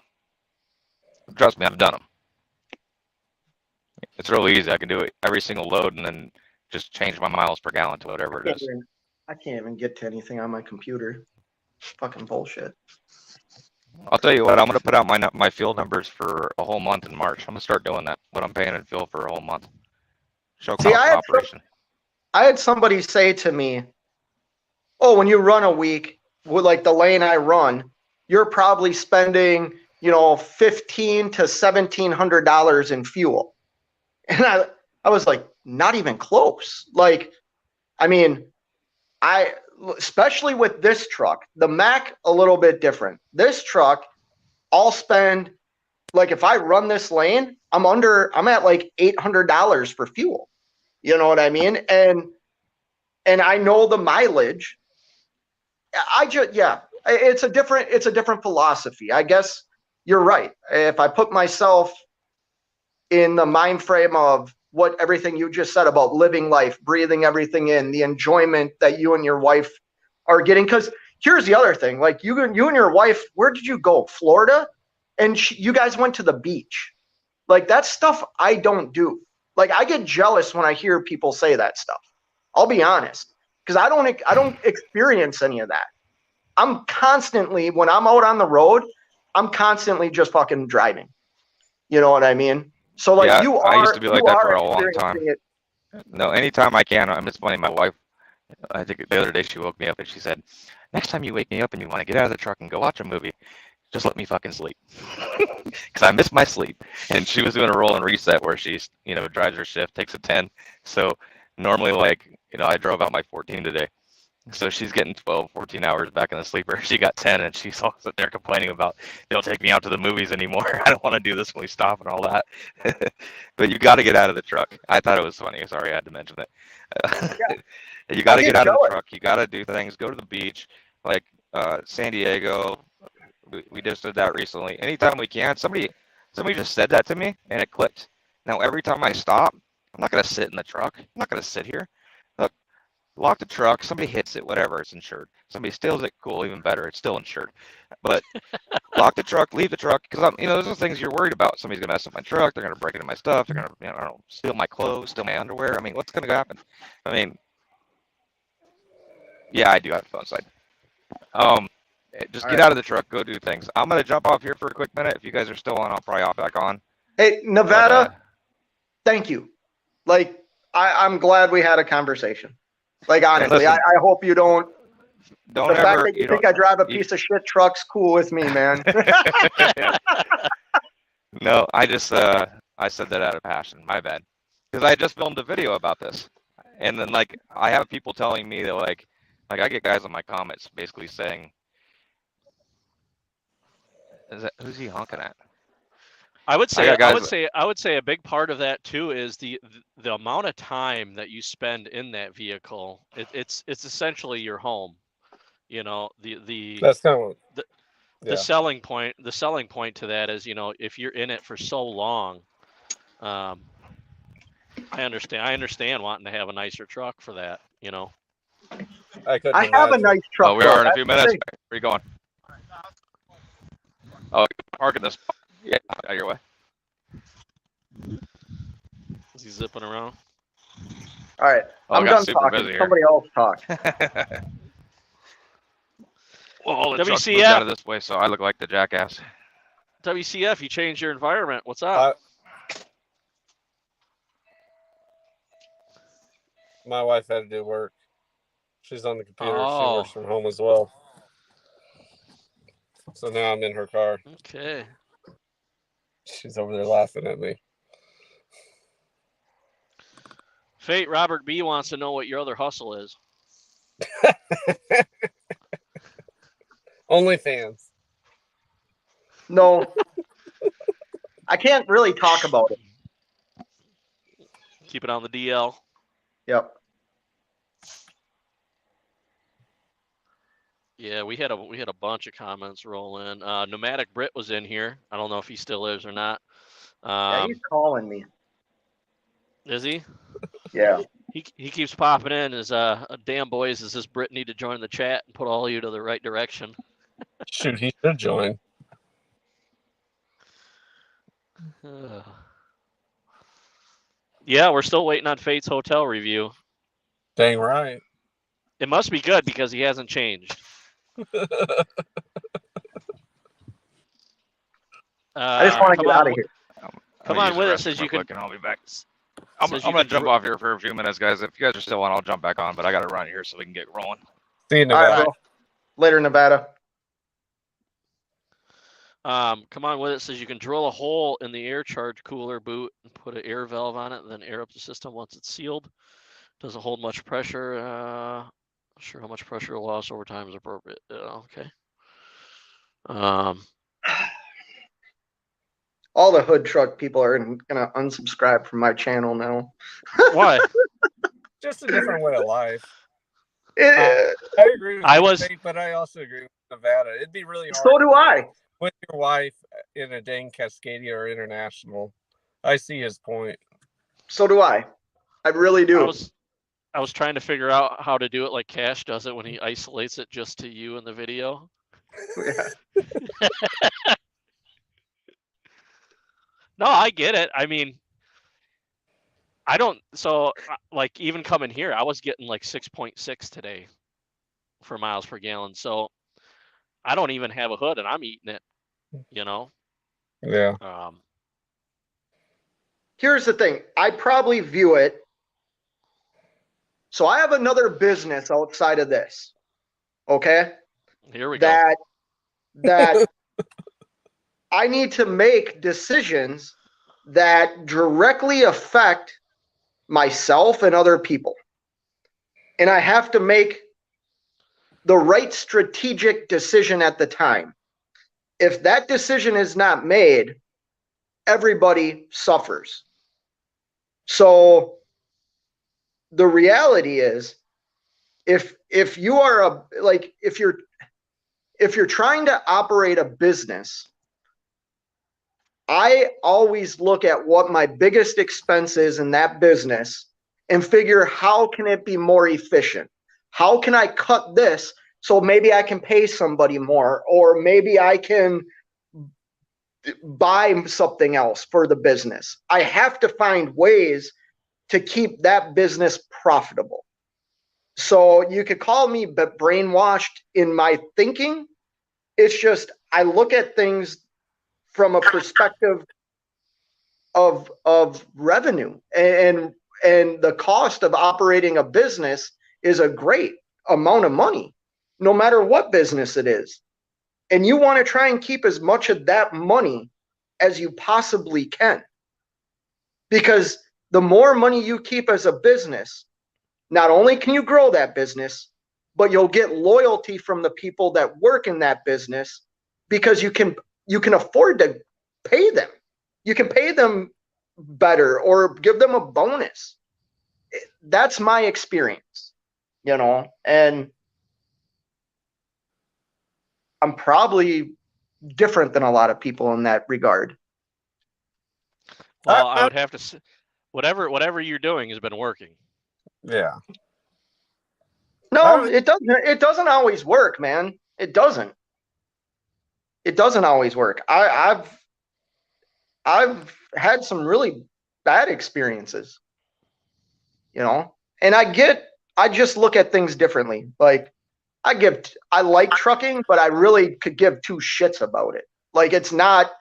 Trust me, I've done them. It's really easy. I can do it every single load and then just change my miles per gallon to whatever it is. I can't even get to anything on my computer. Fucking bullshit. I'll tell you what, I'm going to put out my fuel numbers for a whole month in March. I'm going to start doing that, what I'm paying in fuel for a whole month. Show cost of operation. I had somebody say to me, "Oh, when you run a week, with like the lane I run, you're probably spending, $1,500 to $1,700 in fuel." And I was like, not even close. Like, I mean, especially with this truck, the Mac, a little bit different. This truck, I'll spend, like, if I run this lane, I'm at like $800 for fuel. You know what I mean? And I know the mileage. It's a different philosophy. I guess you're right. If I put myself in the mind frame of what everything you just said about living life, breathing everything in, the enjoyment that you and your wife are getting. Because here's the other thing, like you and your wife, where did you go? Florida? And you guys went to the beach. Like, that's stuff I don't do. Like, I get jealous when I hear people say that stuff. I'll be honest, because I don't experience any of that. I'm constantly, when I'm out on the road, I'm constantly just fucking driving. You know what I mean? So, like, yeah, you are. I used to be like that for a long time. experiencing it. No, anytime I can, it's funny. My wife, I think the other day she woke me up and she said, "Next time you wake me up and you want to get out of the truck and go watch a movie, just let me fucking sleep," because I miss my sleep. And she was doing a roll and reset where she's, drives her shift, takes a 10. So normally, like, I drove out my 14 today. So she's getting 12, 14 hours back in the sleeper. She got 10, and she's all sitting there complaining about, "They don't take me out to the movies anymore. I don't want to do this when we stop," and all that. But you got to get out of the truck. I thought it was funny. Sorry, I had to mention it. You got to get out of the truck. You got to do things. Go to the beach. Like, San Diego. We just did that recently. Anytime we can, somebody just said that to me, and it clicked. Now every time I stop, I'm not gonna sit in the truck. I'm not gonna sit here. Look, lock the truck. Somebody hits it, whatever. It's insured. Somebody steals it, cool, even better. It's still insured. But lock the truck, leave the truck, because those are the things you're worried about. Somebody's gonna mess up my truck. They're gonna break into my stuff. They're gonna, I don't know, steal my clothes, steal my underwear. I mean, what's gonna happen? I mean, yeah, I do have a phone side. Just All get right. out of the truck, go do things. I'm gonna jump off here for a quick minute. If you guys are still on, I'll probably hop back on. Hey, Nevada, But, thank you. Like, I'm glad we had a conversation. Like, honestly, listen, I hope you don't. don't The fact ever, that you you think don't, I drive a you- piece of shit truck's cool with me, man. No, I just I said that out of passion. My bad. Because I just filmed a video about this, and then like I have people telling me that like I get guys in my comments basically saying, who's he honking at? I would say, got I guys- would say a big part of that too is the amount of time that you spend in that vehicle. It's essentially your home. You know, That's kind of the selling point to that is, you know, if you're in it for so long, I understand wanting to have a nicer truck for that, you know. I couldn't I have a imagine. nice truck. Oh, we are in a though. few That's the minutes. thing. Where are you going? Oh, parking this. Yeah, out your way. Is he zipping around? All right, Oh, I'm it got done super talking. busy here. Somebody else talk. Well, the truck WCF. moved out of this way, so I look like the jackass. WCF, you changed your environment. What's up? My wife had to do work. She's on the computer. She Oh. works from home as well. So now I'm in her car. Okay. She's over there laughing at me. Fate Robert B wants to know what your other hustle is. OnlyFans. No, I can't really talk about it. Keep it on the DL. Yep. Yeah, we had a bunch of comments roll in. Nomadic Brit was in here. I don't know if he still is or not. Yeah, he's calling me. Is he? Yeah. He keeps popping in as damn boys. Does this Brit need to join the chat and put all of you to the right direction? Shoot, he should join. Yeah, we're still waiting on Fate's hotel review. Dang right. It must be good because he hasn't changed. I just want to get out of here. Come I'm on gonna with use it. the Says restroom you real can. quick and I'll be back. I'm says you gonna can jump dri- off here for a few minutes, guys. If you guys are still on, I'll jump back on, but I gotta run here so we can get rolling. See you, All right, Nevada. bro. Later, Nevada. Come on with it. Says you can drill a hole in the air charge cooler boot and put an air valve on it, and then air up the system once it's sealed. Doesn't hold much pressure. Not sure how much pressure loss over time is appropriate. Okay. All the hood truck people are gonna unsubscribe from my channel now. Why? Just a different way of life. Eh, I agree with I you, was- Nate, but I also agree with Nevada. It'd be really hard. so do I. With your wife in a dang Cascadia or International. I see his point. So do I. I really do. I was trying to figure out how to do it like Cash does it when he isolates it just to you in the video. Yeah. No, I get it. I mean, I don't. So, like, even coming here, I was getting like 6.6 today for miles per gallon. So, I don't even have a hood, and I'm eating it. You know. Yeah. Here's the thing. I probably view it. So I have another business outside of this. Okay? Here we go. That I need to make decisions that directly affect myself and other people. And I have to make the right strategic decision at the time. If that decision is not made, everybody suffers. So the reality is, if you are if you're if you're trying to operate a business, I always look at what my biggest expense is in that business and figure how can it be more efficient? How can I cut this so maybe I can pay somebody more, or maybe I can buy something else for the business. I have to find ways to keep that business profitable. So you could call me brainwashed in my thinking. It's just I look at things from a perspective of revenue, and the cost of operating a business is a great amount of money, no matter what business it is. And you want to try and keep as much of that money as you possibly can. Because the more money you keep as a business, not only can you grow that business, but you'll get loyalty from the people that work in that business, because you can afford to pay them. You can pay them better or give them a bonus. That's my experience, and I'm probably different than a lot of people in that regard. Well, I would have to say, whatever you're doing has been working. Yeah. No, it doesn't. It doesn't always work, man. It doesn't. It doesn't always work. I've had some really bad experiences, and I just look at things differently. Like I like trucking, but I really could give two shits about it. Like it's not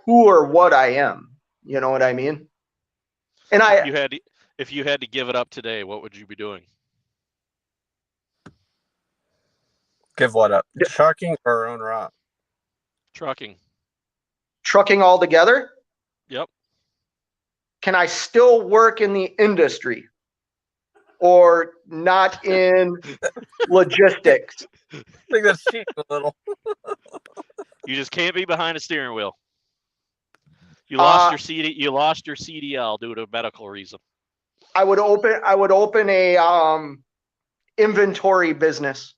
who or what I am. You know what I mean? And if you had to give it up today, what would you be doing? Give what up? Trucking or owner op? Trucking. Trucking altogether? Yep. Can I still work in the industry or not in logistics? I think that's cheating a little. You just can't be behind a steering wheel. You lost your CD. You lost your CDL due to a medical reason. I would open a inventory business.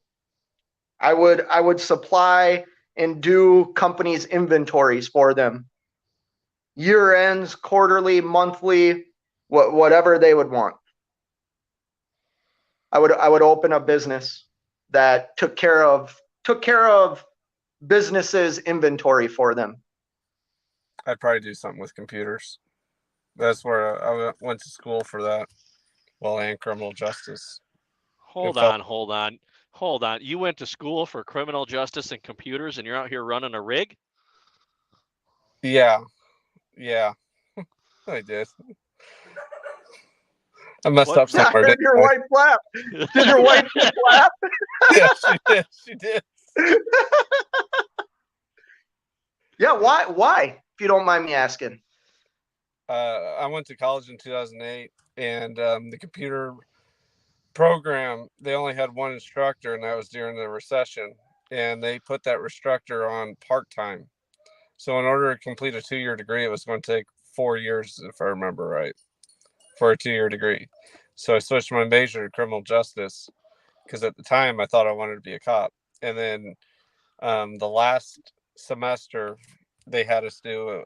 I would supply and do companies' inventories for them. Year ends, quarterly, monthly, whatever they would want. I would open a business that took care of businesses' inventory for them. I'd probably do something with computers. That's where I went to school for that. Well, and criminal justice. Hold on. You went to school for criminal justice and computers, and you're out here running a rig? Yeah. I did. I messed up somewhere. Did your wife laugh? Did your wife laugh? Yeah, she did. Yeah, why? If you don't mind me asking. I went to college in 2008, and the computer program, they only had one instructor, and that was during the recession, and they put that instructor on part-time. So in order to complete a 2-year degree, it was going to take 4 years, if I remember right, for a 2-year degree. So I switched my major to criminal justice because at the time I thought I wanted to be a cop. And then the last semester they had us do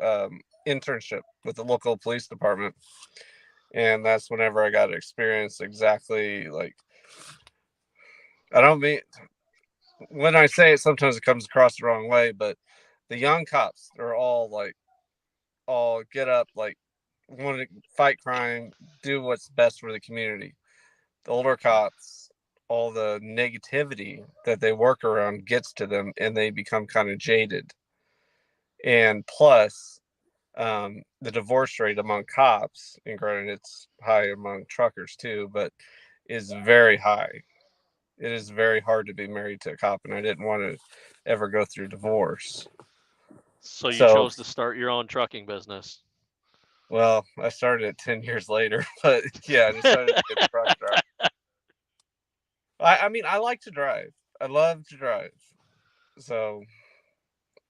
internship with the local police department. And that's whenever I got to experience exactly like, I don't mean, when I say it, sometimes it comes across the wrong way, but the young cops are all get up, like want to fight crime, do what's best for the community. The older cops, all the negativity that they work around gets to them and they become kind of jaded. And plus, the divorce rate among cops, and granted it's high among truckers too, but is very high. It is very hard to be married to a cop, and I didn't want to ever go through divorce. So you chose to start your own trucking business. Well, I started it 10 years later, but yeah, I decided to get a truck driver. I mean, I like to drive. I love to drive. So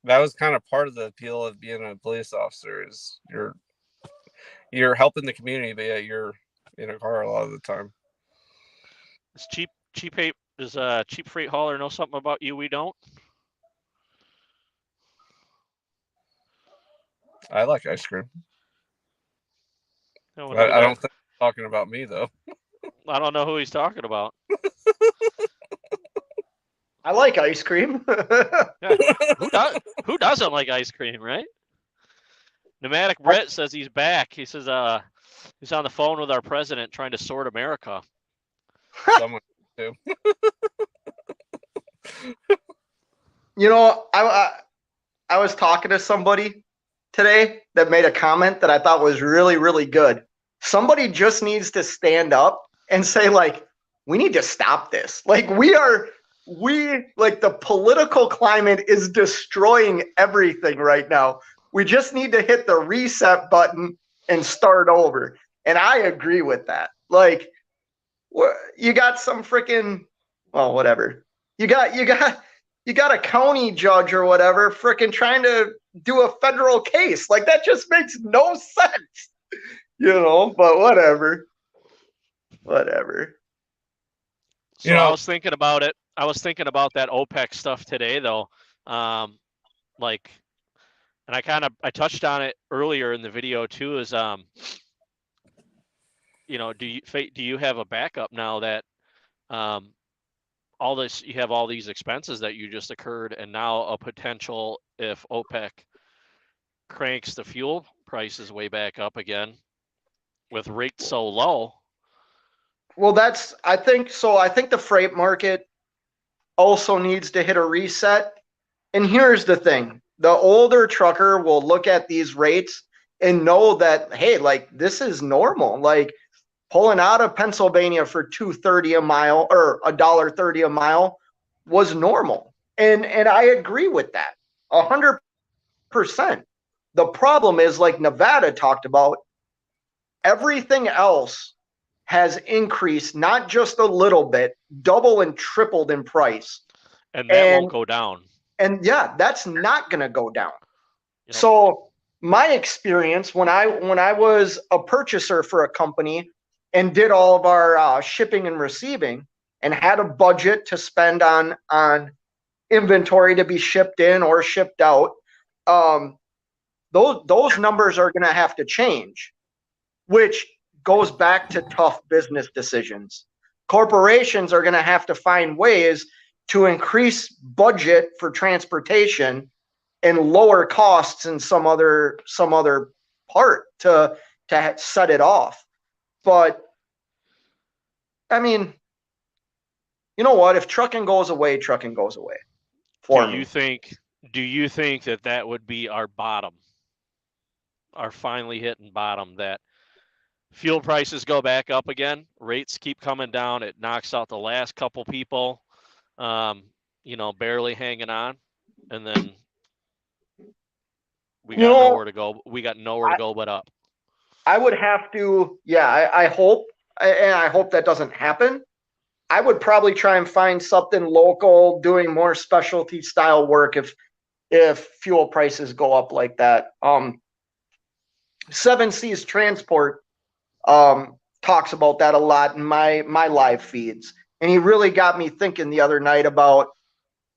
that was kind of part of the appeal of being a police officer is you're helping the community, but yeah, you're in a car a lot of the time. Is Does Cheap Freight Hauler know something about you we don't? I like ice cream. No one I, know I don't that. think he's talking about me though. I don't know who he's talking about. I like ice cream. Yeah. Who doesn't like ice cream, right? Pneumatic Brett says he's back. He says he's on the phone with our president trying to sort America. Someone too. You know, I was talking to somebody today that made a comment that I thought was really, really good. Somebody just needs to stand up and say, like, we need to stop this. Like, the political climate is destroying everything right now. We just need to hit the reset button and start over. And I agree with that. Like, you got some freaking, well, whatever. You got a county judge or whatever freaking trying to do a federal case. Like, that just makes no sense. You know, but whatever. So I was thinking about it. I was thinking about that OPEC stuff today, though. And I touched on it earlier in the video too. Is do you have a backup now that you have all these expenses that you just occurred, and now a potential if OPEC cranks the fuel prices way back up again with rates so low. Well, I think the freight market also needs to hit a reset. And here's the thing. The older trucker will look at these rates and know that, hey, like, this is normal. Like, pulling out of Pennsylvania for $2.30 a mile or $1.30 a mile was normal. And I agree with that 100%. The problem is, like Nevada talked about, everything else has increased, not just a little bit, double and tripled in price. And that won't go down. And yeah, that's not going to go down. Yep. So my experience when I was a purchaser for a company and did all of our shipping and receiving and had a budget to spend on inventory to be shipped in or shipped out, those numbers are going to have to change, which goes back to tough business decisions. Corporations are going to have to find ways to increase budget for transportation and lower costs in some other part to set it off. But I mean, you know what? If trucking goes away, trucking goes away. Do you think that would be our bottom? Our finally hitting bottom, that fuel prices go back up again, rates keep coming down, it knocks out the last couple people, barely hanging on, and then we got nowhere to go. We got nowhere to go but up. I would have to, I hope, and I hope that doesn't happen. I would probably try and find something local, doing more specialty style work if fuel prices go up like that. Seven Seas Transport talks about that a lot in my live feeds. And he really got me thinking the other night about,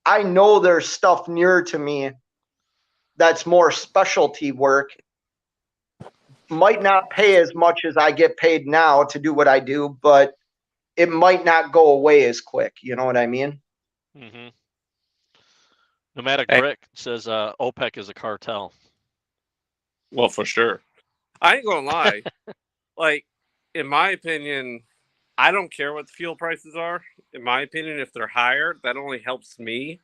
I know there's stuff near to me that's more specialty work, might not pay as much as I get paid now to do what I do, but it might not go away as quick. You know what I mean? Mm-hmm. Pneumatic Brick says OPEC is a cartel. Well, for sure. I ain't gonna lie. Like, in my opinion, I don't care what the fuel prices are. In my opinion, if they're higher, that only helps me,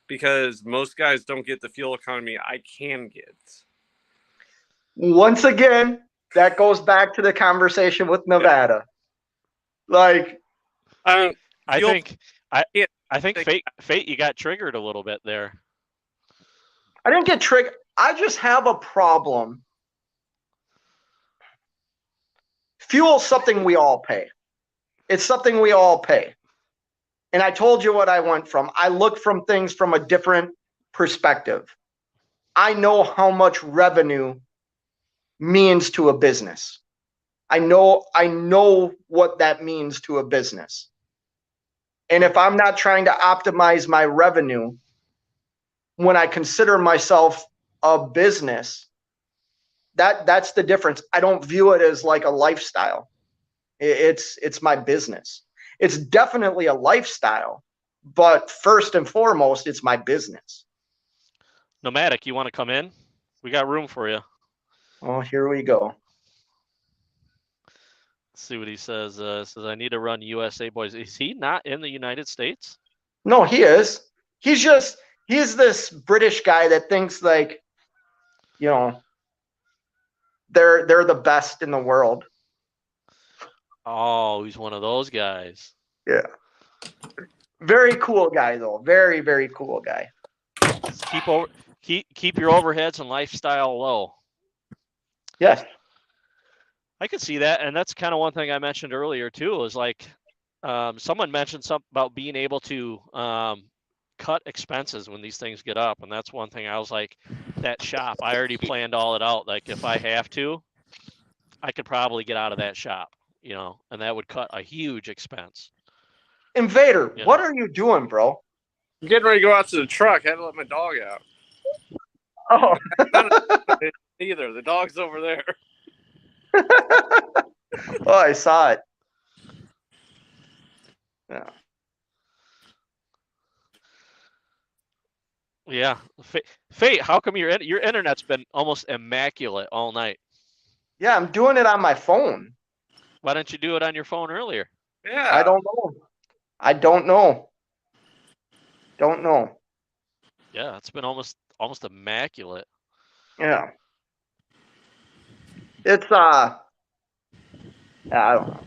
because most guys don't get the fuel economy I can get. Once again, that goes back to the conversation with Nevada. Like, I think Fate, you got triggered a little bit there. I didn't get triggered. I just have a problem. Fuel's something we all pay. It's something we all pay. And I told you what I went from. I look from things from a different perspective. I know how much revenue means to a business. I know what that means to a business. And if I'm not trying to optimize my revenue when I consider myself a business, that's the difference. I don't view it as like a lifestyle. It's my business. It's definitely a lifestyle, but first and foremost, it's my business. Nomadic, you want to come in? We got room for you. Well, here we go. Let's see what he says. Says I need to run USA boys. Is he not in the United States? No, he is. He's this British guy that thinks like, you know, they're the best in the world. Oh, he's one of those guys. Yeah. Very cool guy though. Very, very cool guy. Keep your overheads and lifestyle low. Yes. I could see that, and that's kind of one thing I mentioned earlier too. Is like someone mentioned something about being able to cut expenses when these things get up, and that's one thing I was like, that shop. I already planned all it out. Like if I have to, I could probably get out of that shop, you know, and that would cut a huge expense. Invader, Yeah. what are you doing, bro? I'm getting ready to go out to the truck. I had to let my dog out. Oh. Either the dog's over there. Oh, I saw it. Yeah. Yeah, Fate. How come your internet's been almost immaculate all night? Yeah, I'm doing it on my phone. Why didn't you do it on your phone earlier? Yeah. I don't know. Don't know. Yeah, it's been almost immaculate. Yeah. It's yeah, I don't know.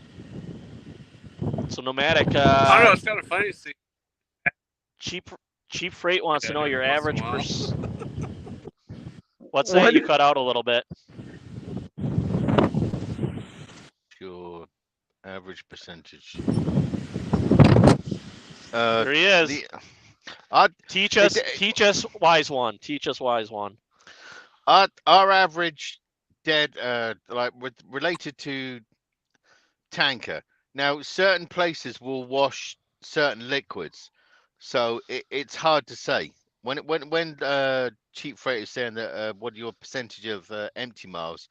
So Nomadic, I don't know. It's kind of funny to see. cheap freight wants to know your average What's What's that? What? You cut out a little bit. Your average percentage. There he is. Teach us, wise one. Teach us, wise one. Our average dead, related to tanker. Now, certain places will wash certain liquids, so it's hard to say. When cheap freight is saying that what your percentage of empty miles,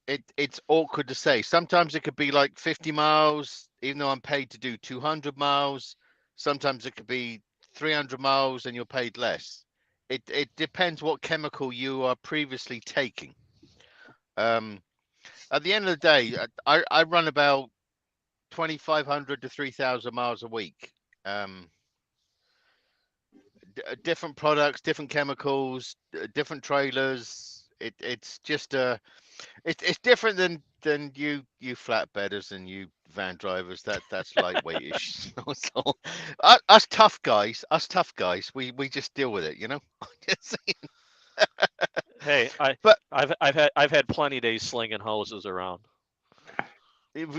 it's awkward to say. Sometimes it could be like 50 miles, even though I'm paid to do 200 miles. Sometimes it could be 300 miles and you're paid less. It depends what chemical you are previously taking. At the end of the day, I run about 2,500 to 3,000 miles a week. Different products, different chemicals, different trailers. It's just it's different than you flatbedders and you van drivers. That's lightweight-ish. So, us tough guys, we just deal with it, you know. Hey, I've had plenty of days slinging hoses around.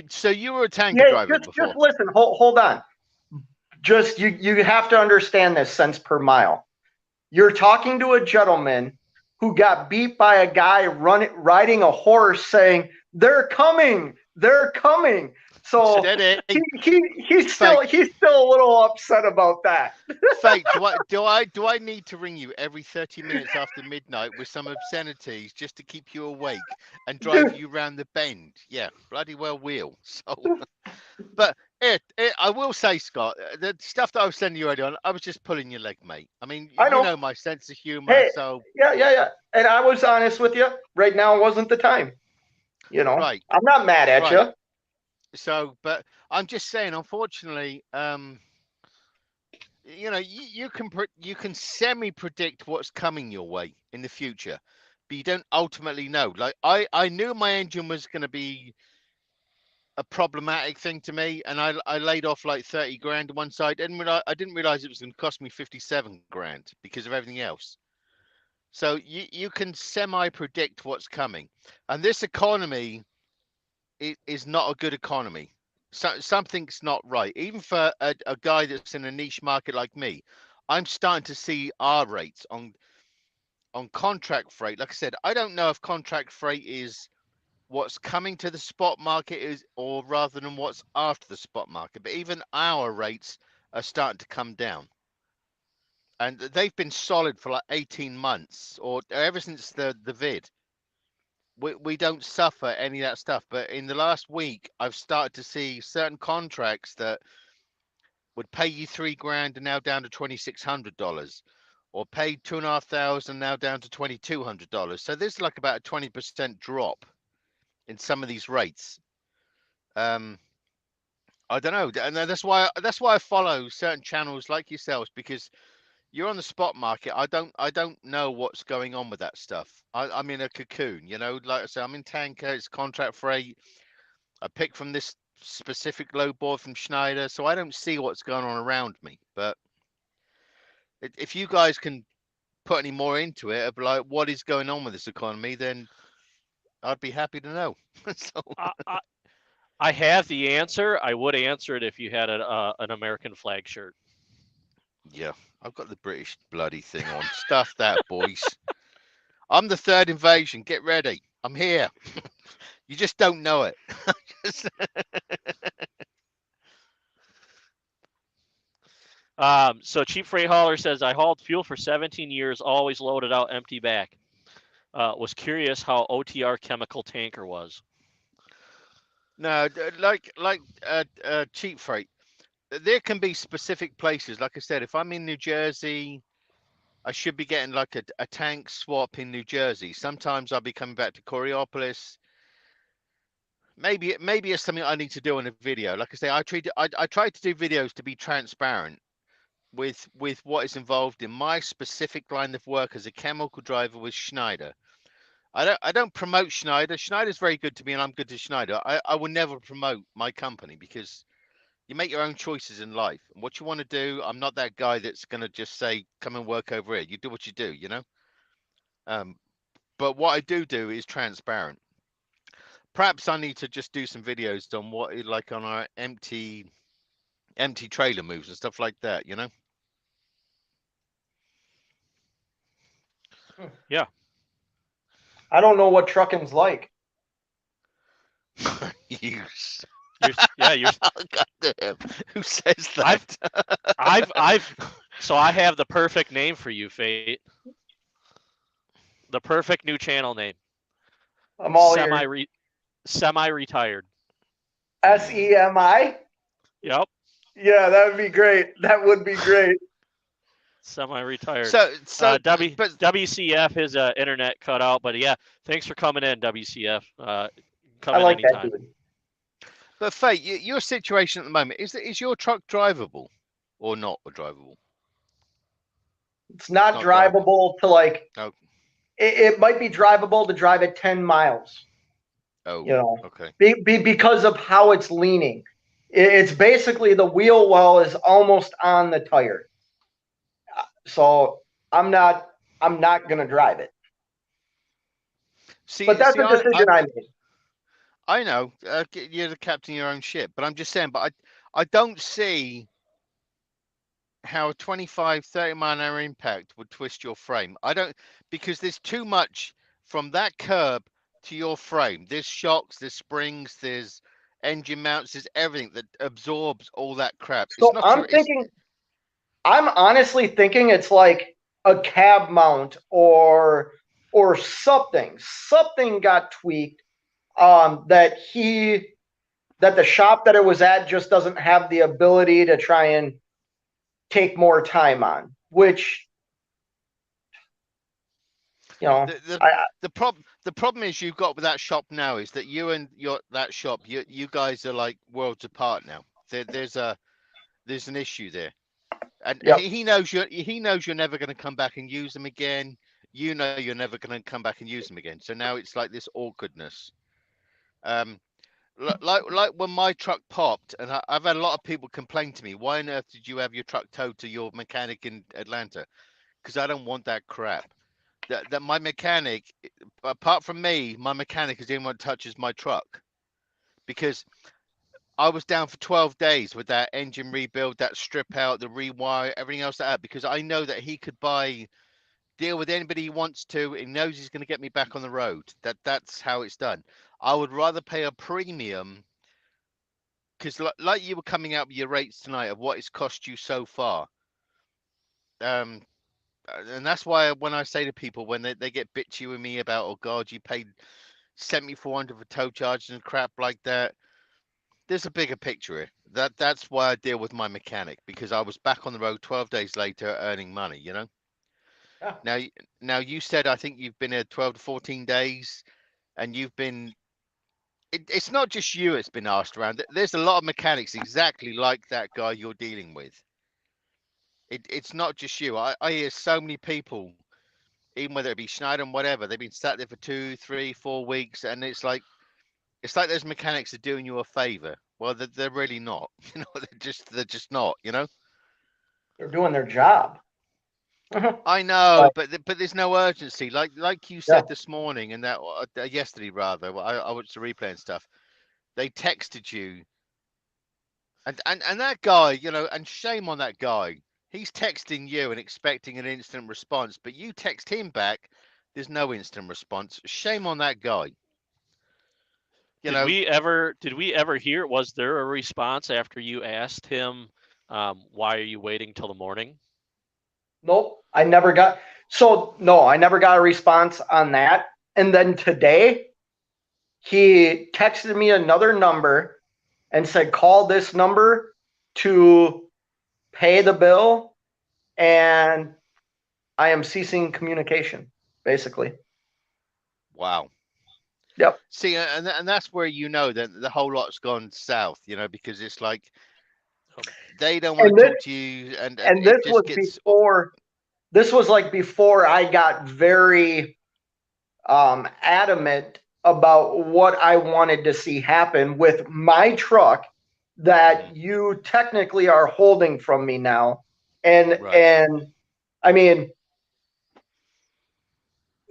So you were a tanker driver before. Just listen. Hold on. Just you have to understand this cents per mile. You're talking to a gentleman who got beat by a guy riding a horse saying, "They're coming, they're coming." So he's still a little upset about that. Fake, do I need to ring you every 30 minutes after midnight with some obscenities just to keep you awake and drive you round the bend? Yeah, bloody well will. So, but I will say, Scott, the stuff that I was sending you earlier on, I was just pulling your leg, mate. I mean, you know my sense of humor. Hey, so yeah. And I was honest with you. Right now wasn't the time. You know, right. I'm not mad at you. So, but I'm just saying, unfortunately, you know, you can semi-predict what's coming your way in the future, but you don't ultimately know. Like I knew my engine was going to be a problematic thing to me, and I laid off like 30 grand on one side, and I didn't realize it was going to cost me 57 grand because of everything else. So you can semi-predict what's coming, and this economy is not a good economy. So something's not right. Even for a guy that's in a niche market like me, I'm starting to see our rates on contract freight. Like I said, I don't know if contract freight is what's coming to the spot market is, or rather than what's after the spot market. But even our rates are starting to come down, and they've been solid for like 18 months or ever since the vid. We don't suffer any of that stuff. But in the last week, I've started to see certain contracts that would pay you $3,000 and now down to $2,600, or paid $2,500 now down to $2,200. So there's like about a 20% drop in some of these rates. I don't know, and that's why I follow certain channels like yourselves, because you're on the spot market. I don't know what's going on with that stuff. I'm in a cocoon, you know. Like I say, I'm in tanker. It's contract freight. I pick from this specific low board from Schneider, so I don't see what's going on around me. But if you guys can put any more into it, of like what is going on with this economy, then I'd be happy to know. So, I have the answer. I would answer it if you had an American flag shirt. yeah, I've got the British bloody thing on. Stuff that, boys. I'm the third invasion. Get ready. I'm here. You just don't know it. So Cheap Freight Hauler says, I hauled fuel for 17 years, always loaded out, empty back. Was curious how OTR chemical tanker was. No, like cheap freight. There can be specific places. Like I said, if I'm in New Jersey, I should be getting like a tank swap in New Jersey. Sometimes I'll be coming back to Coriopolis. Maybe it's something I need to do in a video. Like I say, I try to do videos to be transparent with what is involved in my specific line of work as a chemical driver with Schneider. I don't promote Schneider. Schneider's very good to me, and I'm good to Schneider. I will never promote my company, because you make your own choices in life. And what you want to do, I'm not that guy that's going to just say, come and work over here. You do what you do, you know? But what I do is transparent. Perhaps I need to just do some videos on what, like on our empty trailer moves and stuff like that, you know? Yeah. I don't know what trucking's like. You You're goddamn. Who says that? So I have the perfect name for you, Fate. The perfect new channel name. I'm all ears. Semi-retired. SEMI? Yep. Yeah, that would be great. That would be great. Semi-retired. So but WCF, his internet cut out, but yeah, thanks for coming in, WCF. Come I in like anytime. that dude. But Fate, your situation at the moment, is your truck drivable or not drivable? It's not Not drivable to like. Oh. It might be drivable to drive it 10 miles. Oh, you know, okay. Because of how it's leaning. It's basically the wheel well is almost on the tire. So I'm not gonna drive it. But that's a decision I made. I know you're the captain of your own ship, but I'm just saying. But I don't see how a 25, 30 mile an hour impact would twist your frame. I don't, because there's too much from that curb to your frame. There's shocks, there's springs, there's engine mounts, there's everything that absorbs all that crap. So I'm honestly thinking it's like a cab mount or something. Something got tweaked that the shop that it was at just doesn't have the ability to try and take more time on, which, you know, the problem is you've got with that shop now is that you and that shop, you guys are like worlds apart now. There's an issue there, and yep. he knows you're never going to come back and use them again. You know you're never going to come back and use them again. So now it's like this awkwardness. Like when my truck popped, and I've had a lot of people complain to me, why on earth did you have your truck towed to your mechanic in Atlanta? Because I don't want that crap. That my mechanic, apart from me, my mechanic is the only one that touches my truck. Because I was down for 12 days with that engine rebuild, that strip out, the rewire, everything else like that, because I know that he could deal with anybody he wants to. He knows he's going to get me back on the road. That's how it's done. I would rather pay a premium because, like you were coming out with your rates tonight of what it's cost you so far. And that's why when I say to people when they get bitchy with me about, oh God, you paid 7,400 for tow charges and crap like that. There's a bigger picture here. That's why I deal with my mechanic, because I was back on the road 12 days later earning money, you know. Yeah. Now you said I think you've been here 12 to 14 days and you've been it's not just you it's been asked around. There's a lot of mechanics exactly like that guy you're dealing with. It's not just you. I hear so many people, even whether it be Schneider and whatever, they've been sat there for 2, 3, 4 weeks, and it's like those mechanics are doing you a favor. Well, they're really not. You know, they're just not. You know. They're doing their job. I know, but there's no urgency. Like you said Yeah. this morning, and that yesterday rather. I watched the replay and stuff. They texted you, and that guy, you know, and shame on that guy. He's texting you and expecting an instant response, but you text him back. There's no instant response. Shame on that guy. You Did know, we ever hear? Was there a response after you asked him, why are you waiting till the morning? Nope. I never got a response on that. And then today he texted me another number and said, call this number to pay the bill, and I am ceasing communication, basically. wow. Yep. See, and that's where you know that the whole lot's gone south, you know, because it's like they don't want And to this, talk to you, and and it this just was gets. before I got very adamant about what I wanted to see happen with my truck that you technically are holding from me now. And Right. I mean,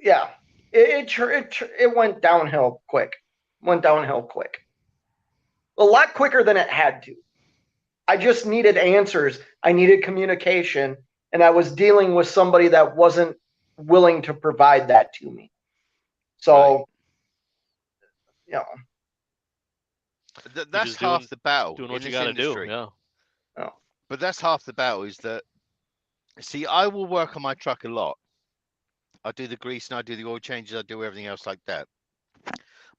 yeah, it went downhill quick. A lot quicker than it had to. I just needed answers. I needed communication, and I was dealing with somebody that wasn't willing to provide that to me. So, you know, That's just half the battle doing in what you this got to do. industry. Yeah. oh, But that's half the battle is that. See, I will work on my truck a lot. I do the grease and I do the oil changes. I do everything else like that.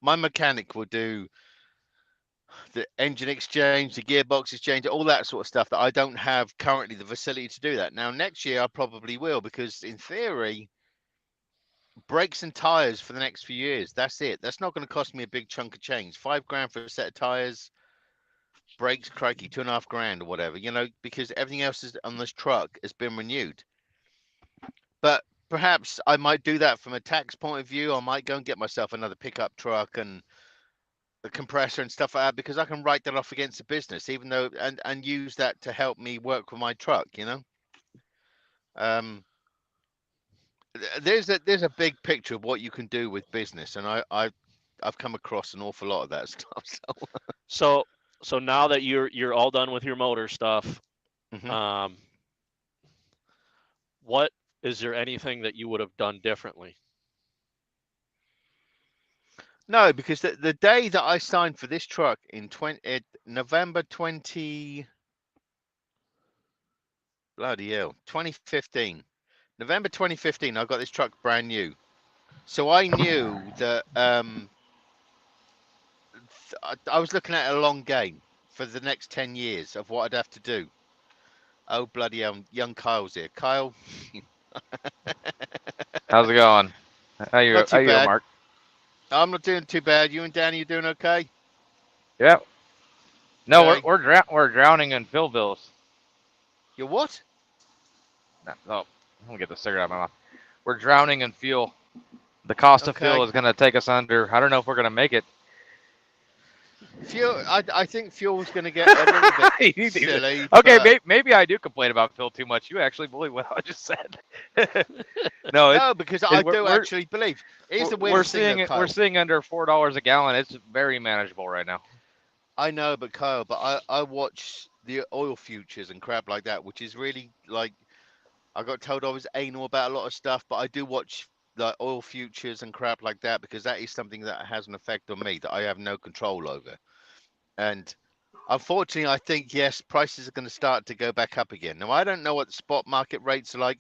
My mechanic will do the engine exchange, the gearbox exchange, all that sort of stuff that I don't have currently the facility to do that. Now, next year I probably will, because in theory, brakes and tires for the next few years. That's it. That's not going to cost me a big chunk of change. $5,000 for a set of tires, brakes, crikey, 2.5 grand or whatever, you know, because everything else is on this truck has been renewed. But perhaps I might do that from a tax point of view. I might go and get myself another pickup truck and the compressor and stuff like that, because I can write that off against the business, even though and use that to help me work with my truck, you know. There's a big picture of what you can do with business, and I've come across an awful lot of that stuff. So now that you're all done with your motor stuff, Mhm. what is there anything that you would have done differently? No, because the day that I signed for this truck in November 2015, November 2015, I got this truck brand new. So I knew that I was looking at a long game for the next 10 years of what I'd have to do. Oh, bloody hell, young Kyle's here. Kyle, How's it going? How you? not How too you, bad. Mark? I'm not doing too bad. You and Danny, you doing okay? Yeah. No, Okay. we're drowning in fill bills. You what? No, I'm gonna get the cigarette out of my mouth. We're drowning in fuel. The cost of Okay. fuel is gonna take us under. I don't know if we're gonna make it. Fuel. I think fuel's going to get a little bit silly. Okay, but maybe I do complain about fuel too much. You actually believe what I just said. No, no, because I do we're actually believe. Here's the we're weirdest thing, seeing though, it. We're Kyle. seeing under $4 a gallon. It's very manageable right now. I know, but Kyle, but I watch the oil futures and crap like that, which is really like I got told I was anal about a lot of stuff, but I do watch like oil futures and crap like that, because that is something that has an effect on me that I have no control over. And unfortunately, I think, yes, prices are going to start to go back up again. Now, I don't know what the spot market rates are like.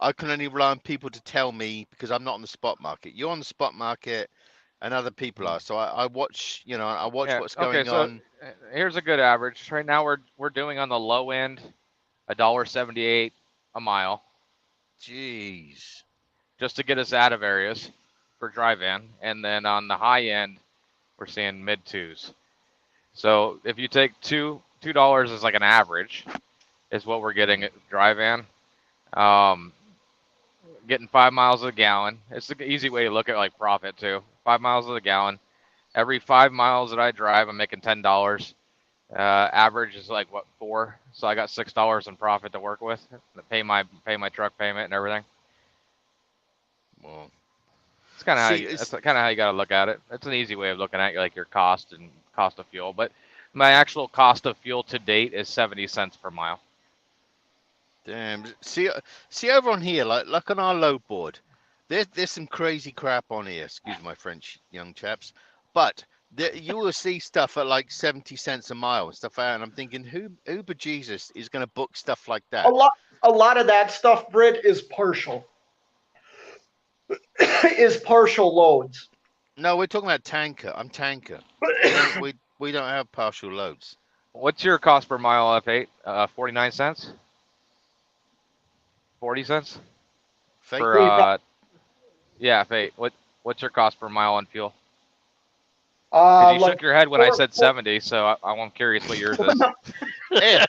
I can only rely on people to tell me because I'm not on the spot market. You're on the spot market and other people are. So I watch, I watch Yeah. what's Okay. going So on. here's a good average. Right now we're doing on the low end $1.78 a mile, Jeez. just to get us out of areas for drive-in, and then on the high end we're seeing mid twos. So if you take $2 as like an average, is what we're getting at drive-in. Getting 5 miles a gallon. It's an easy way to look at like profit too. 5 miles a gallon. Every 5 miles that I drive, I'm making $10. Average is like what, 4? So I got $6 in profit to work with. To pay my truck payment and everything. Well, It's kind of how see, that's kind of how you got to look at it. It's an easy way of looking at like your cost and cost of fuel. But my actual cost of fuel to date is 70 cents per mile. damn. See over on here, like on our load board, there's some crazy crap on here. Excuse my French, young chaps, but you will see stuff at like 70 cents a mile and stuff out, and I'm thinking, who bejesus is going to book stuff like that? A lot of that stuff, Brit, is partial. Is partial loads. No, we're talking about tanker. I'm tanker. We don't have partial loads. What's your cost per mile F8? 49 cents? 40 cents? Fake For yeah, F8. What's your cost per mile on fuel? 'Cause you shook your head when I said 70, so I'm curious what yours is. Ed,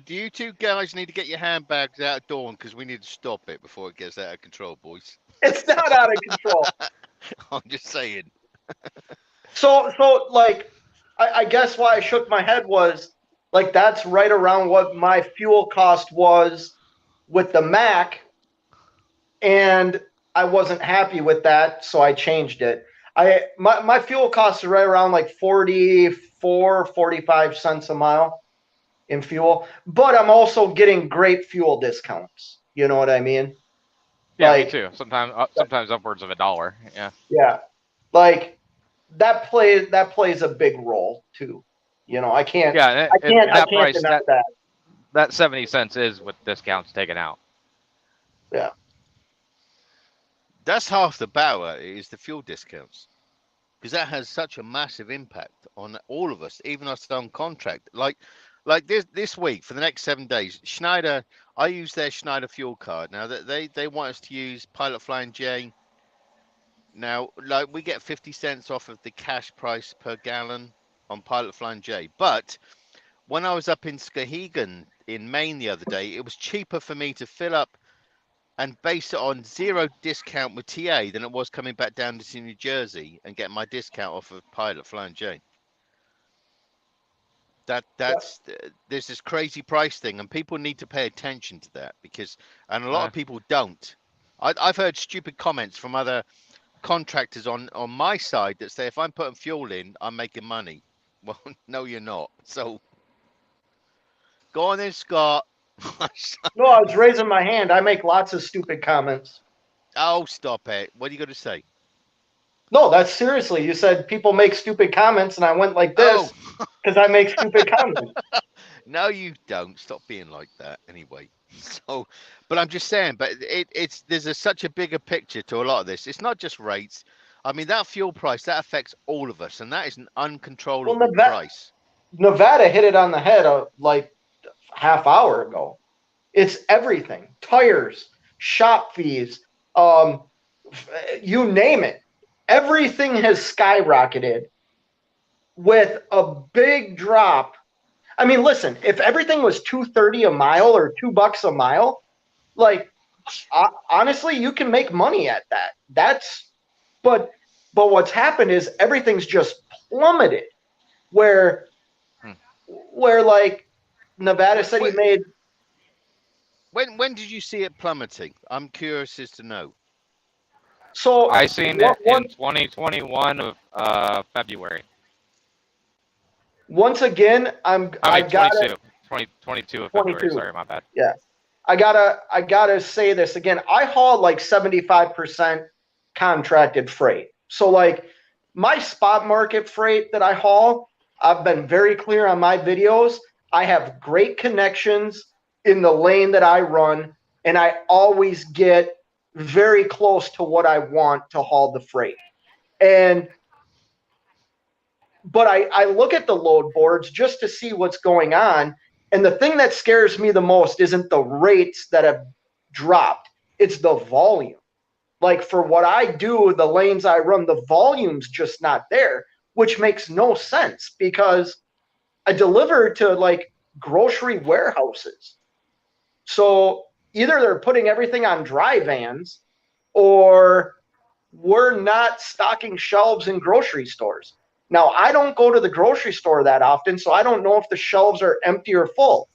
you two guys need to get your handbags out of Dawn because we need to stop it before it gets out of control, boys. It's not out of control. I'm just saying. So like, I guess why I shook my head was like that's right around what my fuel cost was with the Mac, and I wasn't happy with that, so I changed it. My fuel costs are right around like 45 cents a mile in fuel, but I'm also getting great fuel discounts. You know what I mean? Yeah, like, me too. Sometimes upwards of $1. Yeah. Yeah, like that plays a big role too. You know, I can't. Yeah, I can't price deny that. that 70 cents is with discounts taken out. Yeah. That's half the battle is the fuel discounts, because that has such a massive impact on all of us, even us on contract. Like this week for the next 7 days, Schneider. I use their Schneider fuel card. Now that they want us to use Pilot Flying J. Now, like we get 50 cents off of the cash price per gallon on Pilot Flying J. But when I was up in Skowhegan in Maine the other day, it was cheaper for me to fill up and base it on 0 discount with TA than it was coming back down to New Jersey and get my discount off of Pilot Flying J. There's this crazy price thing, and people need to pay attention to that and a lot of people don't. I've heard stupid comments from other contractors on my side that say if I'm putting fuel in, I'm making money. Well, no, you're not. So go on then, Scott. No, I was raising my hand. I make lots of stupid comments. Oh, stop it. What are you going to say? No, that's seriously. You said people make stupid comments, and I went like this because I make stupid comments. No, you don't. Stop being like that. Anyway, so, but I'm just saying. But there's such a bigger picture to a lot of this. It's not just rates. I mean, that fuel price that affects all of us, and that is an uncontrollable price. Nevada hit it on the head like half hour ago. It's everything: tires, shop fees, you name it. Everything has skyrocketed with a big drop. I mean, listen, if everything was $2.30 a mile or $2 a mile, like honestly, you can make money at that. But what's happened is everything's just plummeted. Where like Nevada said he made. When did you see it plummeting? I'm curious as to know. So I seen it in 2021 of February. Once again, I got 22 of February. Sorry, my bad. Yeah. I gotta say this again. I haul like 75% contracted freight. So like my spot market freight that I haul, I've been very clear on my videos. I have great connections in the lane that I run, and I always get very close to what I want to haul the freight. But I look at the load boards just to see what's going on. And the thing that scares me the most isn't the rates that have dropped, it's the volume. Like for what I do, the lanes I run, the volume's just not there, which makes no sense because I deliver to like grocery warehouses. So either they're putting everything on dry vans or we're not stocking shelves in grocery stores. Now, I don't go to the grocery store that often, so I don't know if the shelves are empty or full.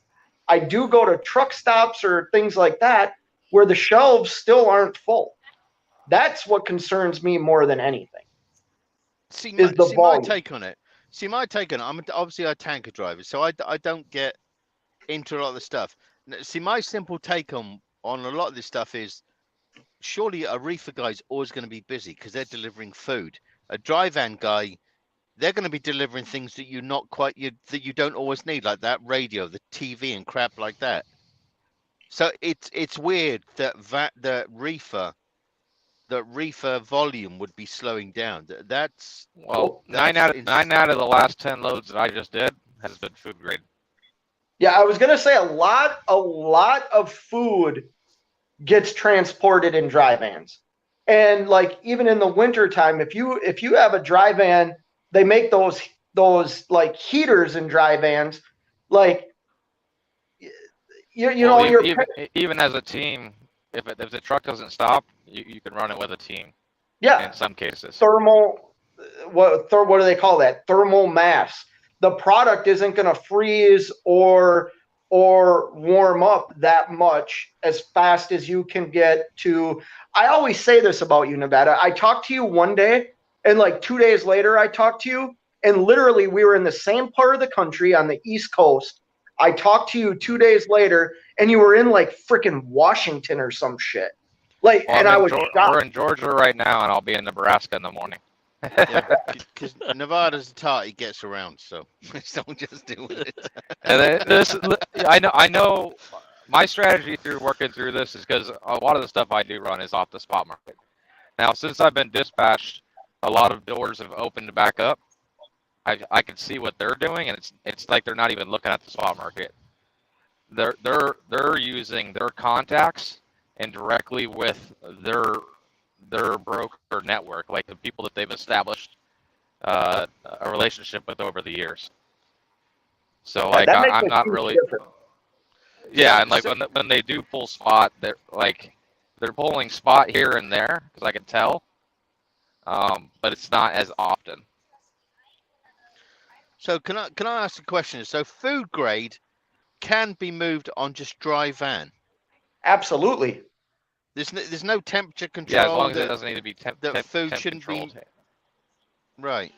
I do go to truck stops or things like that where the shelves still aren't full. That's what concerns me more than anything. My take on it. I'm obviously a tanker driver, so I don't get into a lot of the stuff. See, my simple take on a lot of this stuff is surely a reefer guy's always going to be busy because they're delivering food. A dry van guy, they're going to be delivering things that that you don't always need, like that radio, the TV, and crap like that. So it's weird that the reefer volume would be slowing down. That's 9 out of the last 10 loads that I just did has been food grade. Yeah, I was gonna say a lot of food gets transported in dry vans, and like even in the winter time, if you have a dry van, they make those like heaters in dry vans, like even as a team, if the truck doesn't stop, you can run it with a team. Yeah, in some cases. Thermal, what do they call that? Thermal mass. The product isn't going to freeze or warm up that much as fast as you can get to. I always say this about you, Nevada. I talked to you one day, and like 2 days later, I talked to you, and literally we were in the same part of the country on the East Coast. I talked to you 2 days later, and you were in like freaking Washington or some shit. Like, well, and I was shocked. We're in Georgia right now, and I'll be in Nebraska in the morning. Because Nevada's tight, he gets around, so don't just do it. And I know my strategy through working through this is because a lot of the stuff I do run is off the spot market. Now, since I've been dispatched, a lot of doors have opened back up. I can see what they're doing, and it's like they're not even looking at the spot market. They're using their contacts and directly with their broker network, like the people that they've established a relationship with over the years. So like I'm not really different. Yeah, and like when they do pull spot, they're pulling spot here and there because I can tell, but it's not as often. So can I ask a question? So food grade can be moved on just dry van? Absolutely. There's no temperature control. Yeah, as long as it doesn't need to be that food shouldn't controlled. Be right.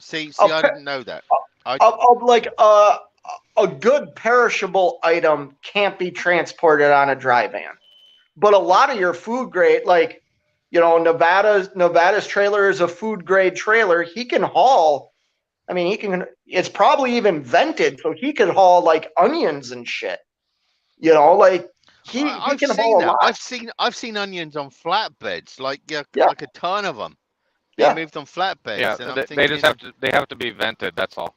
See, I didn't know that. Like a good perishable item can't be transported on a dry van, but a lot of your food grade, like Nevada's trailer is a food grade trailer. He can haul. I mean, it's probably even vented, so he can haul like onions and shit. Like. I've seen that. I've seen onions on flatbeds, like a ton of them. They moved on flatbeds. Yeah, and they have to be vented. That's all.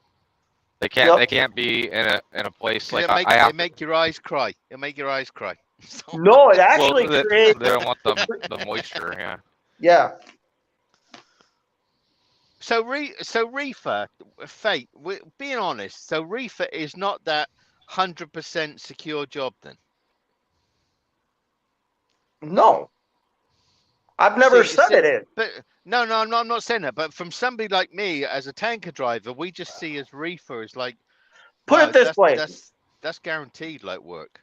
They can't be in a place like it make your eyes cry. It'll make your eyes cry. No, it actually creates. They don't want the moisture. Yeah. Yeah. So reefer, Fate. Being honest, so reefer is not that 100% secure job then. No, I've never said it is. But no, I'm not saying that. But from somebody like me as a tanker driver, we just see as reefer as like. Put it this way. That's guaranteed like work.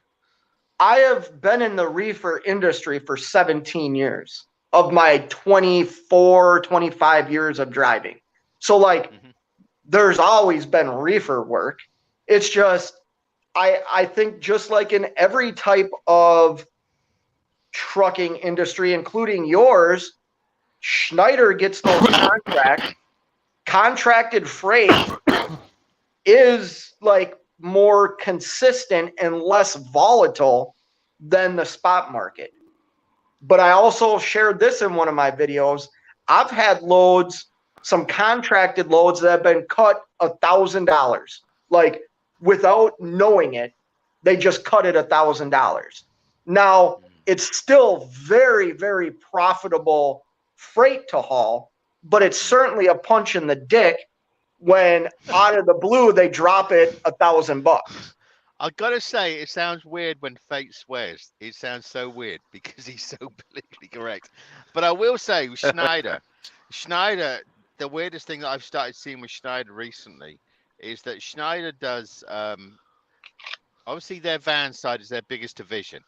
I have been in the reefer industry for 17 years of my 24, 25 years of driving. So like, there's always been reefer work. It's just I think just like in every type of trucking industry, including yours, Schneider gets those contracts. Contracted freight is like more consistent and less volatile than the spot market. But I also shared this in one of my videos. I've had loads, some contracted loads that have been cut $1,000, like without knowing it, they just cut it $1,000. Now it's still very, very profitable freight to haul, but it's certainly a punch in the dick when out of the blue they drop it $1,000. I gotta say, it sounds weird when Fate swears. It sounds so weird because he's so politically correct. But I will say, Schneider, the weirdest thing that I've started seeing with Schneider recently is that Schneider does, obviously their van side is their biggest division.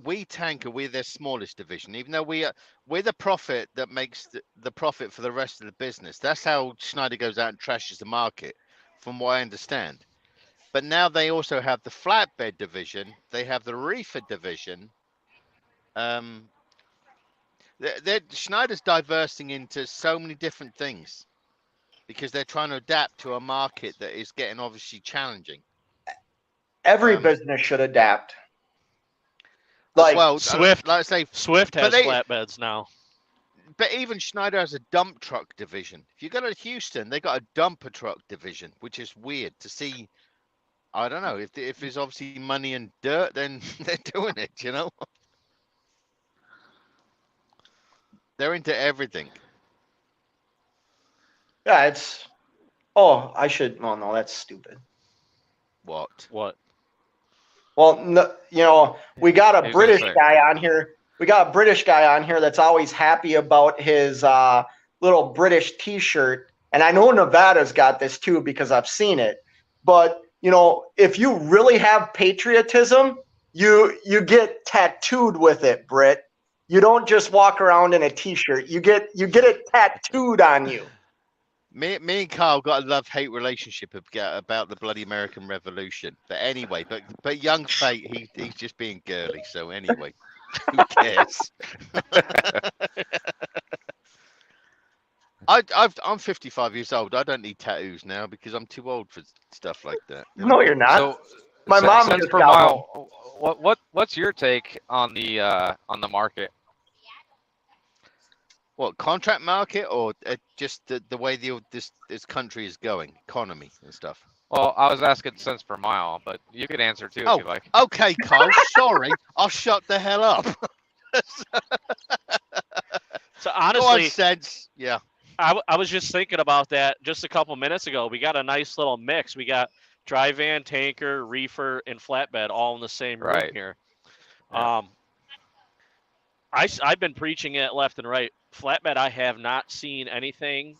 We Tanker, we're their smallest division, even though we're the profit that makes the profit for the rest of the business. That's how Schneider goes out and trashes the market, from what I understand. But now they also have the flatbed division. They have the reefer division. Schneider's diversing into so many different things because they're trying to adapt to a market that is getting obviously challenging. Every business should adapt. Like, well, Swift, like I say, Swift has flatbeds now. But even Schneider has a dump truck division. If you go to Houston, they got a dumper truck division, which is weird to see. I don't know if there's obviously money and dirt, then they're doing it. You know, they're into everything. Yeah, it's. Oh, I should. Oh no, that's stupid. What? Well, no, you know, we got a British guy on here. We got a British guy on here that's always happy about his little British T-shirt, and I know Nevada's got this too because I've seen it. But you know, if you really have patriotism, you get tattooed with it, Brit. You don't just walk around in a T-shirt. You get it tattooed on you. Me and Carl got a love-hate relationship about the bloody American Revolution. But anyway, but young Fate, he's just being girly. So anyway, who cares? I'm 55 years old. I don't need tattoos now because I'm too old for stuff like that. You know? No, you're not. So, my mom cents just per got mile. What's your take on the market? What, contract market or just the way this country is going, economy and stuff? Well, I was asking cents per mile, but you could answer too if you like. Okay, Carl. Sorry, I'll shut the hell up. So honestly, cents. Yeah. I was just thinking about that just a couple minutes ago. We got a nice little mix. We got dry van, tanker, reefer, and flatbed all in the same room here. Yeah. I've been preaching it left and right. Flatbed, I have not seen anything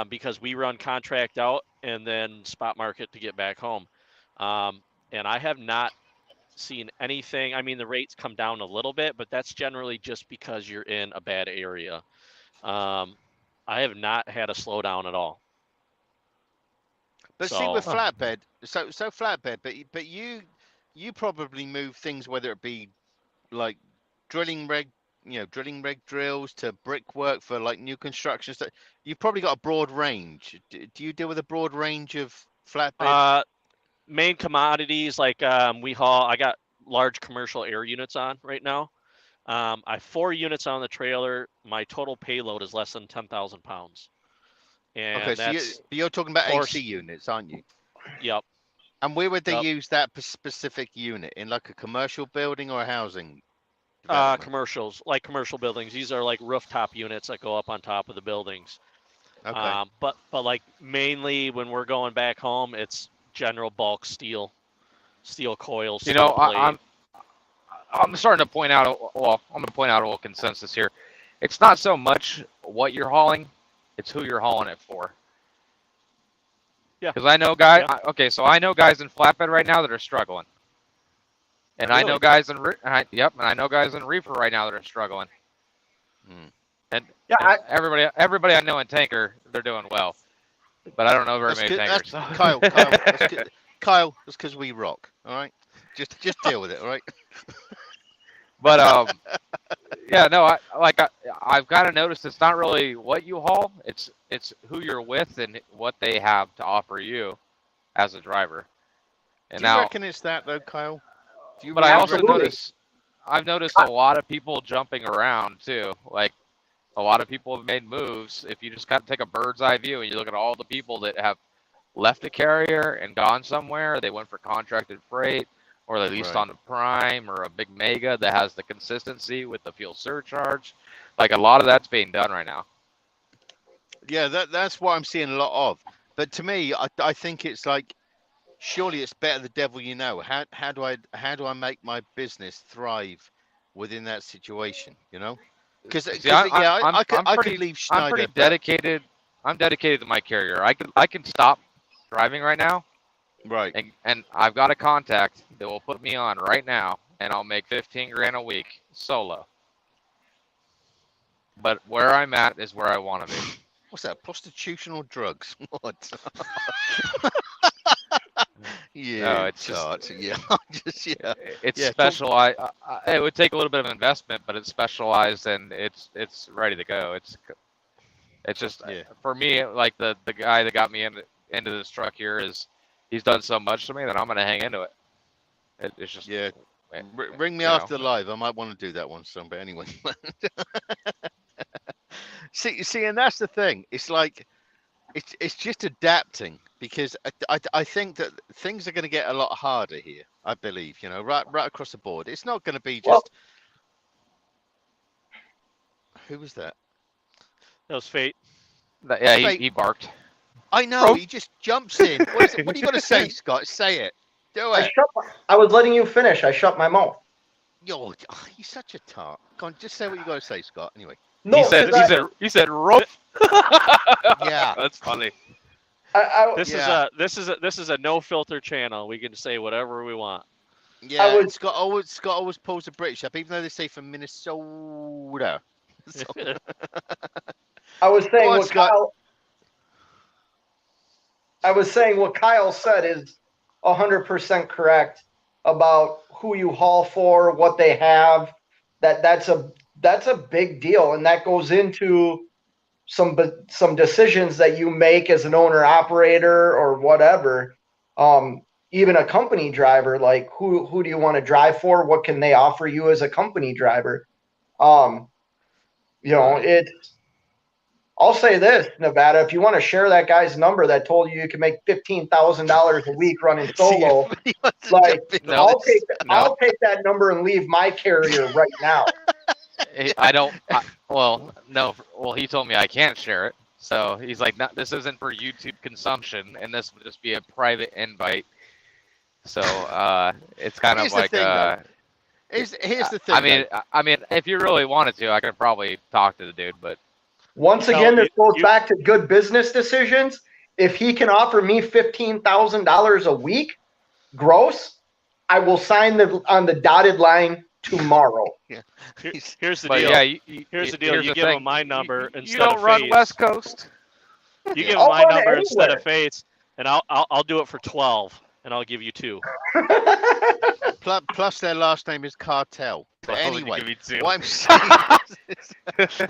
because we run contract out and then spot market to get back home. And I have not seen anything. I mean, the rates come down a little bit, but that's generally just because you're in a bad area. I have not had a slowdown at all. But see, with flatbed, so flatbed, but you probably move things, whether it be like drilling rig drills to brickwork for like new construction stuff. You've probably got a broad range. Do you deal with a broad range of flatbed? Main commodities like we haul. I got large commercial air units on right now. I have 4 units on the trailer. My total payload is less than 10,000 pounds. And okay, so you're talking about AC units, aren't you? Yep. And where would they use that specific unit? In like a commercial building or a housing? Commercials, like commercial buildings. These are like rooftop units that go up on top of the buildings. Okay. But like mainly when we're going back home, it's general bulk steel coils. You know, I'm starting to point out. Well, I'm going to point out a little consensus here. It's not so much what you're hauling; it's who you're hauling it for. Yeah. Because I know guys. Yeah. Okay, so I know guys in flatbed right now that are struggling. And really? I know guys and I know guys in reefer right now that are struggling. And everybody I know in tanker, they're doing well. But I don't know very many tankers. Kyle, Kyle, that's because we rock. All right, just deal with it. All right. But yeah, no, I've kind of noticed it's not really what you haul, it's who you're with and what they have to offer you as a driver. And Do you now, reckon it's that though, Kyle? Do you but I really also reckon- Absolutely. I've noticed a lot of people jumping around too. Like a lot of people have made moves. If you just kind of take a bird's eye view and you look at all the people that have left a carrier and gone somewhere, they went for contracted freight, or they leased Right. on a prime or a big mega that has the consistency with the fuel surcharge. Like a lot of that's being done right now. Yeah, that's what I'm seeing a lot of. But to me, I think it's like, surely it's better the devil you know. How do I make my business thrive within that situation? You know, because See, yeah, I'm I pretty, could leave I'm Schneider. pretty but- dedicated. I'm dedicated to my carrier. I can stop driving right now, Right. and I've got a contact that will put me on right now, and I'll make 15 grand a week solo. But where I'm at is where I want to be. What's that? Prostitution or drugs? What? Yeah, No, it's just yeah, just yeah. it's Yeah, talk- specialized. It would take a little bit of investment, but it's specialized and it's ready to go. It's just Yeah. for me, like the guy that got me into this truck here he's done so much to me that I'm gonna hang into it. It's just Yeah. Ring me you after know. the live. I might want to do that one soon, but anyway. see, and that's the thing. It's like it's just adapting, because I think that things are going to get a lot harder here. I believe, you know, right across the board. It's not going to be just. Well- Who was that? That was fate. Yeah, Fate. he barked. I know, Bro. he just jumps in. What are you going to say, Scott? Say it. Do it. I was letting you finish. I shut my mouth. You're such a tart. Come on, just say what you got to say, Scott. Anyway. No, he said 'cause he said roof. Yeah. That's funny. This Yeah. this is a no filter channel. We can say whatever we want. Yeah, would- Scott always pulls the British up, even though they say from Minnesota. So, I was saying Go on, what Scott. Kyle. I was saying what Kyle said is 100% correct about who you haul for, what they have. That's a big deal, and that goes into some decisions that you make as an owner operator or whatever. Even a company driver, like who do you want to drive for? What can they offer you as a company driver? You know, I'll say this, Nevada, if you want to share that guy's number that told you can make $15,000 a week running solo, like No, I'll take that number and leave my carrier right now. I don't. Well, no. Well, he told me I can't share it. So he's like, no, this isn't for YouTube consumption, and this would just be a private invite. So it's kind Here's of the like. thing, though. Here's the thing. I mean, if you really wanted to, I could probably talk to the dude, but Once No, again, this goes you- back to good business decisions. If he can offer me $15,000 a week gross, I will sign on the dotted line tomorrow. Here's the but deal. yeah, Here's the deal. You give thing. him my number You instead don't of run Fate's. West Coast. You give I'll him my run number instead of anywhere. Fate's, and I'll do it for 12, and I'll give you 2. Plus, their last name is Cartel. But I'll only anyway, give you 2. what I'm saying is,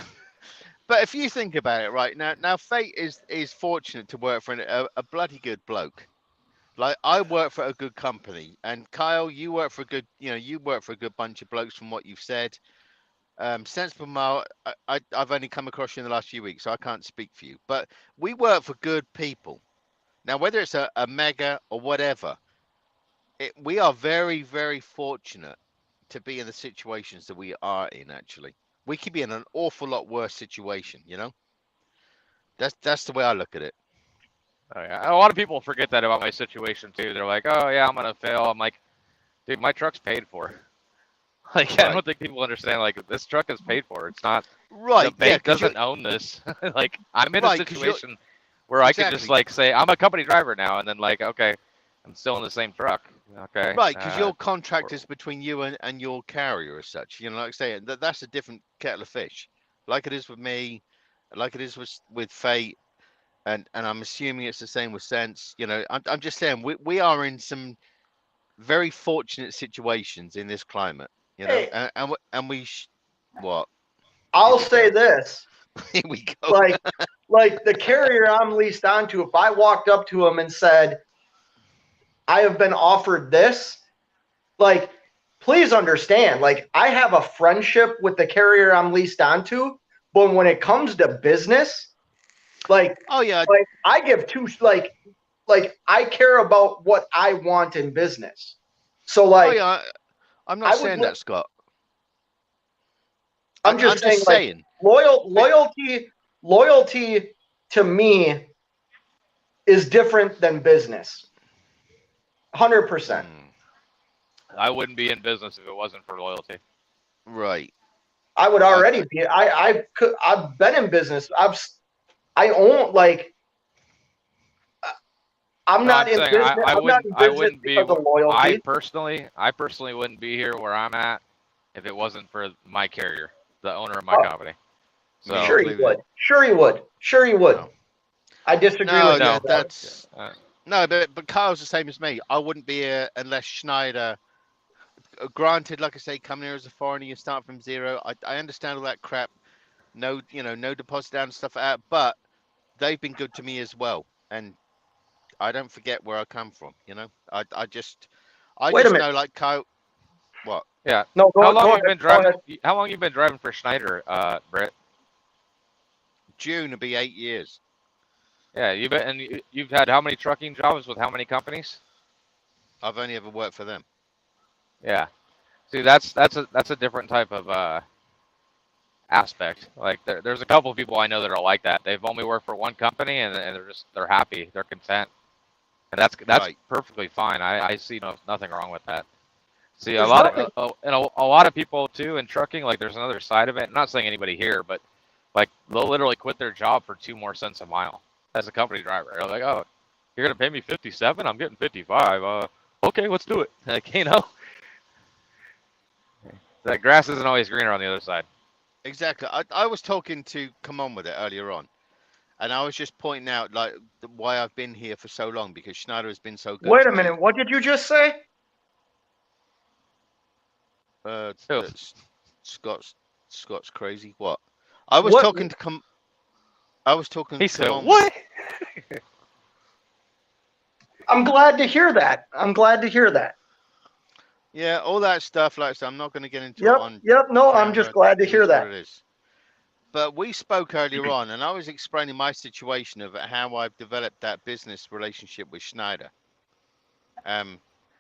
but if you think about it, right now Fate is fortunate to work for a bloody good bloke. Like, I work for a good company, and Kyle, you work for a good bunch of blokes from what you've said. Sensible Mile, I've only come across you in the last few weeks, so I can't speak for you. But we work for good people. Now, whether it's a mega or whatever, we are very, very fortunate to be in the situations that we are in. Actually, we could be in an awful lot worse situation. You know, that's the way I look at it. Oh, yeah. A lot of people forget that about my situation too. They're like, "Oh yeah, I'm gonna fail." I'm like, "Dude, my truck's paid for." Like, I Right. don't think people understand. Like, this truck is paid for. It's not. Right? The bank 'cause doesn't own this. Like, I'm in Right, a 'cause you're- situation where I could just Exactly. like say I'm a company driver now, and then like, okay, I'm still in the same truck. Okay. Right, because your contract is between you and your carrier as such. You know, like I say, that's a different kettle of fish. Like it is with me, like it is with Fate. and I'm assuming it's the same with Sense. You know, I'm just saying we are in some very fortunate situations in this climate. You know, Hey. and what? I'll we say go. this. Here we go. Like the carrier I'm leased onto, if I walked up to him and said, I have been offered this, like, please understand, like, I have a friendship with the carrier I'm leased onto, but when it comes to business, like, Oh yeah, like I give two, like I care about what I want in business. So, oh like, yeah. I'm I not would saying that, Scott. I'm just saying, like, saying. loyalty to me is different than business. 100%. I wouldn't be in business if it wasn't for loyalty. Right. I would already be. I've been in business. I own, like, I'm No, not I'm in saying business. I I'm not in business wouldn't be. because of loyalty. I personally wouldn't be here where I'm at if it wasn't for my carrier, the owner of my Oh. company. So Sure he would. Sure he would. Sure he would. No. I disagree No, with you. no, that's no, but Kyle's the same as me. I wouldn't be here unless Schneider. Granted, like I say, coming here as a foreigner, you start from zero. I understand all that crap. No, no deposit down and stuff like that. But they've been good to me as well, and I don't forget where I come from. You know, I just Wait a minute. know, like Kyle. What? yeah. No, How long go have you been ahead, go driving? ahead. How long you been driving for Schneider, Brett? June will be 8 years. Yeah, you've had how many trucking jobs with how many companies? I've only ever worked for them. Yeah. See, that's a different type of aspect. Like there's a couple of people I know that are like that. They've only worked for one company and they're happy, they're content, and that's Right. perfectly fine. I see nothing wrong with that. See, There's a lot of people too in trucking, like there's another side of it. I'm not saying anybody here, but like they'll literally quit their job for 2 more cents a mile as a company driver. They're like, oh, you're gonna pay me 57? I'm getting 55. Okay, let's do it. Like, that grass isn't always greener on the other side. Exactly. I was talking to Come On With It earlier on, and I was just pointing out like why I've been here for so long, because Schneider has been so good. Wait to a minute. me. What did you just say? Who? Scott's crazy. What? I was What- talking to Come. I was talking. He to said, Come On what? I'm glad to hear that. I'm glad to hear that. Yeah, all that stuff. Like I said, I'm not going to get into it Yep. on. Yep. No, I'm just camera. glad to It hear is that. what it is. But we spoke earlier on, and I was explaining my situation of how I've developed that business relationship with Schneider. And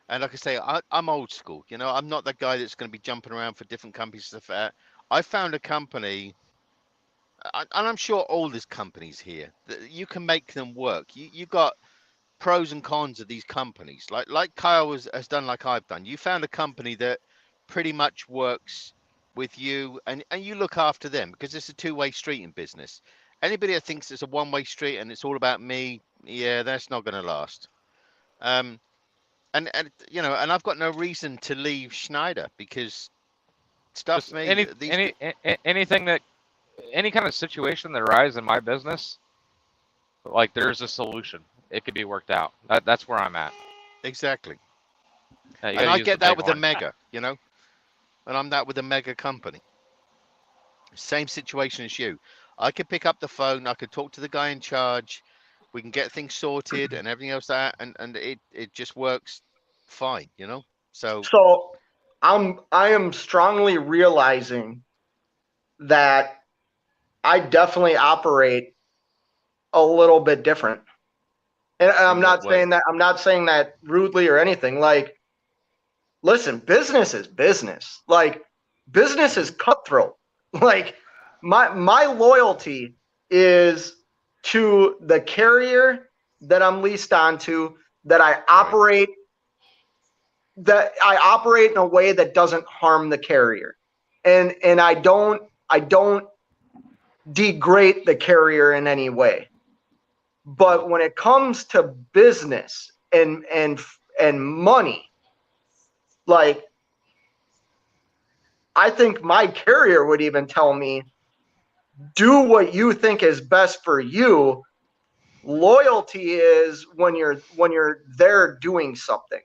like I say, I'm old school. You know, I'm not that guy that's going to be jumping around for different companies and stuff like that. I found a company, and I'm sure all these companies here, that you can make them work. You got pros and cons of these companies. Like Kyle has done, like I've done. You found a company that pretty much works with you, and you look after them, because it's a two-way street in business. Anybody that thinks it's a one-way street and it's all about me, yeah, that's not going to last. And you know, and I've got no reason to leave Schneider, because stuff Just me anything that any kind of situation that arises in my business, like there's a solution. It could be worked out. That's where I'm at. exactly. You And gotta I use get the that big with horn. a mega, you know, and I'm that with a mega company. Same situation as you. I could pick up the phone, I could talk to the guy in charge, we can get things sorted and everything else that, and it just works fine, you know. So I am strongly realizing that I definitely operate a little bit different. And I'm In not what way? saying that rudely or anything. Like, listen, business is business. Like, business is cutthroat. Like, my loyalty is to the carrier that I'm leased onto, that I operate in a way that doesn't harm the carrier. And I don't degrade the carrier in any way. But when it comes to business and money, like, I think my carrier would even tell me, do what you think is best for you, Loyalty is when you're there doing something.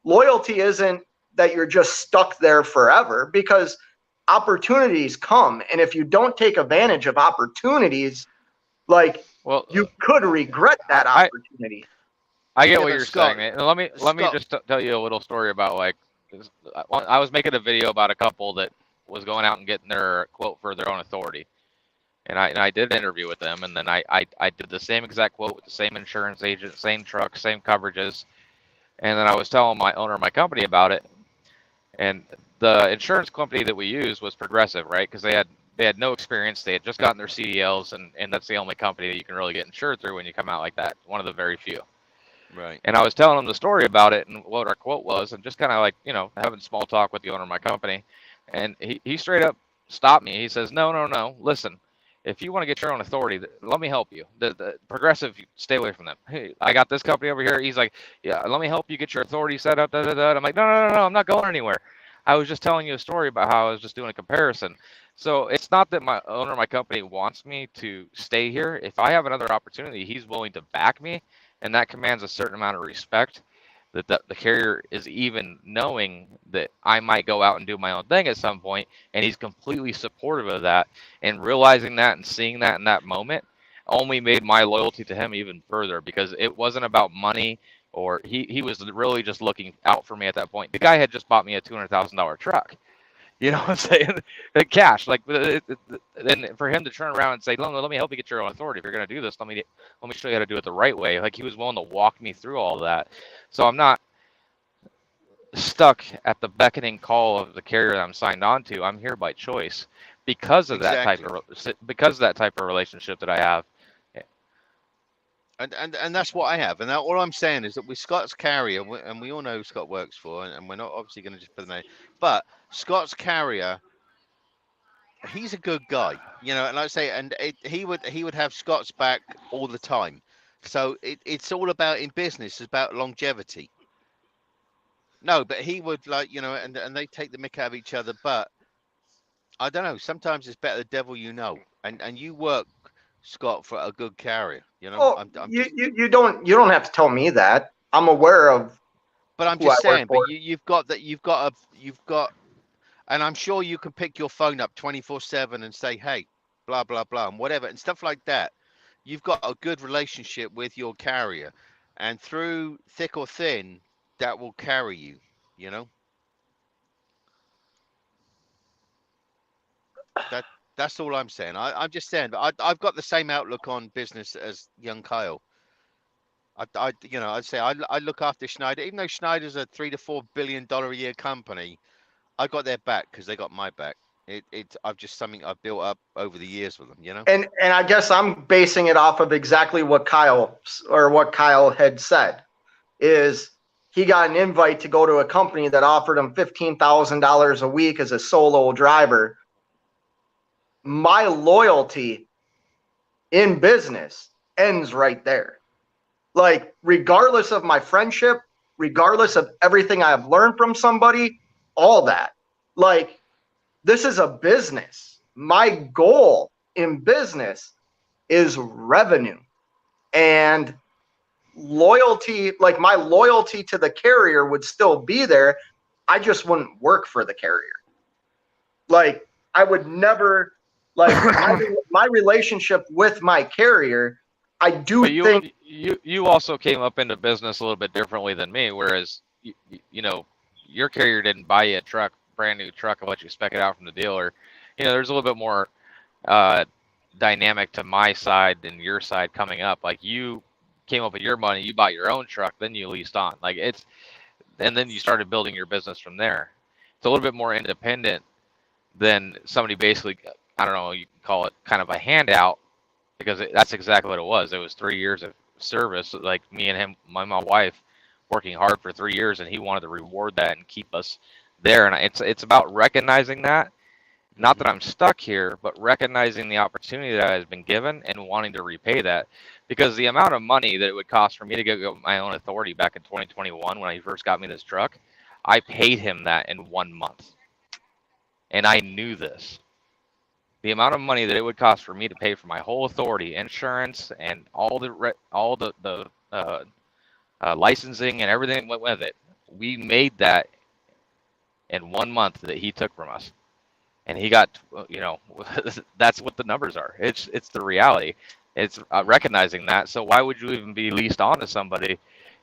Loyalty isn't that you're just stuck there forever, because opportunities come, and if you don't take advantage of opportunities, like, Well, you could regret that opportunity. I get Yeah, what but you're Scott- saying, man. Let me Scott- just tell you a little story about, like, I was making a video about a couple that was going out and getting their quote for their own authority, and I did an interview with them, and then I did the same exact quote with the same insurance agent, same truck, same coverages, and then I was telling my owner of my company about it, and the insurance company that we used was Progressive, right? Because they had no experience, they had just gotten their CDLs, and that's the only company that you can really get insured through when you come out like that, one of the very few. Right. And I was telling him the story about it and what our quote was, and just kind of like, you know, having small talk with the owner of my company. And he straight up stopped me. He says, no, listen, if you want to get your own authority, let me help you. The Progressive, stay away from them. Hey, I got this company over here. He's like, yeah, let me help you get your authority set up. Da, da, da. I'm like, no, I'm not going anywhere. I was just telling you a story about how I was just doing a comparison. So it's not that my owner of my company wants me to stay here. If I have another opportunity, he's willing to back me, and that commands a certain amount of respect that the carrier is even knowing that I might go out and do my own thing at some point, and he's completely supportive of that, and realizing that and seeing that in that moment only made my loyalty to him even further, because it wasn't about money, or he was really just looking out for me at that point. The guy had just bought me a $200,000 truck. You know what I'm saying? Cash, like, and for him to turn around and say, let me help you get your own authority. If you're going to do this, let me show you how to do it the right way. Like, he was willing to walk me through all of that. So I'm not stuck at the beckoning call of the carrier that I'm signed on to. I'm here by choice because of that type of relationship that I have. And that's what I have. And all I'm saying is that with Scott's carrier, and we all know who Scott works for, and we're not obviously going to just put the name, but Scott's carrier, he's a good guy, you know. And like I say, and he would have Scott's back all the time. So it's all about, in business, it's about longevity. No, but he would, like, you know, and they take the mick out of each other. But I don't know. Sometimes it's better the devil you know, and you work, Scott, for a good carrier. You know, Oh, you don't have to tell me that. I'm aware of. But I'm who just I work saying. But for. you've got, and I'm sure you can pick your phone up 24/7 and say, hey, blah blah blah, and whatever, and stuff like that. You've got a good relationship with your carrier, and through thick or thin, that will carry you. You know. That's all I'm saying. I'm just saying, but I've got the same outlook on business as young Kyle. You know, I'd say I look after Schneider, even though Schneider's a $3 to $4 billion a year company. I got their back because they got my back. I've just something I've built up over the years with them, you know. And I guess I'm basing it off of exactly what Kyle had said. Is he got an invite to go to a company that offered him $15,000 a week as a solo driver. My loyalty in business ends right there. Like, regardless of my friendship, regardless of everything I've learned from somebody, all that. Like, this is a business. My goal in business is revenue. And loyalty, like, my loyalty to the carrier would still be there. I just wouldn't work for the carrier. Like, I would never, like, my relationship with my carrier, I do think. You also came up into business a little bit differently than me, whereas you know, your carrier didn't buy you a truck, brand new truck, and let you spec it out from the dealer. You know, there's a little bit more dynamic to my side than your side coming up. Like, you came up with your money, you bought your own truck, then you leased on. Like, and then you started building your business from there. It's a little bit more independent than somebody basically, I don't know, you can call it kind of a handout, because that's exactly what it was. It was 3 years of service, like me and him, my wife, working hard for 3 years, and he wanted to reward that and keep us there. And it's about recognizing that. Not that I'm stuck here, but recognizing the opportunity that has been given and wanting to repay that. Because the amount of money that it would cost for me to get my own authority back in 2021 when he first got me this truck, I paid him that in 1 month. And I knew this. the amount of money that it would cost for me to pay for my whole authority, insurance, and all the licensing and everything that went with it, we made that in 1 month that he took from us. And he got, that's what the numbers are. It's the reality. It's recognizing that. So why would you even be leased on to somebody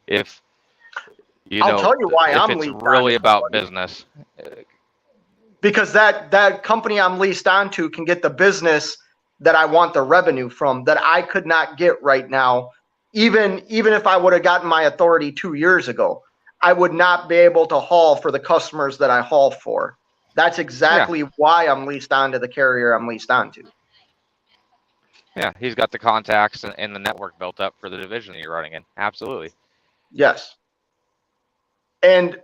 if I'll tell you why if I'm it's leased on really to about somebody. business? Because that company I'm leased onto can get the business that I want the revenue from that I could not get right now. Even if I would have gotten my authority 2 years ago, I would not be able to haul for the customers that I haul for. That's exactly why I'm leased onto the carrier I'm leased onto. Yeah, he's got the contacts and the network built up for the division that you're running in. Absolutely. Yes. And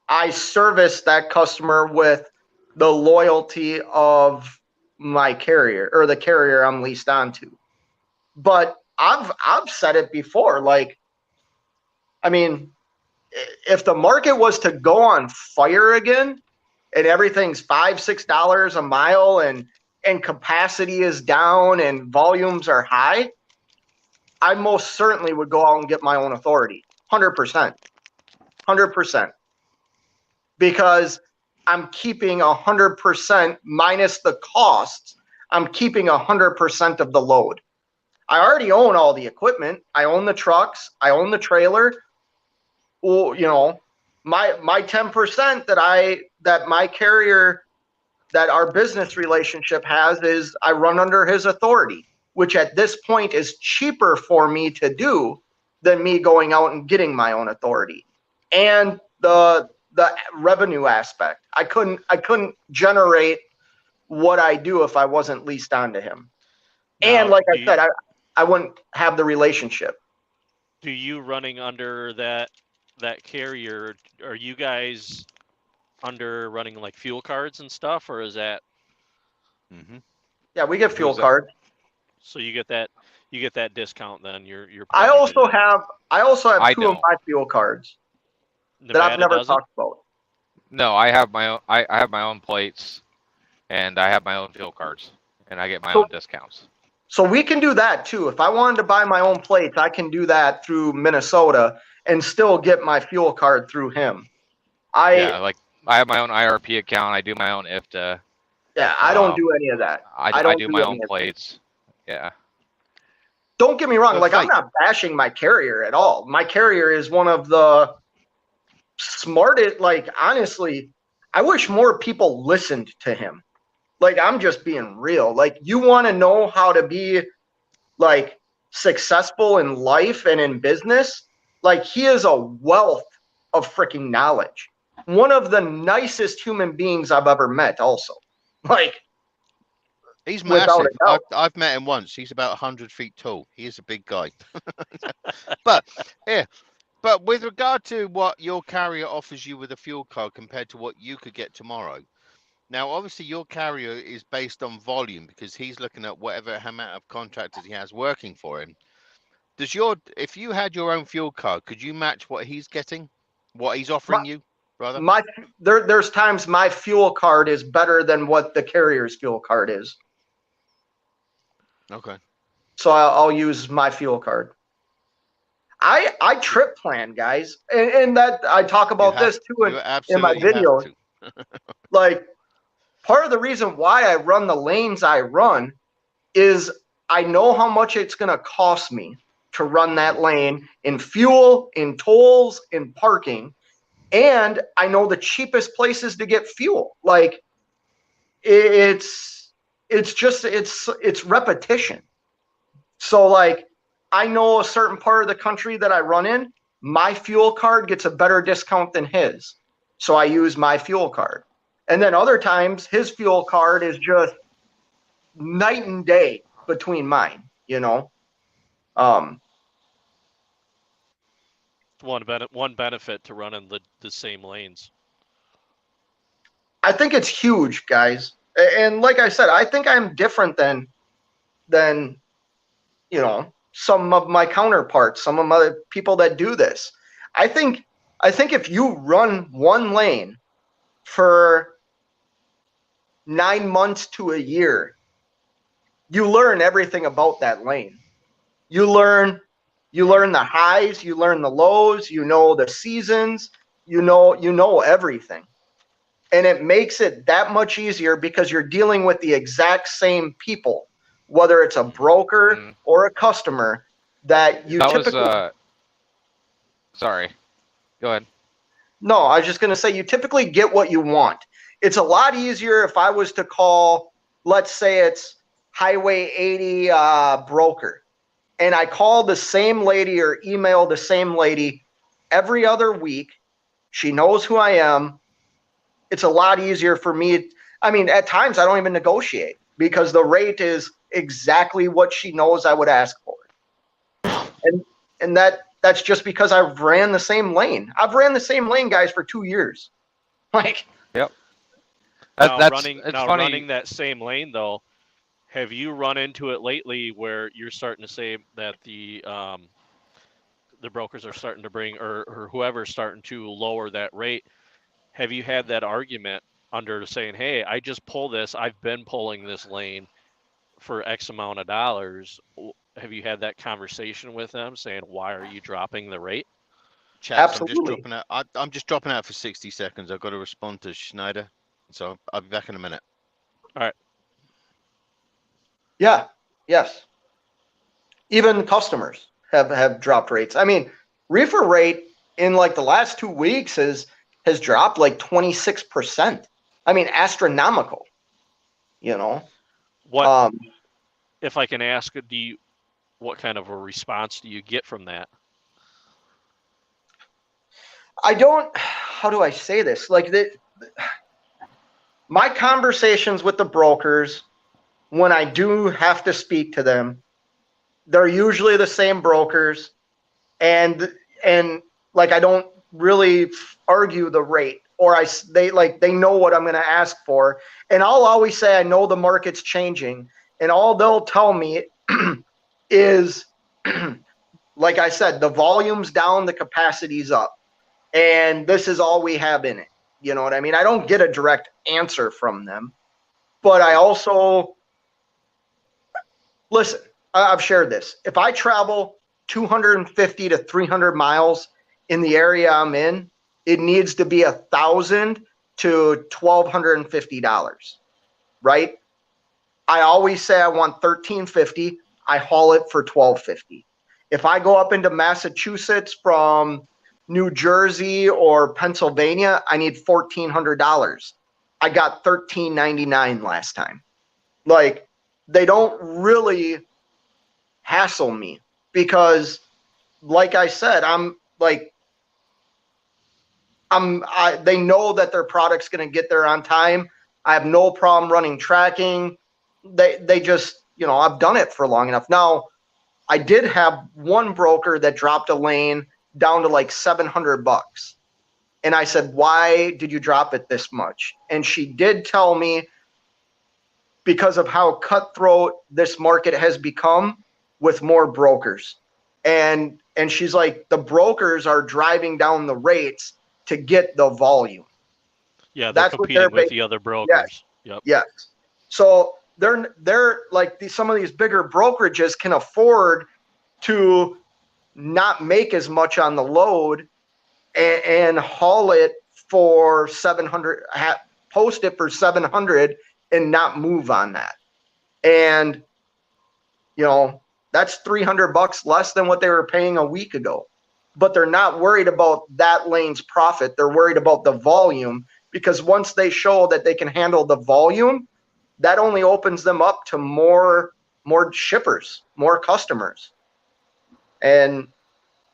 I service that customer with the loyalty of my carrier or the carrier I'm leased onto. But I've said it before, like, I mean, if the market was to go on fire again and everything's $5-6 a mile and capacity is down and volumes are high, I most certainly would go out and get my own authority. 100%. 100%. Because I'm keeping 100% minus the costs. I'm keeping 100% of the load. I already own all the equipment. I own the trucks. I own the trailer. Well, my 10% that my carrier, that our business relationship has, is I run under his authority, which at this point is cheaper for me to do than me going out and getting my own authority. And the revenue aspect, I couldn't generate what I do if I wasn't leased onto him. And like I said, I wouldn't have the relationship. Do you running under that carrier? Are you guys under running like fuel cards and stuff, or is that? Mm-hmm. Yeah, we get fuel Who's that? cards. So you get that discount then. You're I also have I two of don't. my fuel cards that Nevada I've never doesn't? talked about. No, I have my own. I have my own plates, and I have my own fuel cards, and I get my own discounts. So we can do that too. If I wanted to buy my own plates, I can do that through Minnesota and still get my fuel card through him. Yeah, like I have my own IRP account. I do my own IFTA. Yeah, I don't do any of that. I don't do my any own of that. plates. Yeah. Don't get me wrong. But Like, I'm not bashing my carrier at all. My carrier is one of the smartest. Like, honestly, I wish more people listened to him. Like, I'm just being real. Like, you want to know how to be, like, successful in life and in business? Like, he is a wealth of freaking knowledge. One of the nicest human beings I've ever met, also. Like, He's without massive. a doubt. I've met him once. He's about 100 feet tall. He is a big guy. But with regard to what your carrier offers you with a fuel card compared to what you could get tomorrow, now obviously your carrier is based on volume because he's looking at whatever amount of contractors he has working for him. If you had your own fuel card, could you match what he's getting, what he's offering you, brother? There's times my fuel card is better than what the carrier's fuel card is. Okay. So I'll use my fuel card. I trip plan, guys, and that I talk about this too in my video. Like, part of the reason why I run the lanes I run is I know how much it's going to cost me to run that lane in fuel, in tolls, in parking, and I know the cheapest places to get fuel. Like, it's repetition. So, like, I know a certain part of the country that I run in, my fuel card gets a better discount than his. So I use my fuel card. And then other times his fuel card is just night and day between mine, One benefit to running the same lanes. I think it's huge, guys. And like I said, I think I'm different than some of my counterparts, some of my people that do this. I think if you run one lane for 9 months to a year, you learn everything about that lane. You learn the highs, you learn the lows, you know the seasons, you know everything. And it makes it that much easier because you're dealing with the exact same people, whether it's a broker or a customer that you typically. Sorry. Go ahead. No, I was just going to say you typically get what you want. It's a lot easier if I was to call, let's say it's Highway 80 broker, and I call the same lady or email the same lady every other week. She knows who I am. It's a lot easier for me. I mean, at times I don't even negotiate because the rate is exactly what she knows I would ask for. And that's just because I've ran the same lane. I've ran the same lane, guys, for 2 years. Like, yep. Running funny. that same lane though, have you run into it lately where you're starting to say that the brokers are starting to bring or whoever's starting to lower that rate? Have you had that argument under saying, hey, I just pull this, I've been pulling this lane for X amount of dollars? Have you had that conversation with them saying, why are you dropping the rate? Chaps, absolutely. I'm just dropping out for 60 seconds. I've got to respond to Schneider. So I'll be back in a minute. All right. Yeah. Yes. Even customers have dropped rates. I mean, reefer rate in like the last 2 weeks has dropped like 26%. I mean, astronomical. You know. What if I can ask? What kind of a response do you get from that? I don't. How do I say this? Like my conversations with the brokers, when I do have to speak to them, they're usually the same brokers, and like I don't really argue the rate, or they know what I'm going to ask for, and I'll always say I know the market's changing, and all they'll tell me is, like I said, the volume's down, the capacity's up, and this is all we have in it. You know what I mean? I don't get a direct answer from them, but I also listen. I've shared this. If I travel 250 to 300 miles in the area I'm in, it needs to be $1,000 to $1,250, right? I always say I want $1,350. I haul it for $1,250. If I go up into Massachusetts from New Jersey or Pennsylvania, I need $1,400. I got $1,399 last time. Like, they don't really hassle me because, like I said, they know that their product's going to get there on time. I have no problem running tracking. They just, I've done it for long enough. Now, I did have one broker that dropped a lane down to like $700. And I said, why did you drop it this much? And she did tell me because of how cutthroat this market has become with more brokers. And she's like, the brokers are driving down the rates to get the volume. Yeah, that's competing with the other brokers. Yes. Yep. Yes. So they're like some of these bigger brokerages can afford to not make as much on the load and haul it for 700, post it for 700 and not move on that. And that's $300 less than what they were paying a week ago. But they're not worried about that lane's profit. They're worried about the volume, because once they show that they can handle the volume, that only opens them up to more shippers, more customers. And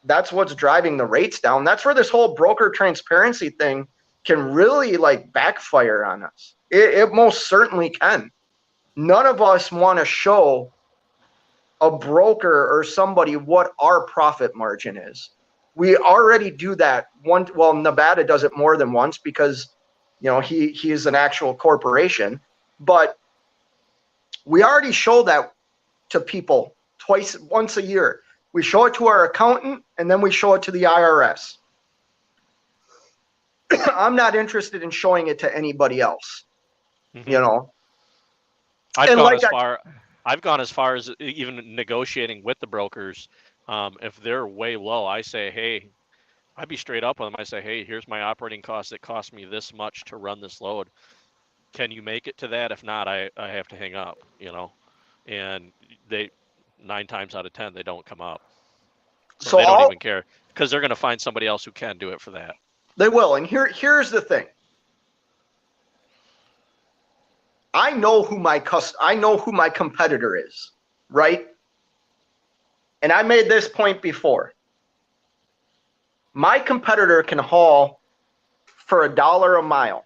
that's what's driving the rates down. That's where this whole broker transparency thing can really backfire on us. It most certainly can. None of us want to show a broker or somebody what our profit margin is. We already do that well, Nevada does it more than once because he is an actual corporation, but we already show that to people once a year. We show it to our accountant, and then we show it to the IRS. I'm not interested in showing it to anybody else. Mhm. You know, I've and gone like as far. I've gone as far as even negotiating with the brokers. If they're way low, I say, hey, I'd be straight up with them. I say, hey, here's my operating cost. It cost me this much to run this load. Can you make it to that? If not, I have to hang up. And they 9 times out of 10 they don't come up. So so they don't all even care because they're going to find somebody else who can do it for that. they will. And here's the thing. I know who my competitor is, right? And I made this point before. My competitor can haul for $1 a mile.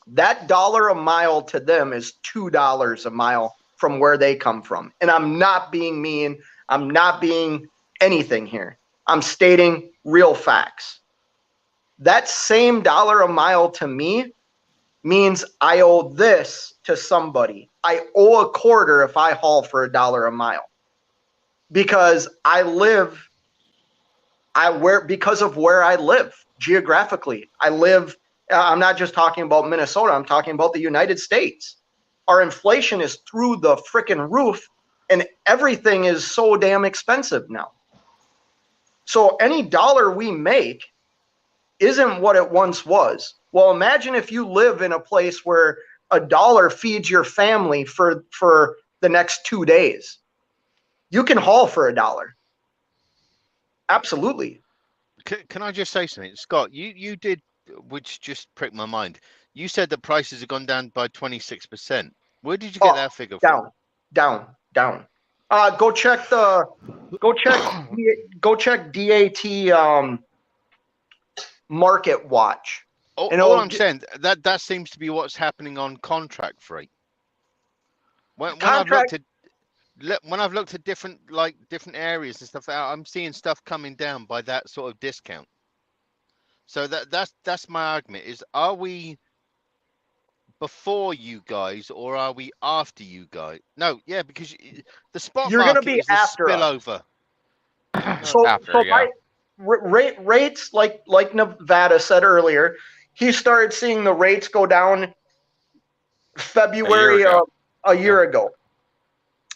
That $1 a mile to them is $2 a mile from where they come from. And I'm not being mean. I'm not being anything here. I'm stating real facts. That same $1 a mile to me means I owe this to somebody. I owe a quarter if I haul for $1 a mile. Because because of where I live geographically. I'm not just talking about Minnesota, I'm talking about the United States. Our inflation is through the freaking roof and everything is so damn expensive now. So any dollar we make isn't what it once was. Well, imagine if you live in a place where $1 feeds your family for the next 2 days. You can haul for $1. Absolutely. Can I just say something, Scott? You did, which just pricked my mind. You said that prices have gone down by 26%. Where did you get that figure from? Down. Go check DAT Market Watch. All I'm saying that seems to be what's happening on contract freight. When I've looked at different areas and stuff, I'm seeing stuff coming down by that sort of discount. So that's my argument: is are we before you guys or are we after you guys? No, yeah, because the spot You're going to market be is the after spillover. Rates like Nevada said earlier, he started seeing the rates go down February a year ago.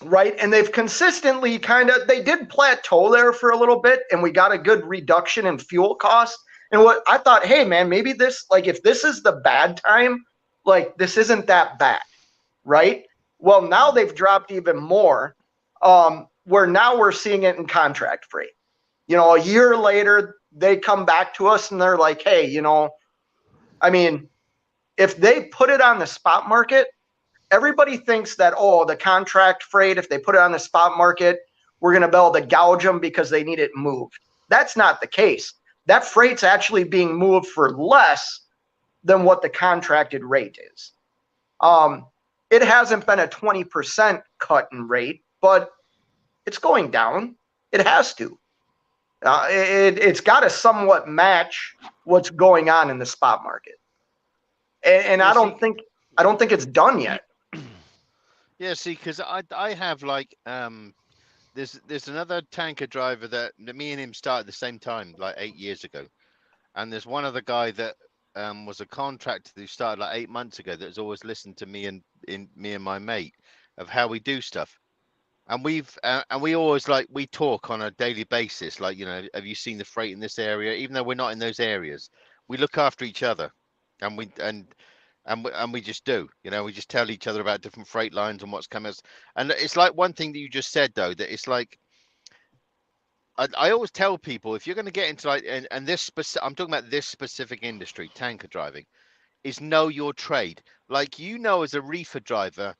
Right. And they've consistently they did plateau there for a little bit and we got a good reduction in fuel costs. And what I thought, hey man, maybe if this is the bad time, this isn't that bad. Right. Well, now they've dropped even more. Where now we're seeing it in contract freight. A year later, they come back to us and they're like, hey, if they put it on the spot market, everybody thinks that, the contract freight, if they put it on the spot market, we're going to be able to gouge them because they need it moved. That's not the case. That freight's actually being moved for less than what the contracted rate is. It hasn't been a 20% cut in rate, but it's going down. It has to. It's got to somewhat match what's going on in the spot market. And I don't think it's done yet. Yeah, see, because I have there's another tanker driver that me and him started at the same time, 8 years ago, and there's one other guy that was a contractor who started 8 months ago that has always listened to me and my mate of how we do stuff, and we always we talk on a daily basis, have you seen the freight in this area? Even though we're not in those areas, we look after each other, and we just do, we just tell each other about different freight lines and what's coming. And it's one thing that you just said though, that it's I always tell people, if you're going to get into and this I'm talking about this specific industry, tanker driving, is know your trade. As a reefer driver,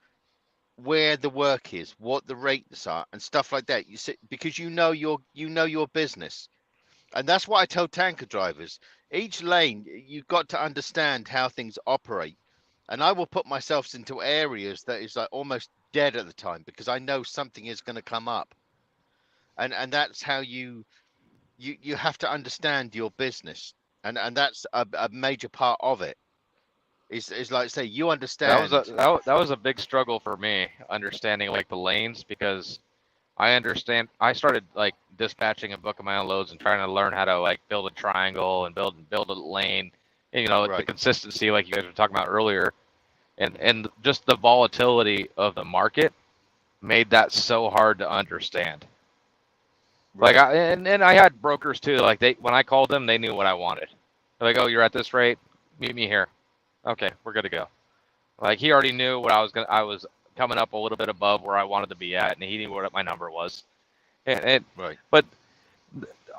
where the work is, what the rates are, and stuff like that. You see, because you know your business, and that's what I tell tanker drivers. Each lane, you've got to understand how things operate, and I will put myself into areas that is almost dead at the time because I know something is going to come up, and that's how you have to understand your business, and that's a major part of it. Is say you understand. That was a big struggle for me, understanding the lanes, because I started dispatching and booking my own loads and trying to learn how to build a triangle and build a lane, and, the consistency like you guys were talking about earlier. and just the volatility of the market made that so hard to understand. Like and I had brokers too. Like when I called them, they knew what I wanted. They're like, oh, you're at this rate, meet me here. Okay, we're good to go. Like he already knew what I was coming up a little bit above where I wanted to be at, and he knew what my number was. But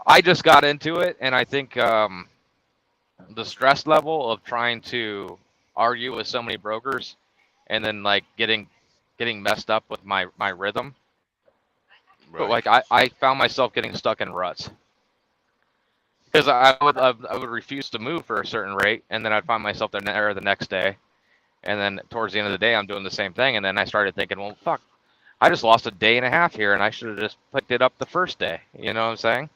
I just got into it, and I think the stress level of trying to argue with so many brokers, and then like getting messed up with my rhythm. But like I found myself getting stuck in ruts because I would refuse to move for a certain rate, and then I'd find myself there the next day, and then towards the end of the day I'm doing the same thing, and then I started thinking, well, fuck, I just lost a day and a half here, and I should have just picked it up the first day. You know what I'm saying?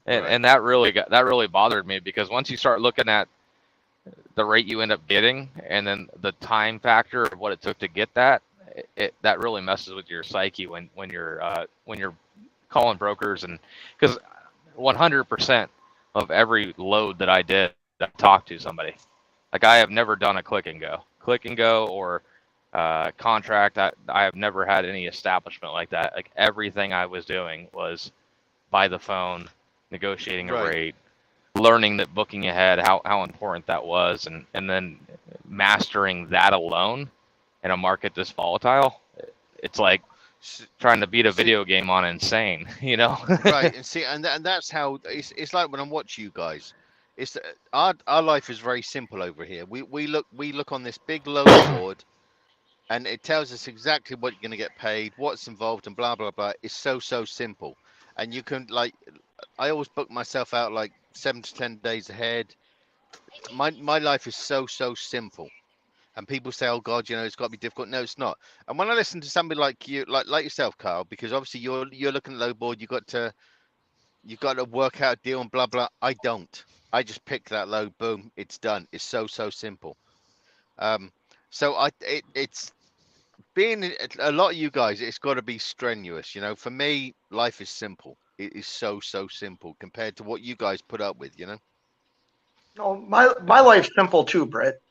And that really bothered me, because once you start looking at the rate you end up getting, and then the time factor of what it took to get that, that really messes with your psyche when you're calling brokers. And because 100% of every load that I did, I talked to somebody. Like I have never done a click and go or contract. I have never had any establishment like that. Like everything I was doing was by the phone, negotiating a rate, learning that booking ahead, how important that was, and then mastering that alone in a market this volatile. It's like trying to beat a video game on Insane, you know? Right, and see, and that's how it's like when I watch you guys. It's our life is very simple over here. We look on this big load board, and it tells us exactly what you're going to get paid, what's involved, and blah blah blah. It's so simple, and you can like. I always book myself out like 7 to 10 days ahead. My life is so simple, and people say, "Oh God, you know, it's got to be difficult." No, it's not. And when I listen to somebody like you, like yourself, Carl, because obviously you're looking at low board, you got to work out a deal and blah blah. I don't. I just pick that load, boom, it's done. It's so simple. So it's being a lot of you guys. It's got to be strenuous, you know. For me, life is simple. It is so simple compared to what you guys put up with, you know. No, my life's simple too, Britt.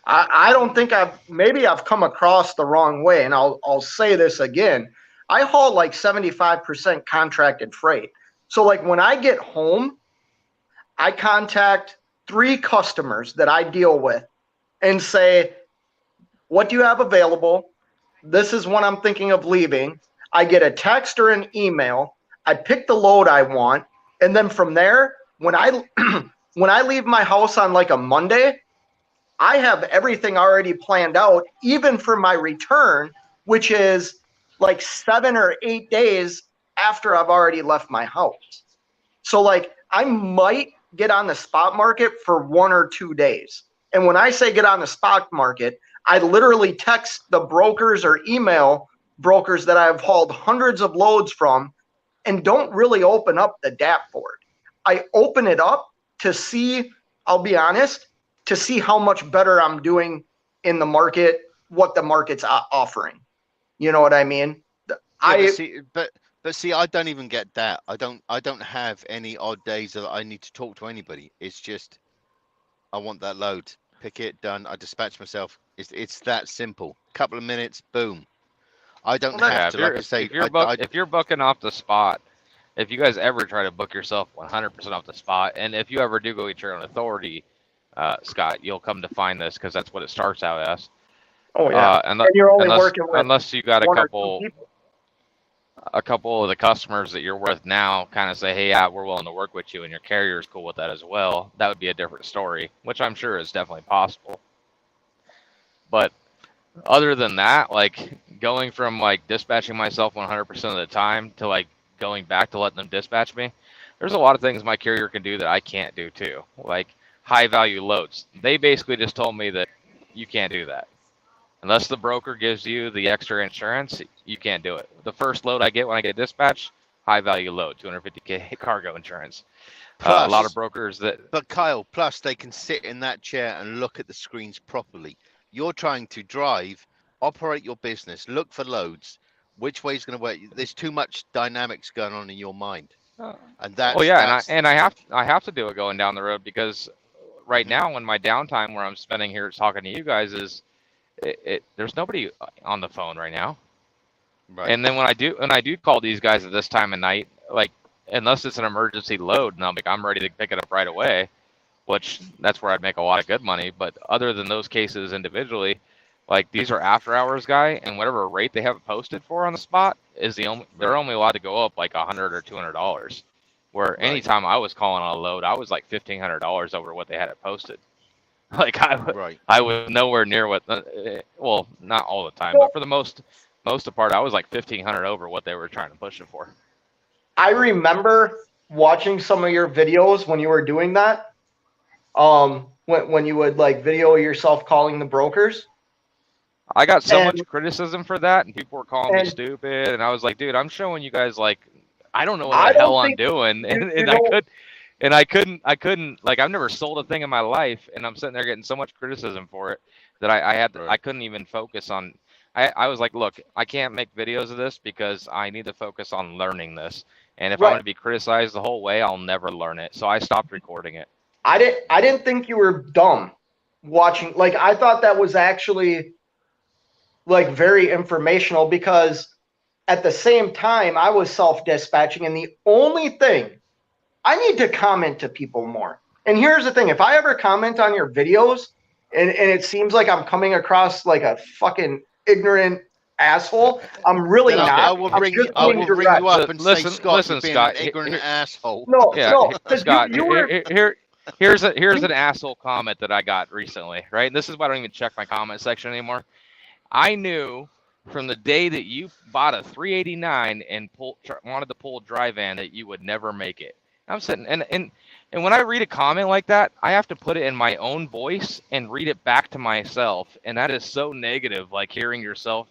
I don't think I've come across the wrong way, and I'll say this again. I haul like 75% contracted freight. So like when I get home, I contact 3 customers that I deal with and say, what do you have available? This is when I'm thinking of leaving. I get a text or an email. I pick the load I want. And then from there, when I when I leave my house on like a Monday, I have everything already planned out, even for my return, which is like 7 or 8 days after I've already left my house. So like I might get on the spot market for 1 or 2 days. And when I say get on the spot market, I literally text the brokers or email brokers that I've hauled hundreds of loads from and don't really open up the DAP board. I open it up to see, I'll be honest, to see how much better I'm doing in the market, what the market's offering. You know what I mean? But see, I don't even get that. I don't have any odd days that I need to talk to anybody. It's just, I want that load. Pick it, done. I dispatch myself. It's that simple. Couple of minutes, boom. I don't have to, like I say, if you're booking off the spot, if you guys ever try to book yourself 100% off the spot, and if you ever do go get your own authority, Scott, you'll come to find this, because that's what it starts out as. Oh yeah, and you're only working with unless you got a couple of the customers that you're with now kind of say, hey, yeah, we're willing to work with you, and your carrier is cool with that as well. That would be a different story, which I'm sure is definitely possible. But other than that, like going from like dispatching myself 100% of the time to like going back to letting them dispatch me, there's a lot of things my carrier can do that I can't do too, like high value loads. They basically just told me that you can't do that. Unless the broker gives you the extra insurance, you can't do it. The first load I get when I get dispatched, high value load, $250K cargo insurance. Plus, a lot of brokers that. But Kyle, plus they can sit in that chair and look at the screens properly. You're trying to drive, operate your business, look for loads. Which way is going to work? There's too much dynamics going on in your mind, and that's. Well, yeah, and I have to do it going down the road, because right now, in my downtime where I'm spending here talking to you guys, is there's nobody on the phone right now. Right. And then when I do call these guys at this time of night, like unless it's an emergency load, and I'm ready to pick it up right away, which that's where I'd make a lot of good money. But other than those cases individually, like these are after hours guy, and whatever rate they have it posted for on the spot is they're only allowed to go up like $100 or $200. Where anytime I was calling on a load, I was like $1,500 over what they had it posted. Like I was nowhere near what. Well, not all the time, but for the most part, I was like 1,500 over what they were trying to push it for. I remember watching some of your videos when you were doing that. When you would like video yourself calling the brokers. I got so much criticism for that, and people were calling me stupid, and I was like, dude, I'm showing you guys like I don't know what the hell I'm doing, and I couldn't like I've never sold a thing in my life, and I'm sitting there getting so much criticism for it that I couldn't even focus on. I was like, look, I can't make videos of this because I need to focus on learning this, and if I'm going to be criticized the whole way, I'll never learn it. So I stopped recording it. I didn't think you were dumb watching. Like I thought that was actually like very informational, because at the same time I was self-dispatching, and the only thing I need to comment to people more. And here's the thing, if I ever comment on your videos and it seems like I'm coming across like a fucking ignorant asshole, I'm really not. I will bring you up and say, Scott, listen, you're being Scott, an ignorant asshole. No, Scott, here's an asshole comment that I got recently, right? And this is why I don't even check my comment section anymore. I knew from the day that you bought a 389 and wanted to pull a dry van that you would never make it. I'm sitting and when I read a comment like that, I have to put it in my own voice and read it back to myself, and that is so negative. Like hearing yourself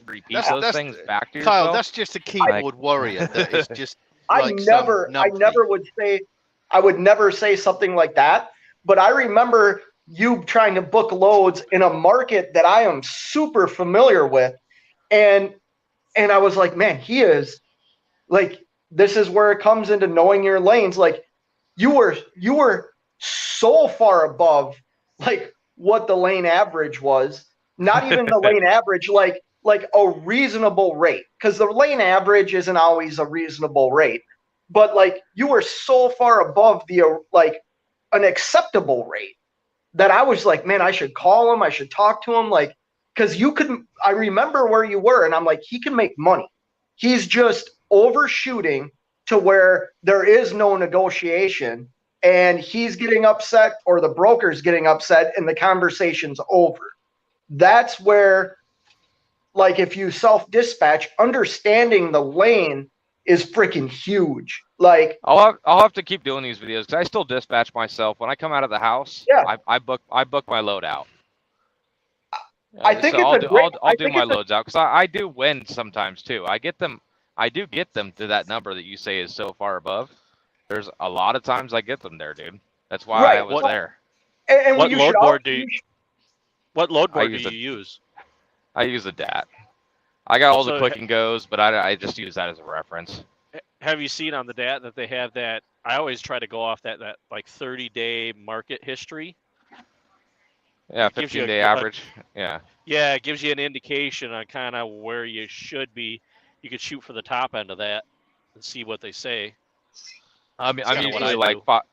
repeat those things back to yourself. Kyle, that's just a keyboard warrior. That is just. I would never say something like that. But I remember you trying to book loads in a market that I am super familiar with, and I was like, man, he is like. This is where it comes into knowing your lanes. Like you were so far above like what the lane average was. Not even the lane average, like a reasonable rate. Because the lane average isn't always a reasonable rate. But like you were so far above the like an acceptable rate that I was like, man, I should call him. I should talk to him. Like, because you couldn't. I remember where you were, and I'm like, he can make money. He's just overshooting to where there is no negotiation, and he's getting upset, or the broker's getting upset, and the conversation's over. That's where, like, if you self-dispatch, understanding the lane is freaking huge. Like, I'll have to keep doing these videos because I still dispatch myself when I come out of the house. Yeah. I book my load out. I think so I'll do my it's loads out because I do win sometimes too. I do get them to that number that you say is so far above. There's a lot of times I get them there, dude. That's why I was there. And what load board do you use? I use a DAT. I got all the click and goes, but I just use that as a reference. Have you seen on the DAT that they have that? I always try to go off that like 30-day market history. Yeah, 15-day average. Yeah. Yeah, it gives you an indication on kind of where you should be. You could shoot for the top end of that and see what they say. I'm usually like, well,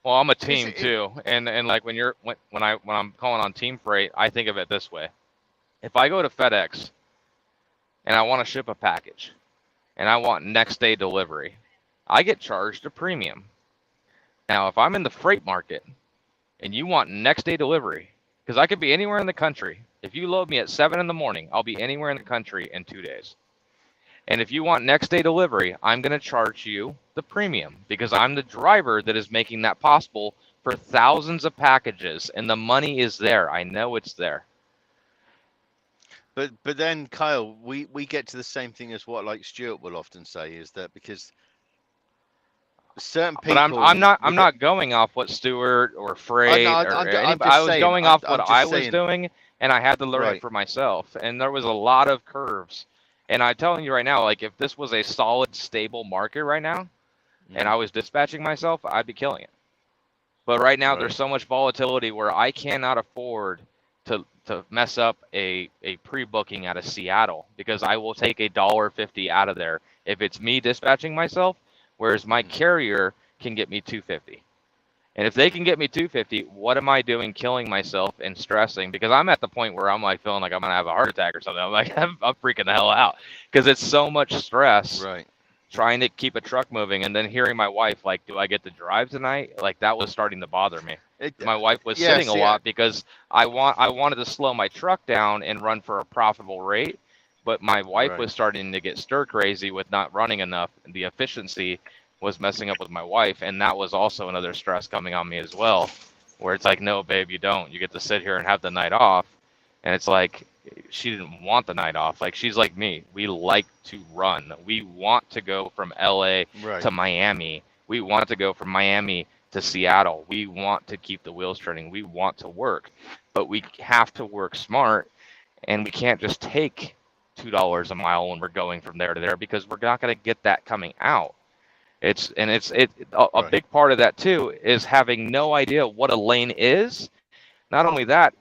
I'm a team too, and like when I'm calling on team freight, I think of it this way: if I go to FedEx and I want to ship a package, and I want next day delivery, I get charged a premium. Now, if I'm in the freight market and you want next day delivery, because I could be anywhere in the country. If you load me at 7 in the morning, I'll be anywhere in the country in 2 days. And if you want next day delivery, I'm going to charge you the premium because I'm the driver that is making that possible for thousands of packages, and the money is there. I know it's there. But then, Kyle, we get to the same thing as what like Stuart will often say is that because certain people. But I'm not going off what Stuart or Freight I was going off what I was doing, and I had to learn it for myself. And there was a lot of curves. And I'm telling you right now, like if this was a solid, stable market right now, and I was dispatching myself, I'd be killing it. But right now Right. there's so much volatility where I cannot afford to mess up a pre-booking out of Seattle, because I will take $1.50 out of there if it's me dispatching myself, whereas my carrier can get me $2.50. And if they can get me $2.50, what am I doing killing myself and stressing? Because I'm at the point where I'm like feeling like I'm gonna have a heart attack or something. I'm like, I'm freaking the hell out, because it's so much stress Right. trying to keep a truck moving, and then hearing my wife like, do I get to drive tonight? Like, that was starting to bother me. My wife was Yeah, sitting a see, lot because I wanted to slow my truck down and run for a profitable rate, but my wife Right. was starting to get stir crazy with not running enough. The efficiency was messing up with my wife, and that was also another stress coming on me as well, where it's like, no, babe, you don't. You get to sit here and have the night off. And it's like, she didn't want the night off. Like, she's like me. We like to run. We want to go from LA Right. to Miami. We want to go from Miami to Seattle. We want to keep the wheels turning. We want to work, but we have to work smart, and we can't just take $2 a mile when we're going from there to there, because we're not going to get that coming out. A Right. big part of that too is having no idea what a lane is. Not only that,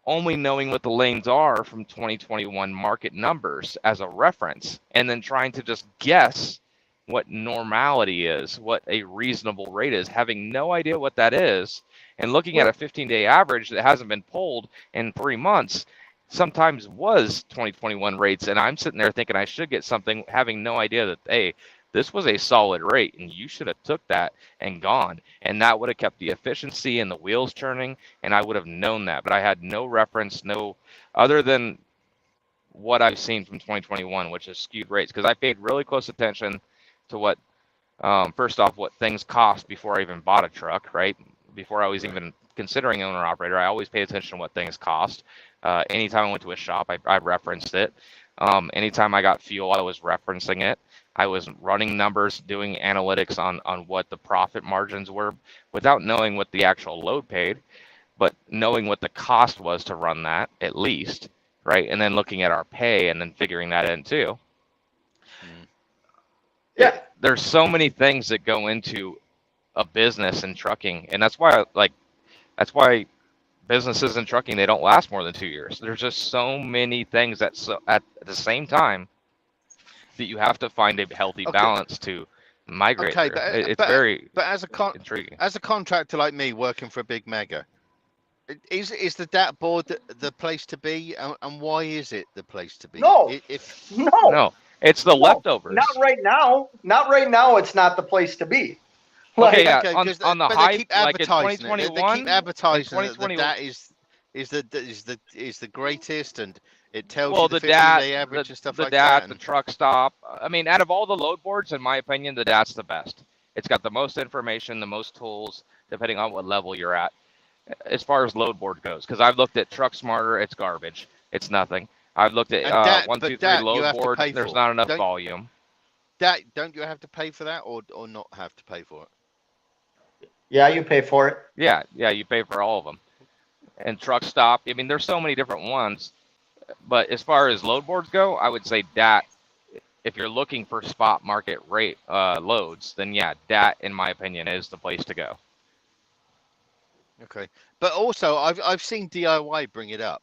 only knowing what the lanes are from 2021 market numbers as a reference, and then trying to just guess what normality is, what a reasonable rate is, having no idea what that is, and looking at a 15-day average that hasn't been pulled in 3 months, sometimes was 2021 rates, and I'm sitting there thinking I should get something, having no idea that, hey, this was a solid rate, and you should have took that and gone, and that would have kept the efficiency and the wheels turning, and I would have known that. But I had no reference, no other than what I've seen from 2021, which is skewed rates, because I paid really close attention to what, first off, what things cost before I even bought a truck, right? Before I was even considering owner operator, I always paid attention to what things cost. Anytime I went to a shop, I referenced it. Anytime I got fuel, I was referencing it. I was running numbers, doing analytics on what the profit margins were, without knowing what the actual load paid, but knowing what the cost was to run that, at least, right? And then looking at our pay and then figuring that in too. Yeah. There's so many things that go into a business in trucking, and that's why businesses in trucking, they don't last more than 2 years. There's just so many things at the same time that you have to find a healthy balance to migrate Okay, through. It's very intriguing. As a contractor like me working for a big mega, is the DAT board the place to be, and why is it the place to be? No. No, it's the leftovers. Not right now. Not right now. It's not the place to be. Okay, Like, yeah. On the but hype, they keep like in advertising it. 2021, They keep advertising that the 2021 DAT is the greatest, and it tells well, you the the DAT, 15-day average and stuff the like DAT, that. the truck stop. I mean, out of all the load boards, in my opinion, the DAT's the best. It's got the most information, the most tools, depending on what level you're at, as far as load board goes. Because I've looked at Truck Smarter, it's garbage. It's nothing. I've looked at DAT, 123 DAT you load have to board. pay There's for. not enough Don't- volume. DAT, don't you have to pay for that, or not have to pay for it? yeah, you pay for it. Yeah, you pay for all of them. And truck stop, I mean, there's so many different ones. But as far as load boards go, I would say DAT. If you're looking for spot market rate loads, then yeah, DAT, in my opinion, is the place to go. Okay, but also I've seen DIY bring it up,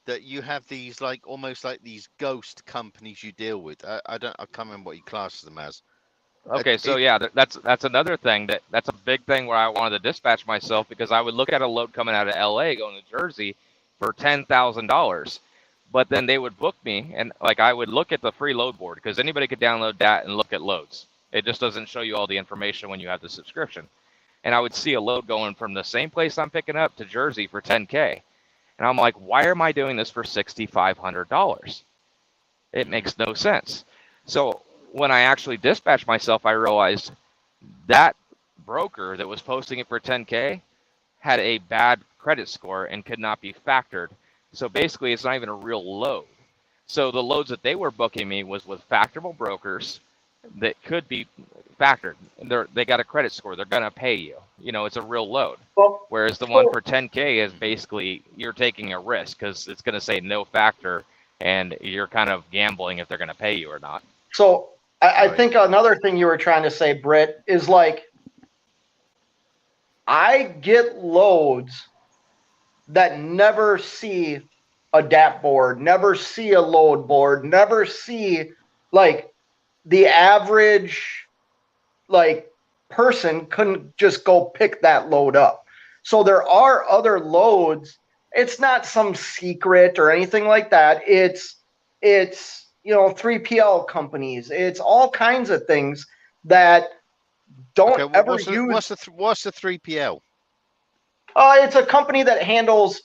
that you have these like almost like these ghost companies you deal with. I can't remember what you class them as. Okay, so yeah, that's another thing that's a big thing where I wanted to dispatch myself, because I would look at a load coming out of LA going to Jersey for $10,000, but then they would book me, and like I would look at the free load board, because anybody could download that and look at loads. It just doesn't show you all the information when you have the subscription. And I would see a load going from the same place I'm picking up to Jersey for $10K, and I'm like, why am I doing this for $6,500? It makes no sense. So when I actually dispatched myself, I realized that broker that was posting it for $10K had a bad credit score and could not be factored. So basically, it's not even a real load. So the loads that they were booking me was with factorable brokers that could be factored. They got a credit score. They're going to pay you. You know, it's a real load. Well, Whereas the one for $10K is basically you're taking a risk, because it's going to say no factor, and you're kind of gambling if they're going to pay you or not. So I think another thing you were trying to say, Britt, is like, I get loads that never see a DAP board, never see a load board, never see like the average like person couldn't just go pick that load up. So there are other loads. It's not some secret or anything like that. It's 3PL companies. It's all kinds of things that don't Okay, ever what's use. what's the 3PL? It's a company that handles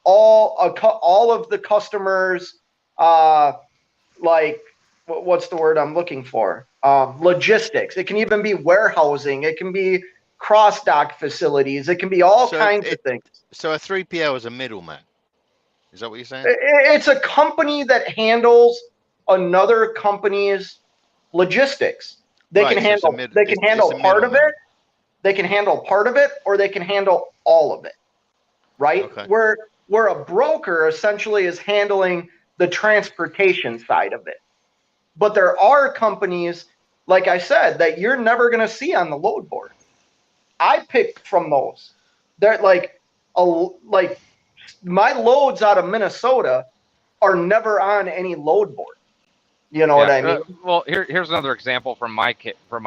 all of the customers. Like what's the word I'm looking for? Logistics. It can even be warehousing. It can be cross dock facilities. It can be all kinds of things. So a 3PL is a middleman. Is that what you're saying? It's a company that handles another company's logistics. They can handle part of it. They can handle part of it, or they can handle all of it. Right? Okay. Where a broker essentially is handling the transportation side of it. But there are companies, like I said, that you're never going to see on the load board. I picked from those. They're like my loads out of Minnesota are never on any load board. You know what I mean? Well, here's another example from my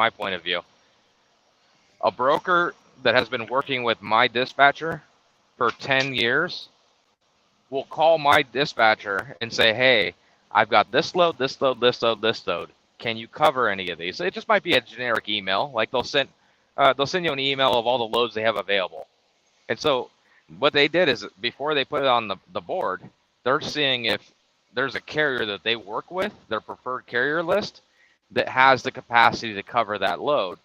point of view. A broker that has been working with my dispatcher for 10 years will call my dispatcher and say, hey, I've got this load, this load, this load, this load. Can you cover any of these? It just might be a generic email. Like they'll send you an email of all the loads they have available. And so what they did is before they put it on the board, they're seeing if there's a carrier that they work with, their preferred carrier list, that has the capacity to cover that load.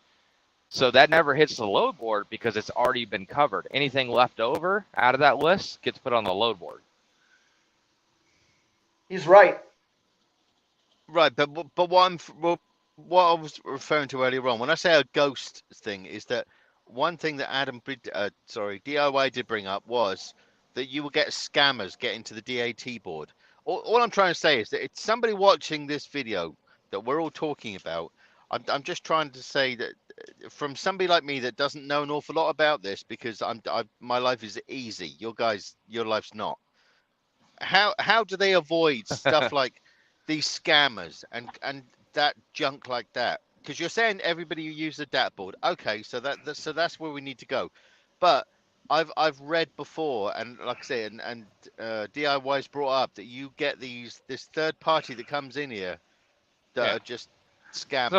So that never hits the load board because it's already been covered. Anything left over out of that list gets put on the load board. He's right. Right, but what I was referring to earlier on, when I say a ghost thing, is that one thing that DIY did bring up was that you will get scammers get into the DAT board. All I'm trying to say is that it's somebody watching this video that we're all talking about. I'm just trying to say that from somebody like me that doesn't know an awful lot about this, because my life is easy. Your life's not. How do they avoid stuff like these scammers and that junk like that? Because you're saying everybody use the DAT board. Okay, so that's where we need to go. But I've read before, and like I say, and DIY's brought up that you get this third party that comes in here that are just scammers.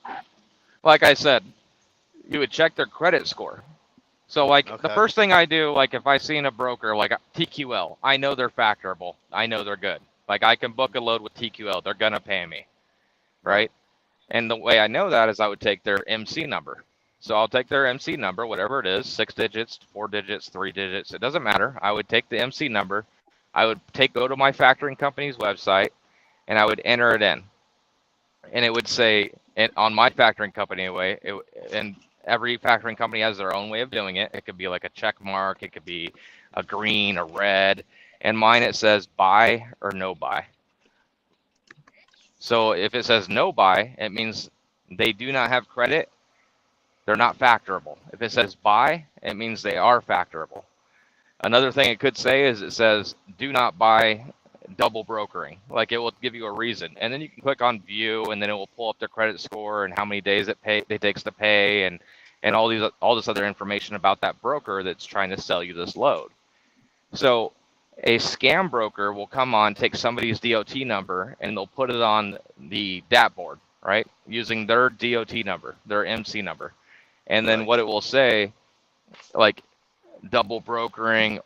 So, like I said, you would check their credit score. So the first thing I do, like if I see in a broker, like TQL, I know they're factorable. I know they're good. Like I can book a load with TQL. They're going to pay me. Right? And the way I know that is I would take their MC number. So I'll take their MC number, whatever it is, 6 digits, 4 digits, 3 digits. It doesn't matter. I would take the MC number. I would go to my factoring company's website, and I would enter it in. And it would say, on my factoring company anyway, and every factoring company has their own way of doing it. It could be like a check mark. It could be a green, a red. And mine, it says buy or no buy. So if it says no buy, it means they do not have credit. They're not factorable. If it says buy, it means they are factorable. Another thing it could say is it says do not buy double brokering. Like it will give you a reason. And then you can click on view, and then it will pull up their credit score and how many days it takes to pay, and all this other information about that broker that's trying to sell you this load. So a scam broker will come on, take somebody's DOT number, and they'll put it on the DAT board, right? Using their DOT number, their MC number. And then what it will say, like double brokering,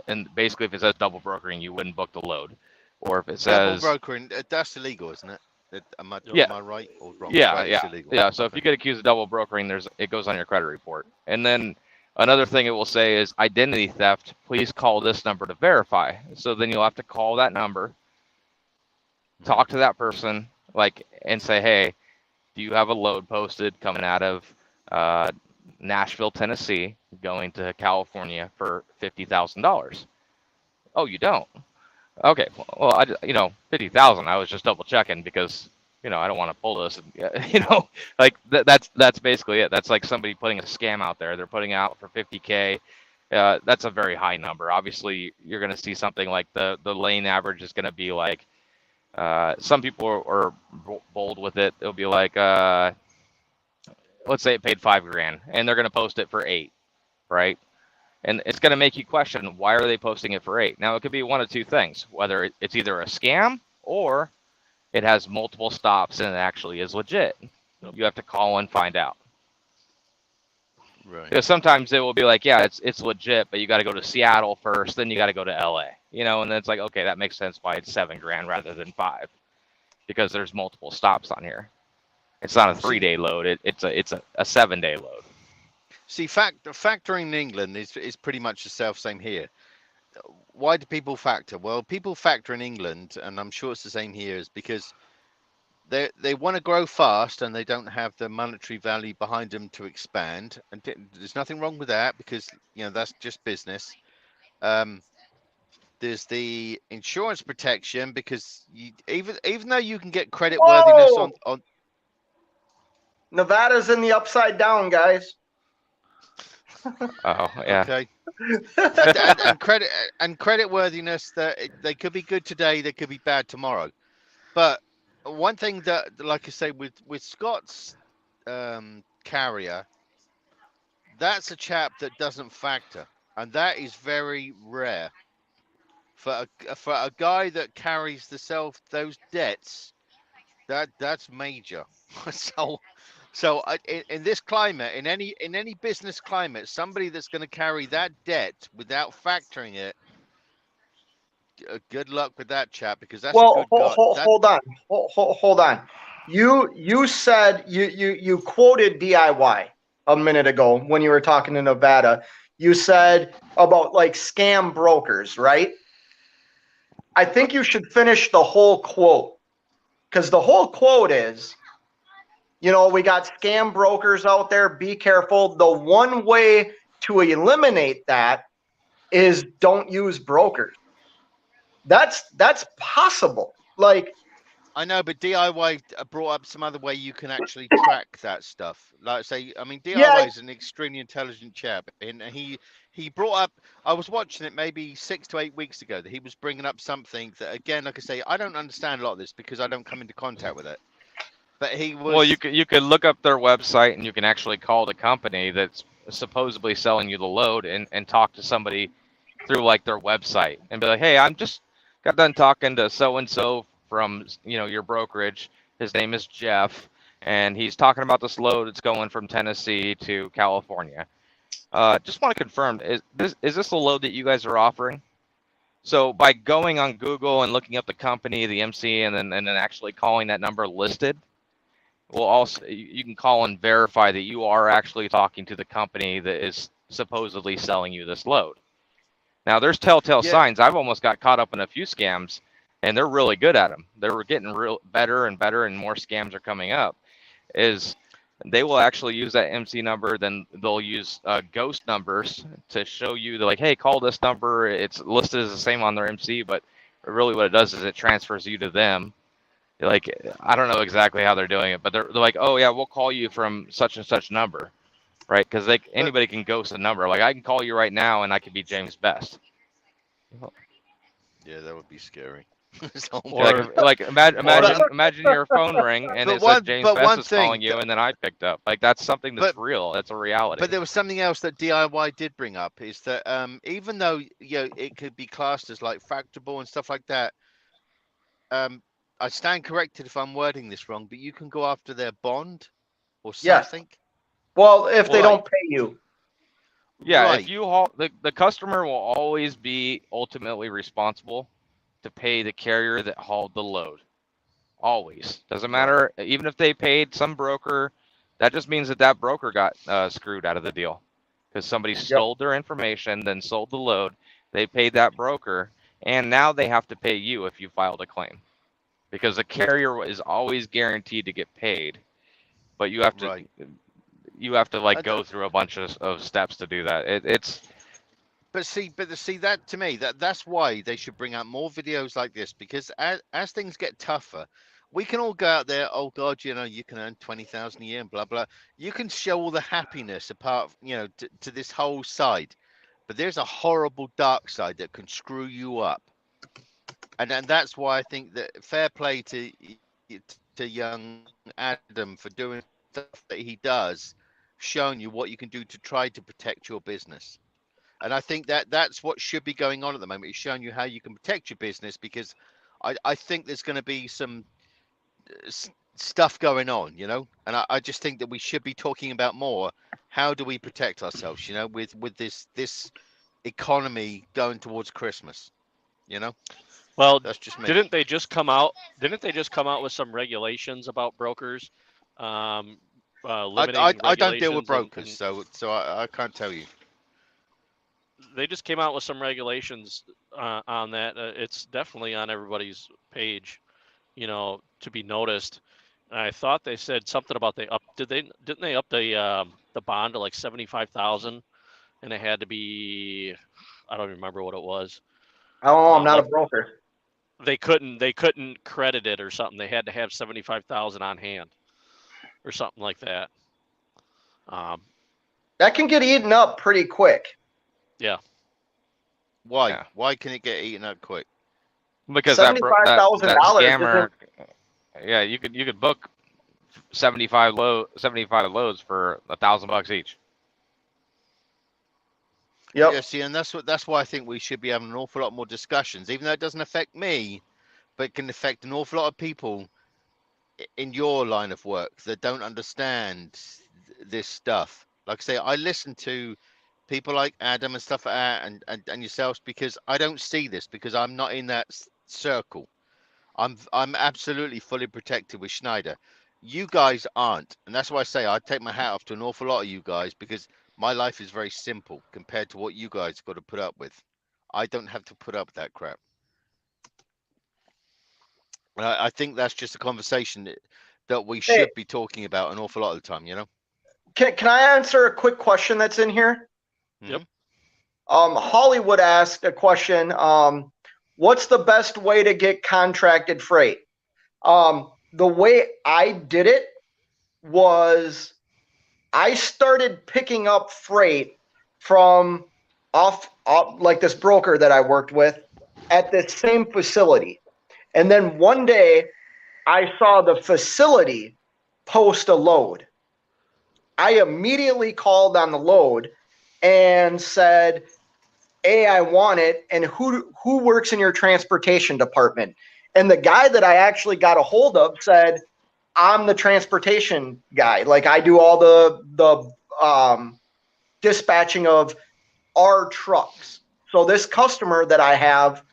and basically if it says double brokering, you wouldn't book the load. Or if it says double brokering, that's illegal, isn't it? Am I right or wrong? Yeah, right, yeah, yeah. So if you get accused of double brokering, it goes on your credit report. And then another thing it will say is identity theft. Please call this number to verify. So then you'll have to call that number, talk to that person, and say, hey, do you have a load posted coming out of Nashville, Tennessee, going to California for $50,000? Oh, you don't? Okay. Well, 50,000. I was just double checking because I don't want to pull this. And, like that's basically it. That's like somebody putting a scam out there. They're putting out for 50K. That's a very high number. Obviously, you're going to see something like the lane average is going to be like, some people are bold with it. It'll be like, let's say it paid $5,000 and they're going to post it for 8, right? And it's going to make you question, why are they posting it for 8? Now, it could be one of two things, whether it's either a scam or it has multiple stops and it actually is legit. You have to call and find out. Right. Because sometimes it will be like, yeah, it's legit, but you got to go to Seattle first, then you got to go to LA, and then it's like, okay, that makes sense why it's $7,000 rather than 5, because there's multiple stops on here. It's not a 3-day load; it's a 7-day load. See, factoring in England is pretty much the same here. Why do people factor? Well, people factor in England, and I'm sure it's the same here, is because they want to grow fast and they don't have the monetary value behind them to expand. And there's nothing wrong with that, because that's just business. There's the insurance protection, because even though you can get credit worthiness on Nevada's in the upside down, guys. Oh yeah. Okay. and credit worthiness, that they could be good today, they could be bad tomorrow. But one thing that, like I say, with Scott's carrier, that's a chap that doesn't factor, and that is very rare for a guy that carries those debts. That's major. So in this climate, in any business climate, somebody that's going to carry that debt without factoring it, good luck with that chap, because that's a good guy. Hold on. You said you quoted DIY a minute ago when you were talking to Nevada. You said about like scam brokers, right? I think you should finish the whole quote, because the whole quote is, we got scam brokers out there. Be careful. The one way to eliminate that is don't use brokers. That's possible. Like, I know, but DIY brought up some other way you can actually track that stuff. Like, say, I mean, DIY is an extremely intelligent chap, and he brought up. I was watching it maybe 6 to 8 weeks ago, that he was bringing up something that, again, like I say, I don't understand a lot of this because I don't come into contact with it. But he was. Well, you could look up their website, and you can actually call the company that's supposedly selling you the load and talk to somebody through like their website and be like, hey, I'm just got done talking to so and so from your brokerage. His name is Jeff, and he's talking about this load. It's going from Tennessee to California. Just want to confirm, is this the load that you guys are offering? So by going on Google and looking up the company, the MC, and then actually calling that number listed, well, also you can call and verify that you are actually talking to the company that is supposedly selling you this load. Now, there's telltale signs. I've almost got caught up in a few scams, and they're really good at them. They're getting better and better, and more scams are coming up. Is they will actually use that MC number, then they'll use ghost numbers to show you, they're like, hey, call this number. It's listed as the same on their MC, but really what it does is it transfers you to them. Like, I don't know exactly how they're doing it, but they're like, oh yeah, we'll call you from such and such number, right? Because anybody can ghost a number. Like, I can call you right now, and I could be James Best. Yeah, that would be scary. Or like imagine your phone ring and it said James Best is calling you, and then I picked up. Like, that's something that's real. That's a reality. But there was something else that DIY did bring up, is that even though it could be classed as like factorable and stuff like that, I stand corrected if I'm wording this wrong, but you can go after their bond or something. Yes. Well, if they don't pay you. Yeah, right. If you the customer will always be ultimately responsible to pay the carrier that hauled the load. Always. Doesn't matter. Even if they paid some broker, that just means that broker got screwed out of the deal, because somebody stole their information, then sold the load. They paid that broker, and now they have to pay you if you filed a claim, because the carrier is always guaranteed to get paid, but you have to like go through a bunch of steps to do that. But see, that to me, that's why they should bring out more videos like this, because as things get tougher, we can all go out there. Oh God, you know, you can earn 20,000 a year and blah blah. You can show all the happiness apart, you know, to this whole side, but there's a horrible dark side that can screw you up, and that's why I think that fair play to young Adam for doing stuff that he does, showing you what you can do to try to protect your business. And I think that that's what should be going on at the moment. Is showing you how you can protect your business, because I think there's going to be some stuff going on, you know, and I just think that we should be talking about more. How do we protect ourselves, you know, with this economy going towards Christmas, you know? Well, That's just me. didn't they just come out with some regulations about brokers? Limiting I don't deal with regulations brokers, so I can't tell you. they just came out with some regulations on that. It's definitely on everybody's page, you know, to be noticed. And I thought they said something about didn't they up the bond to like 75,000, and it had to be, I don't remember what it was. Oh, I'm not Like a broker. they couldn't credit it or something. They had to have 75,000 on hand or something like that. That can get eaten up pretty quick. Yeah. Why? Yeah. Why can it get eaten up quick? Because that $75,000 scammer, yeah, you could book 75 loads for $1,000 each. Yep. Yeah, see, and that's why I think we should be having an awful lot more discussions, even though it doesn't affect me, but it can affect an awful lot of people in your line of work that don't understand this stuff. Like I say, I listen to people like Adam and stuff like that, and yourselves, because I don't see this, because I'm not in that circle. I'm absolutely fully protected with Schneider. You guys aren't, and that's why I say I take my hat off to an awful lot of you guys, because my life is very simple compared to what you guys got to put up with. I don't have to put up with that crap. I think that's just a conversation that we should be talking about an awful lot of the time, you know? Can I answer a quick question that's in here? Yep. Hollywood asked a question. What's the best way to get contracted freight? The way I did it was I started picking up freight from off like this broker that I worked with at this same facility. And then one day I saw the facility post a load. I immediately called on the load and said, "Hey, I want it. And who works in your transportation department?" And the guy that I actually got a hold of said, "I'm the transportation guy. Like, I do all the dispatching of our trucks." So this customer that I have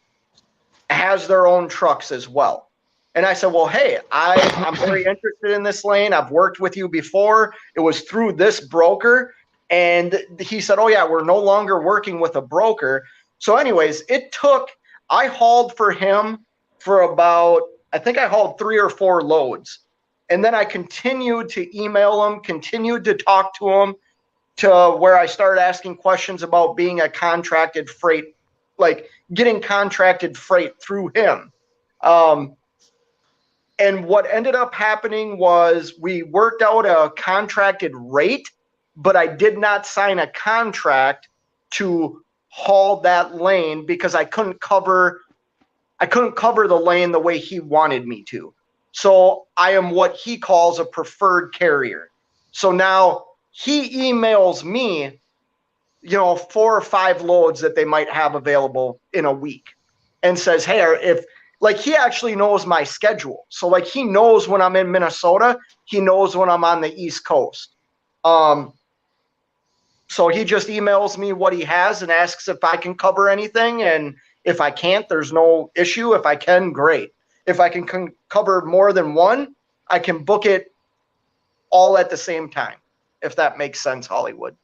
has their own trucks as well. And I said, "Well, hey, I'm very interested in this lane. I've worked with you before. It was through this broker." And he said, "Oh yeah, we're no longer working with a broker." So anyways, I hauled for him for about, I think I hauled 3 or 4 loads. And then I continued to email him, continued to talk to him, to where I started asking questions about being a contracted freight, like getting contracted freight through him. And what ended up happening was we worked out a contracted rate, but I did not sign a contract to haul that lane because I couldn't cover the lane the way he wanted me to. So I am what he calls a preferred carrier. So now he emails me, 4 or 5 loads that they might have available in a week, and says, "Hey, if," like, he actually knows my schedule. So like, he knows when I'm in Minnesota, he knows when I'm on the East Coast. So he just emails me what he has and asks if I can cover anything. And if I can't, there's no issue. If I can, great. If I can cover more than one, I can book it all at the same time, if that makes sense, Hollywood.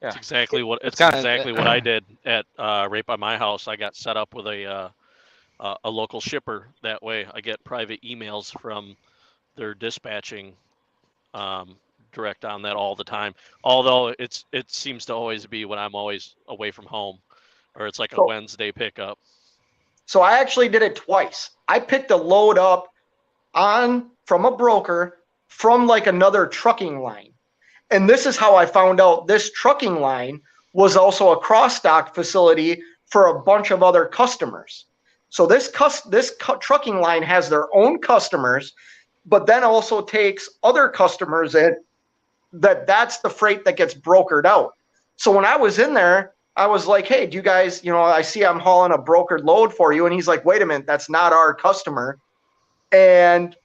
Yeah. It's exactly what I did at right by my house. I got set up with a local shipper. That way I get private emails from their dispatching direct on that all the time. Although it seems to always be when I'm always away from home, or it's like a Wednesday pickup. So I actually did it twice. I picked a load up from a broker from like another trucking line. And this is how I found out this trucking line was also a cross dock facility for a bunch of other customers. So this trucking line has their own customers, but then also takes other customers in. That's the freight that gets brokered out. So when I was in there, I was like, hey, do you guys, I see I'm hauling a brokered load for you. And he's like, wait a minute, that's not our customer. And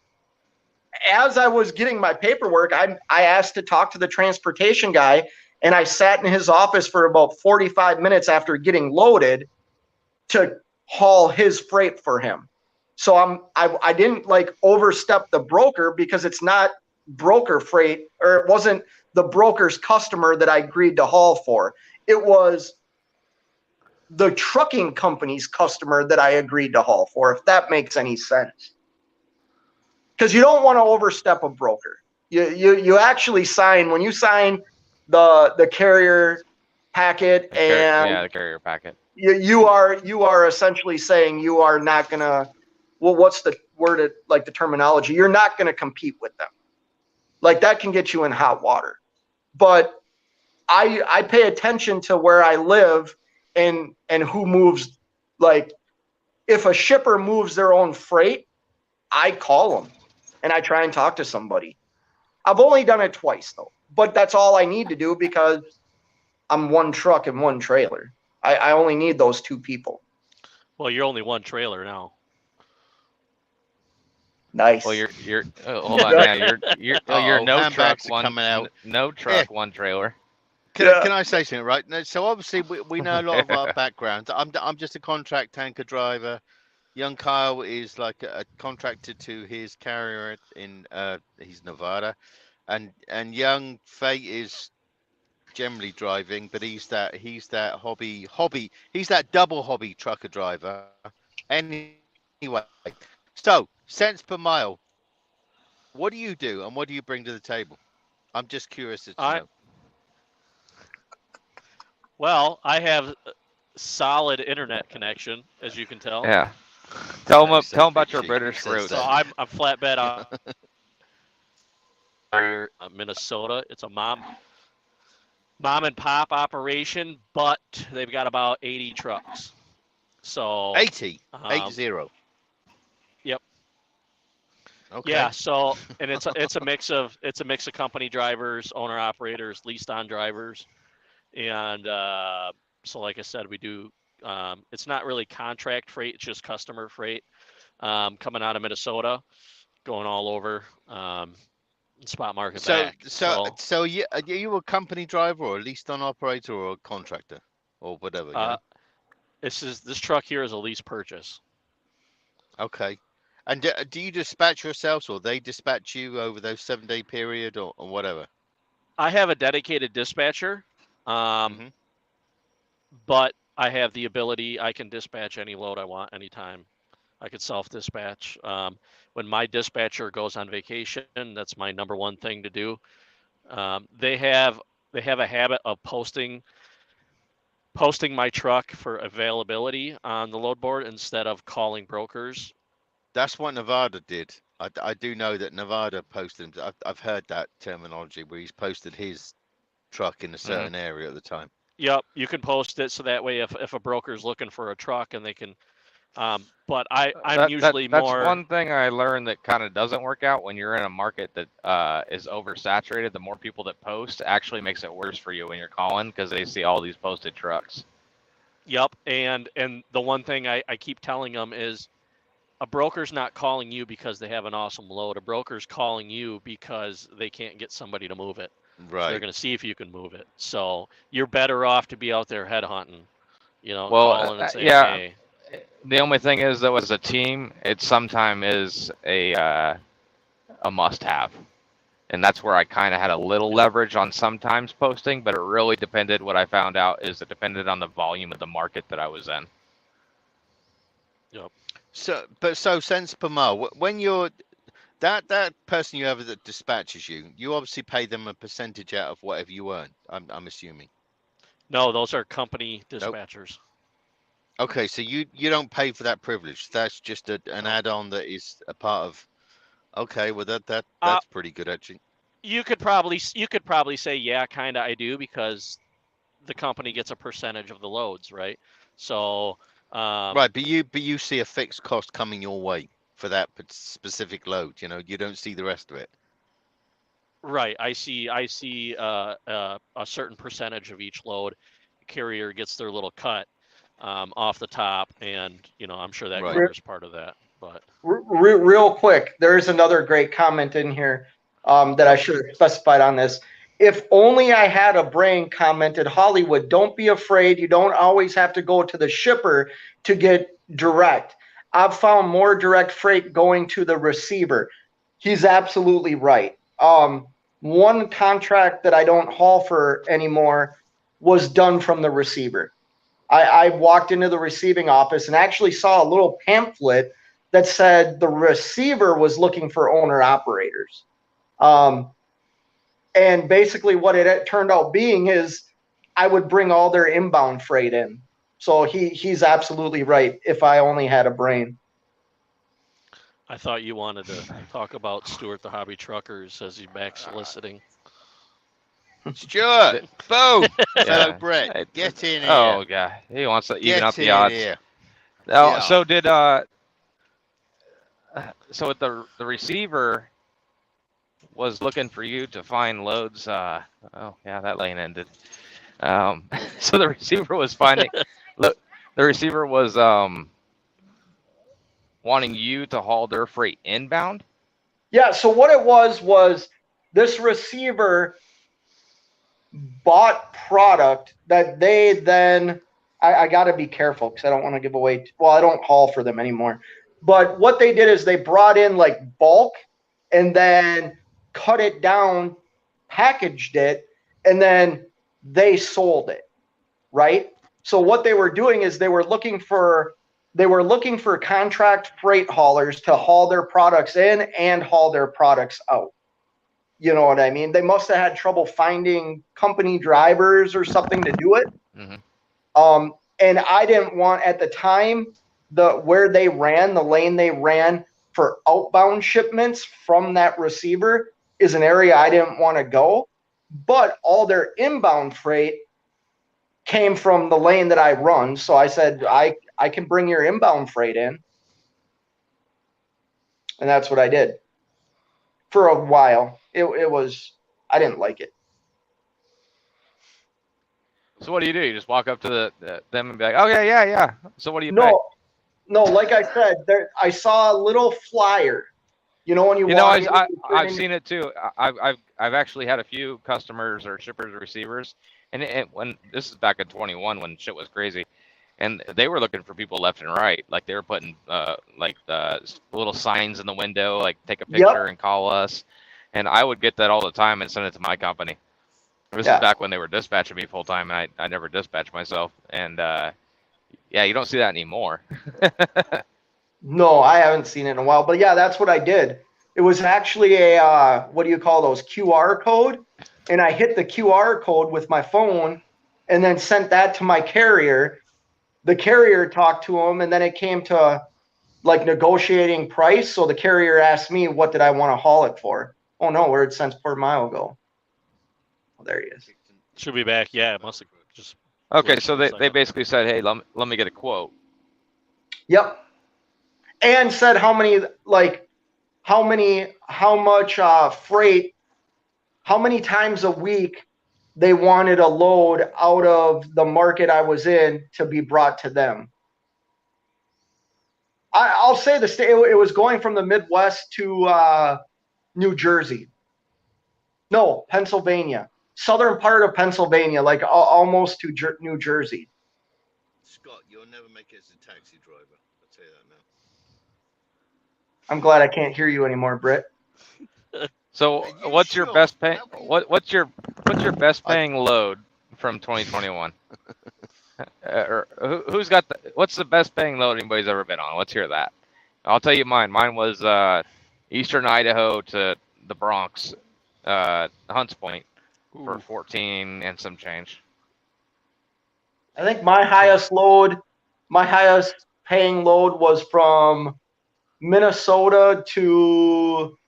as I was getting my paperwork, I asked to talk to the transportation guy, and I sat in his office for about 45 minutes after getting loaded to haul his freight for him. So I didn't like overstep the broker because it's not broker freight, or it wasn't the broker's customer that I agreed to haul for. It was the trucking company's customer that I agreed to haul for, if that makes any sense. Because you don't want to overstep a broker. You actually sign, when you sign the carrier packet, and the carrier packet. you are essentially saying you are not gonna, well, what's the word, like the terminology, you're not gonna compete with them. Like that can get you in hot water. But I pay attention to where I live and who moves. Like if a shipper moves their own freight, I call them and I try and talk to somebody. I've only done it twice though, but that's all I need to do because I'm one truck and one trailer. I only need those two people. Well, you're only one trailer now. Nice. Well, you're hold on now. You're no truck, handbags are one coming out. no truck, one trailer. Can I say something, right? No, so obviously we know a lot of our backgrounds. I'm just a contract tanker driver. Young Kyle is like a contractor to his carrier in he's Nevada, and young Fate is generally driving, but he's that hobby he's that double hobby trucker driver. Anyway, so cents per mile. What do you do and what do you bring to the table? I'm just curious to know. Well, I have solid internet connection, as you can tell. Yeah. Tell them about your British roots. So I'm flatbed out Minnesota. It's a mom and pop operation, but they've got about 80 trucks. So 80. Yep. Okay. Yeah. So, and it's a mix of company drivers, owner operators, leased on drivers, and so like I said, we do. It's not really contract freight; it's just customer freight coming out of Minnesota, going all over spot market back. So are you a company driver or a leased on operator or a contractor or whatever? This truck here is a lease purchase. Okay. And do you dispatch yourselves or they dispatch you over those 7-day period or whatever? I have a dedicated dispatcher, but I have the ability, I can dispatch any load I want anytime. I could self-dispatch. When my dispatcher goes on vacation, that's my number one thing to do. They have a habit of posting my truck for availability on the load board instead of calling brokers. That's what Nevada did. I do know that Nevada posted. I've heard that terminology where he's posted his truck in a certain area at the time. Yep, you can post it so that way if a broker's looking for a truck and they can. But I'm usually that's more. That's one thing I learned that kind of doesn't work out when you're in a market that is oversaturated. The more people that post actually makes it worse for you when you're calling because they see all these posted trucks. Yep, and the one thing I keep telling them is a broker's not calling you because they have an awesome load. A broker's calling you because they can't get somebody to move it. Right. So they're going to see if you can move it. So you're better off to be out there headhunting, Well, calling and saying, yeah. Hey. The only thing is, though, as a team, it sometimes is a must-have, and that's where I kind of had a little leverage on sometimes posting, but it really depended. What I found out is it depended on the volume of the market that I was in. Yep. So cents per mile. When you're that person you have that dispatches you, you obviously pay them a percentage out of whatever you earn. I'm assuming. No, those are company dispatchers. Okay, so you don't pay for that privilege. That's just an add-on that is a part of. Okay, well that's pretty good actually. You could probably say, yeah, kind of I do, because the company gets a percentage of the loads, right? So Right, but you see a fixed cost coming your way for that specific load. You know, you don't see the rest of it. right, I see a certain percentage of each load. The carrier gets their little cut off the top, and I'm sure that Right. covers part of that. But Real quick, there's another great comment in here that I should have specified on this. If only I had a brain, commented Hollywood. Don't be afraid. You don't always have to go to the shipper to get direct. I've found more direct freight going to the receiver. He's absolutely right. One contract that I don't haul for anymore was done from the receiver. I walked into the receiving office and actually saw a little pamphlet that said the receiver was looking for owner operators. And basically what it turned out being is I would bring all their inbound freight in. So he's absolutely right. If I only had a brain. I thought you wanted to talk about Stuart the Hobby Truckers as he's back soliciting. Stuart, boom, Yeah. fellow Brett, get in here. Oh god, he wants to even out the odds. Here. Oh, Yeah. so did so with the receiver was looking for you to find loads. Oh yeah, that lane ended. So the receiver was finding. Look, the receiver was wanting you to haul their freight inbound. Yeah. So what it was this receiver bought product that they then. I got to be careful because I don't want to give away. Well, I don't haul for them anymore. But what they did is they brought in like bulk and then cut it down, packaged it, and then they sold it, right? So what they were doing is they were looking for contract freight haulers to haul their products in and haul their products out. You know what I mean? They must have had trouble finding company drivers or something to do it. Mhm. And I didn't want at the time the lane they ran for outbound shipments from that receiver is an area I didn't want to go. But all their inbound freight came from the lane that I run. So I said, I can bring your inbound freight in. And that's what I did for a while. I didn't like it. So what do? You just walk up to them and be like, "Okay, yeah. So what do you pay?" No. Like I said, I saw a little flyer. When you walk in, I've seen it too. I've actually had a few customers or shippers or receivers, and when this is back in 21 when shit was crazy, and they were looking for people left and right. Like they were putting little signs in the window, like take a picture and call us, and I would get that all the time and send it to my company. This is back when they were dispatching me full time, and I never dispatched myself. And yeah, you don't see that anymore. No, I haven't seen it in a while. But yeah, that's what I did. It was actually a what do you call those, QR code? And I hit the QR code with my phone and then sent that to my carrier. The carrier talked to him, and then it came to like negotiating price. So the carrier asked me, what did I want to haul it for? Oh no, where did cents per mile go? Oh, there he is. Should be back. Yeah, it must have just. Okay, so they basically said, "Hey, let me get a quote." Yep. And said how much freight, how many times a week they wanted a load out of the market I was in to be brought to them. I'll say the state, it was going from the Midwest to New Jersey. No, Pennsylvania. Southern part of Pennsylvania, like almost to New Jersey. Scott, you'll never make it as a taxi driver. I'll tell you that now. I'm glad I can't hear you anymore, Britt. So what's your best pay? What's your best paying load from 2021? Or who's got what's the best paying load anybody's ever been on? Let's hear that. I'll tell you mine. Mine was Eastern Idaho to the Bronx, Hunts Point for 14 and some change. I think my highest load my highest paying load was from Minnesota to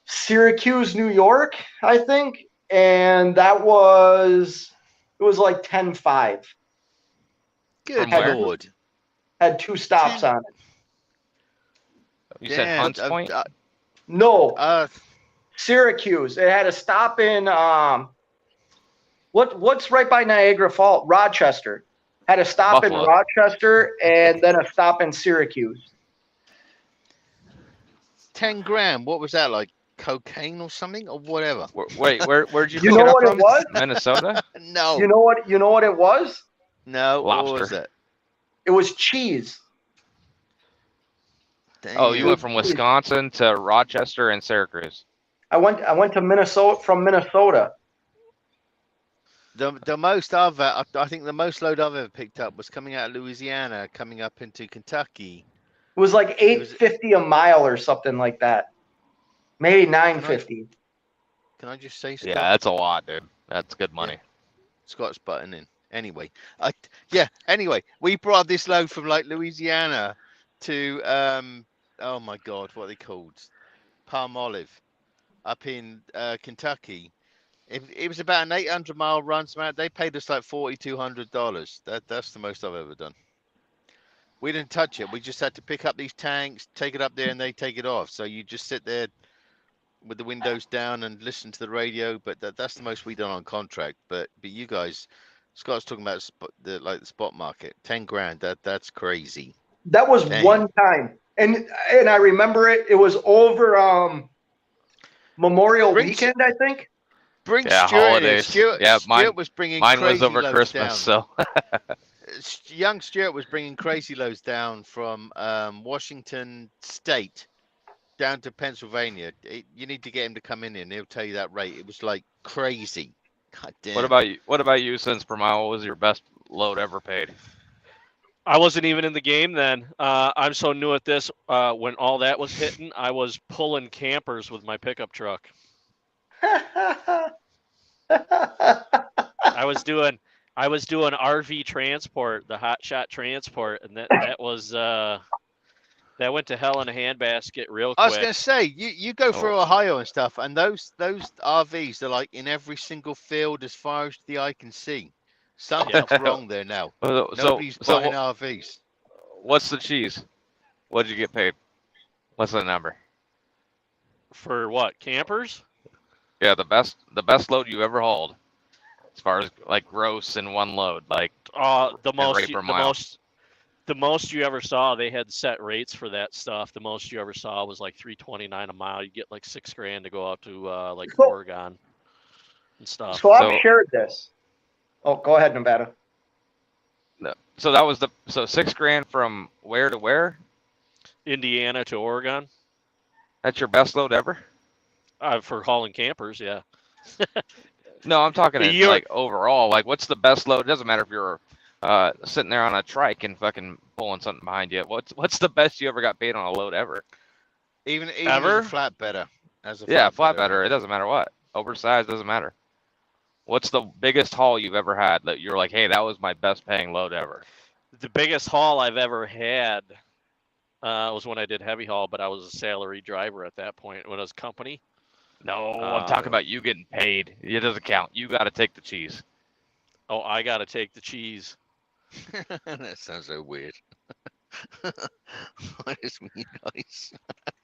Syracuse, New York, I think, and it was like 10.5. Good where? lord. Had 2 stops 10 on it. You said Damn, Hunts Point? No, Syracuse. It had a stop in what's right by Niagara Falls? Rochester. Had a stop Buffalo. in Rochester and then a stop in Syracuse. 10 grand. What was that, like cocaine or something or whatever? Wait, where'd you You pick know it up what it from? was? Minnesota? No. You know what it was? No. What was Lobster. it? It was cheese. Oh, you Damn. went from Wisconsin to Rochester and Syracuse. I went to Minnesota from Minnesota. The most I think the most load I've ever picked up was coming out of Louisiana, coming up into Kentucky. It was like $8.50 a mile or something like that. Maybe $9.50. Can I just say, Scott? Yeah, that's a lot, dude. That's good money. Yeah. Scott's button in. Anyway, Anyway, we brought this load from like Louisiana to oh my God, what are they called? Palm Olive, up in Kentucky. It was about an 800-mile run. They paid us like $4,200. That's the most I've ever done. We didn't touch it. We just had to pick up these tanks, take it up there, and they take it off. So you just sit there with the windows down and listen to the radio. But that's the most we done on contract. But you guys, Scott's talking about the spot market. 10 grand. That's crazy. That was Damn. one time, and I remember it. It was over Memorial Weekend, I think. Bring Yeah, Stuart in. holidays. Stuart was bringing Mine crazy was over loads Christmas, down. so Young Stuart was bringing crazy loads down from Washington State down to Pennsylvania. You need to get him to come in here, and he'll tell you that rate. It was like crazy. God damn. What about you, cents per mile? What was your best load ever paid? I wasn't even in the game then. I'm so new at this. When all that was hitting, I was pulling campers with my pickup truck. I was doing RV transport, the hot shot transport, and that was that went to hell in a handbasket real quick. I was gonna say you go through Ohio and stuff, and those RVs are like in every single field as far as the eye can see. Something's wrong there now. Nobody's buying RVs. What's the cheese? What'd you get paid? What's the number? For what, campers? Yeah, the best load you ever hauled, as far as like gross in one load, like the most you ever saw. They had set rates for that stuff. The most you ever saw was like $3.29 a mile. You get like $6 grand to go out to like Oregon and stuff. So I've shared this. Oh, go ahead, Nevada. No, so that was $6 grand from where to where? Indiana to Oregon. That's your best load ever? For hauling campers, yeah. No, I'm talking like overall. Like, what's the best load? It doesn't matter if you're sitting there on a trike and fucking pulling something behind you. What's the best you ever got paid on a load ever? Even ever? As a flatbedder. Flatbedder. It doesn't matter what. Oversized doesn't matter. What's the biggest haul you've ever had that you're like, hey, that was my best paying load ever? The biggest haul I've ever had was when I did heavy haul, but I was a salary driver at that point when I was company. No, I'm talking about you getting paid. It doesn't count. You got to take the cheese. Oh, I got to take the cheese. That sounds so weird. What is with you guys?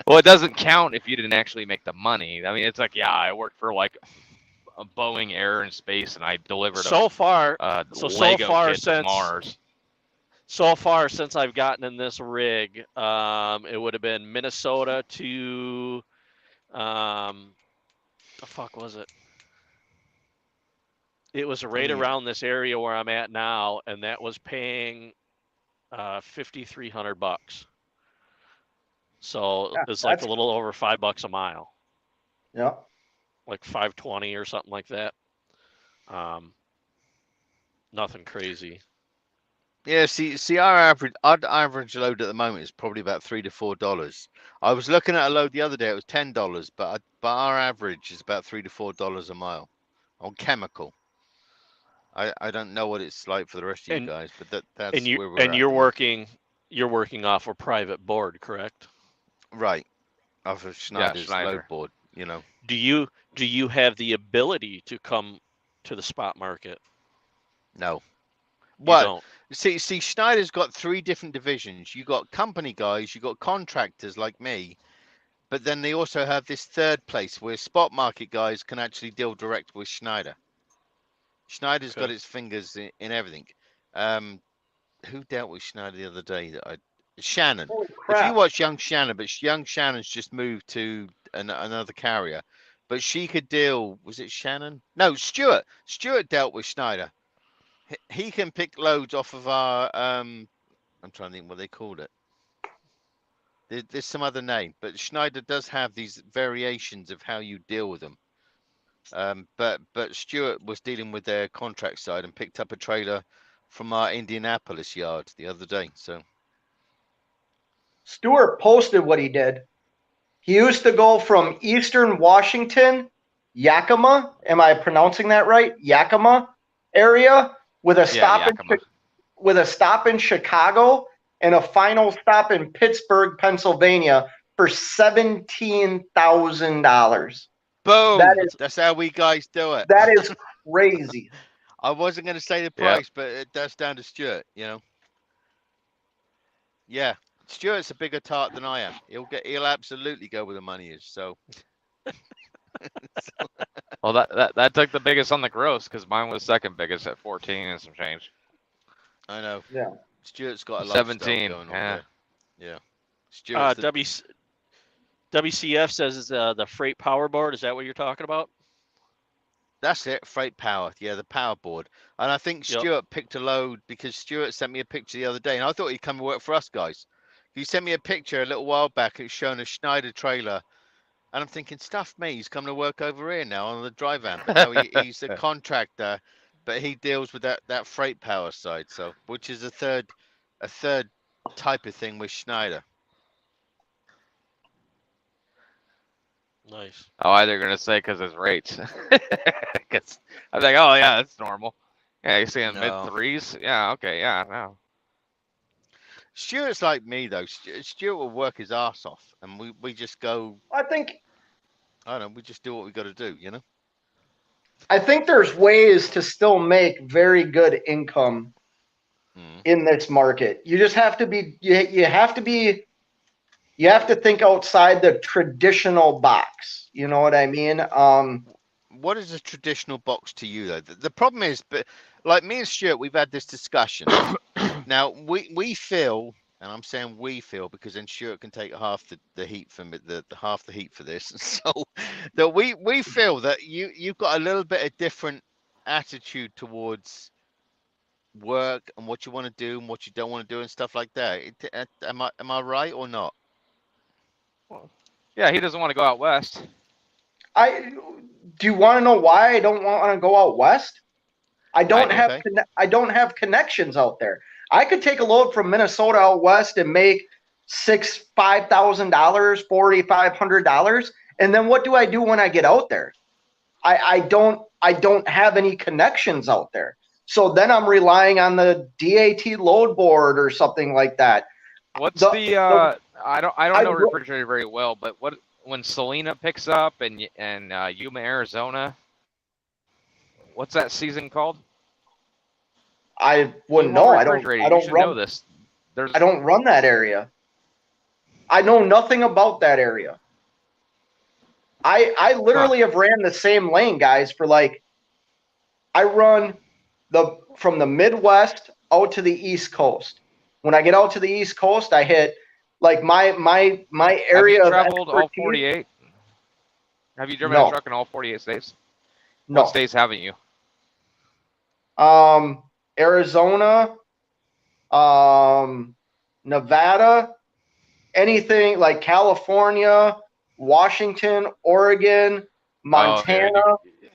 Well, it doesn't count if you didn't actually make the money. I mean, it's like, yeah, I worked for like a Boeing Air and Space, and I delivered Lego kit to Mars. So far since I've gotten in this rig, it would have been Minnesota to, the fuck was it? It was right around this area where I'm at now, and that was paying $5,300. So it's like a little over $5 a mile. Yeah. Like 520 or something like that. Nothing crazy. Yeah, see, our average load at the moment is probably about $3 to $4. I was looking at a load the other day; it was $10, but our average is about $3 to $4 a mile on chemical. I don't know what it's like for the rest of And- you guys, but that's And where we're and at. you're working off a private board, correct? Right. Off of Schneider's Schneider. load board, you know. Do you have the ability to come to the spot market? No. You Well, don't. see, Schneider's got 3 different divisions. You got company guys, you got contractors like me, but then they also have this third place where spot market guys can actually deal direct with Schneider. Schneider's got Okay. its fingers in everything. Who dealt with Schneider the other day? Shannon. Holy If you crap. watch Young Shannon, but Young Shannon's just moved to another carrier, but she could deal. Was it Shannon? No, Stuart. Stuart dealt with Schneider. He can pick loads off of our. I'm trying to think what they called it. There's some other name, but Schneider does have these variations of how you deal with them. But Stuart was dealing with their contract side and picked up a trailer from our Indianapolis yard the other day. So Stewart posted what he did. He used to go from Eastern Washington, Yakima. Am I pronouncing that right? Yakima area with a stop Yakima. with a stop in Chicago and a final stop in Pittsburgh, Pennsylvania for $17,000. boom. That That's how we guys do it. That is crazy. I wasn't going to say the Yeah. price, but that's down to Stuart. You know. Yeah, Stuart's a bigger tart than I am. He'll absolutely go where the money is. So Well, that took the biggest on the gross because mine was second biggest at 14 and some change. I know. Yeah. Stuart's got a lot of stuff 17. going on Yeah. there. Yeah. Stuart's the, WCF says it's the freight power board. Is that what you're talking about? That's it, freight power. Yeah, the power board. And I think Yep. Stuart picked a load because Stuart sent me a picture the other day, and I thought he'd come and work for us guys. He sent me a picture a little while back. It's showing a Schneider trailer, and I'm thinking, stuff me, he's coming to work over here now on the dry van. But no, he's a contractor, but he deals with that freight power side. So, which is a third type of thing with Schneider. Nice. Oh, they're gonna say because his rates. 'Cause I was like, oh yeah, that's normal. Yeah, you see in No. mid 3s. Yeah, okay, yeah, no. Stuart's like me though. Stuart will work his ass off, and we just go. I think I don't know. We just do what we got to do, you know. there's ways to still make very good income Mm. in this market. You just have to be you have to think outside the traditional box. You know what I mean? What is a traditional box to you though? The problem is, but like me and Stuart, we've had this discussion. Now we feel, and I'm saying we feel because then Stuart can take half the heat from it, the half the heat for this. So that we feel that you've got a little bit of different attitude towards work and what you want to do and what you don't want to do and stuff like that. Am I right or not? Yeah, he doesn't want to go out west. Do you want to know why I don't want to go out west? I don't Right, have okay. I don't have connections out there. I could take a load from Minnesota out west and make $5,000, $4,500, and then what do I do when I get out there? I don't have any connections out there. So then I'm relying on the DAT load board or something like that. What's The- I don't I know ro- refrigerator very well, but what when Salina picks up and Yuma, Arizona, what's that season called? I wouldn't You want know. I refrigerator, you don't should run. know this. There's I don't run that area. I know nothing about that area. I literally have ran the same lane, guys, for like I run from the Midwest out to the East Coast. When I get out to the East Coast, I hit like my area Have you of traveled all expertise. 48? Have you driven No. a truck in all 48 states? No. What states haven't you? Arizona, Nevada, anything like California, Washington, Oregon, Montana. Oh, dude,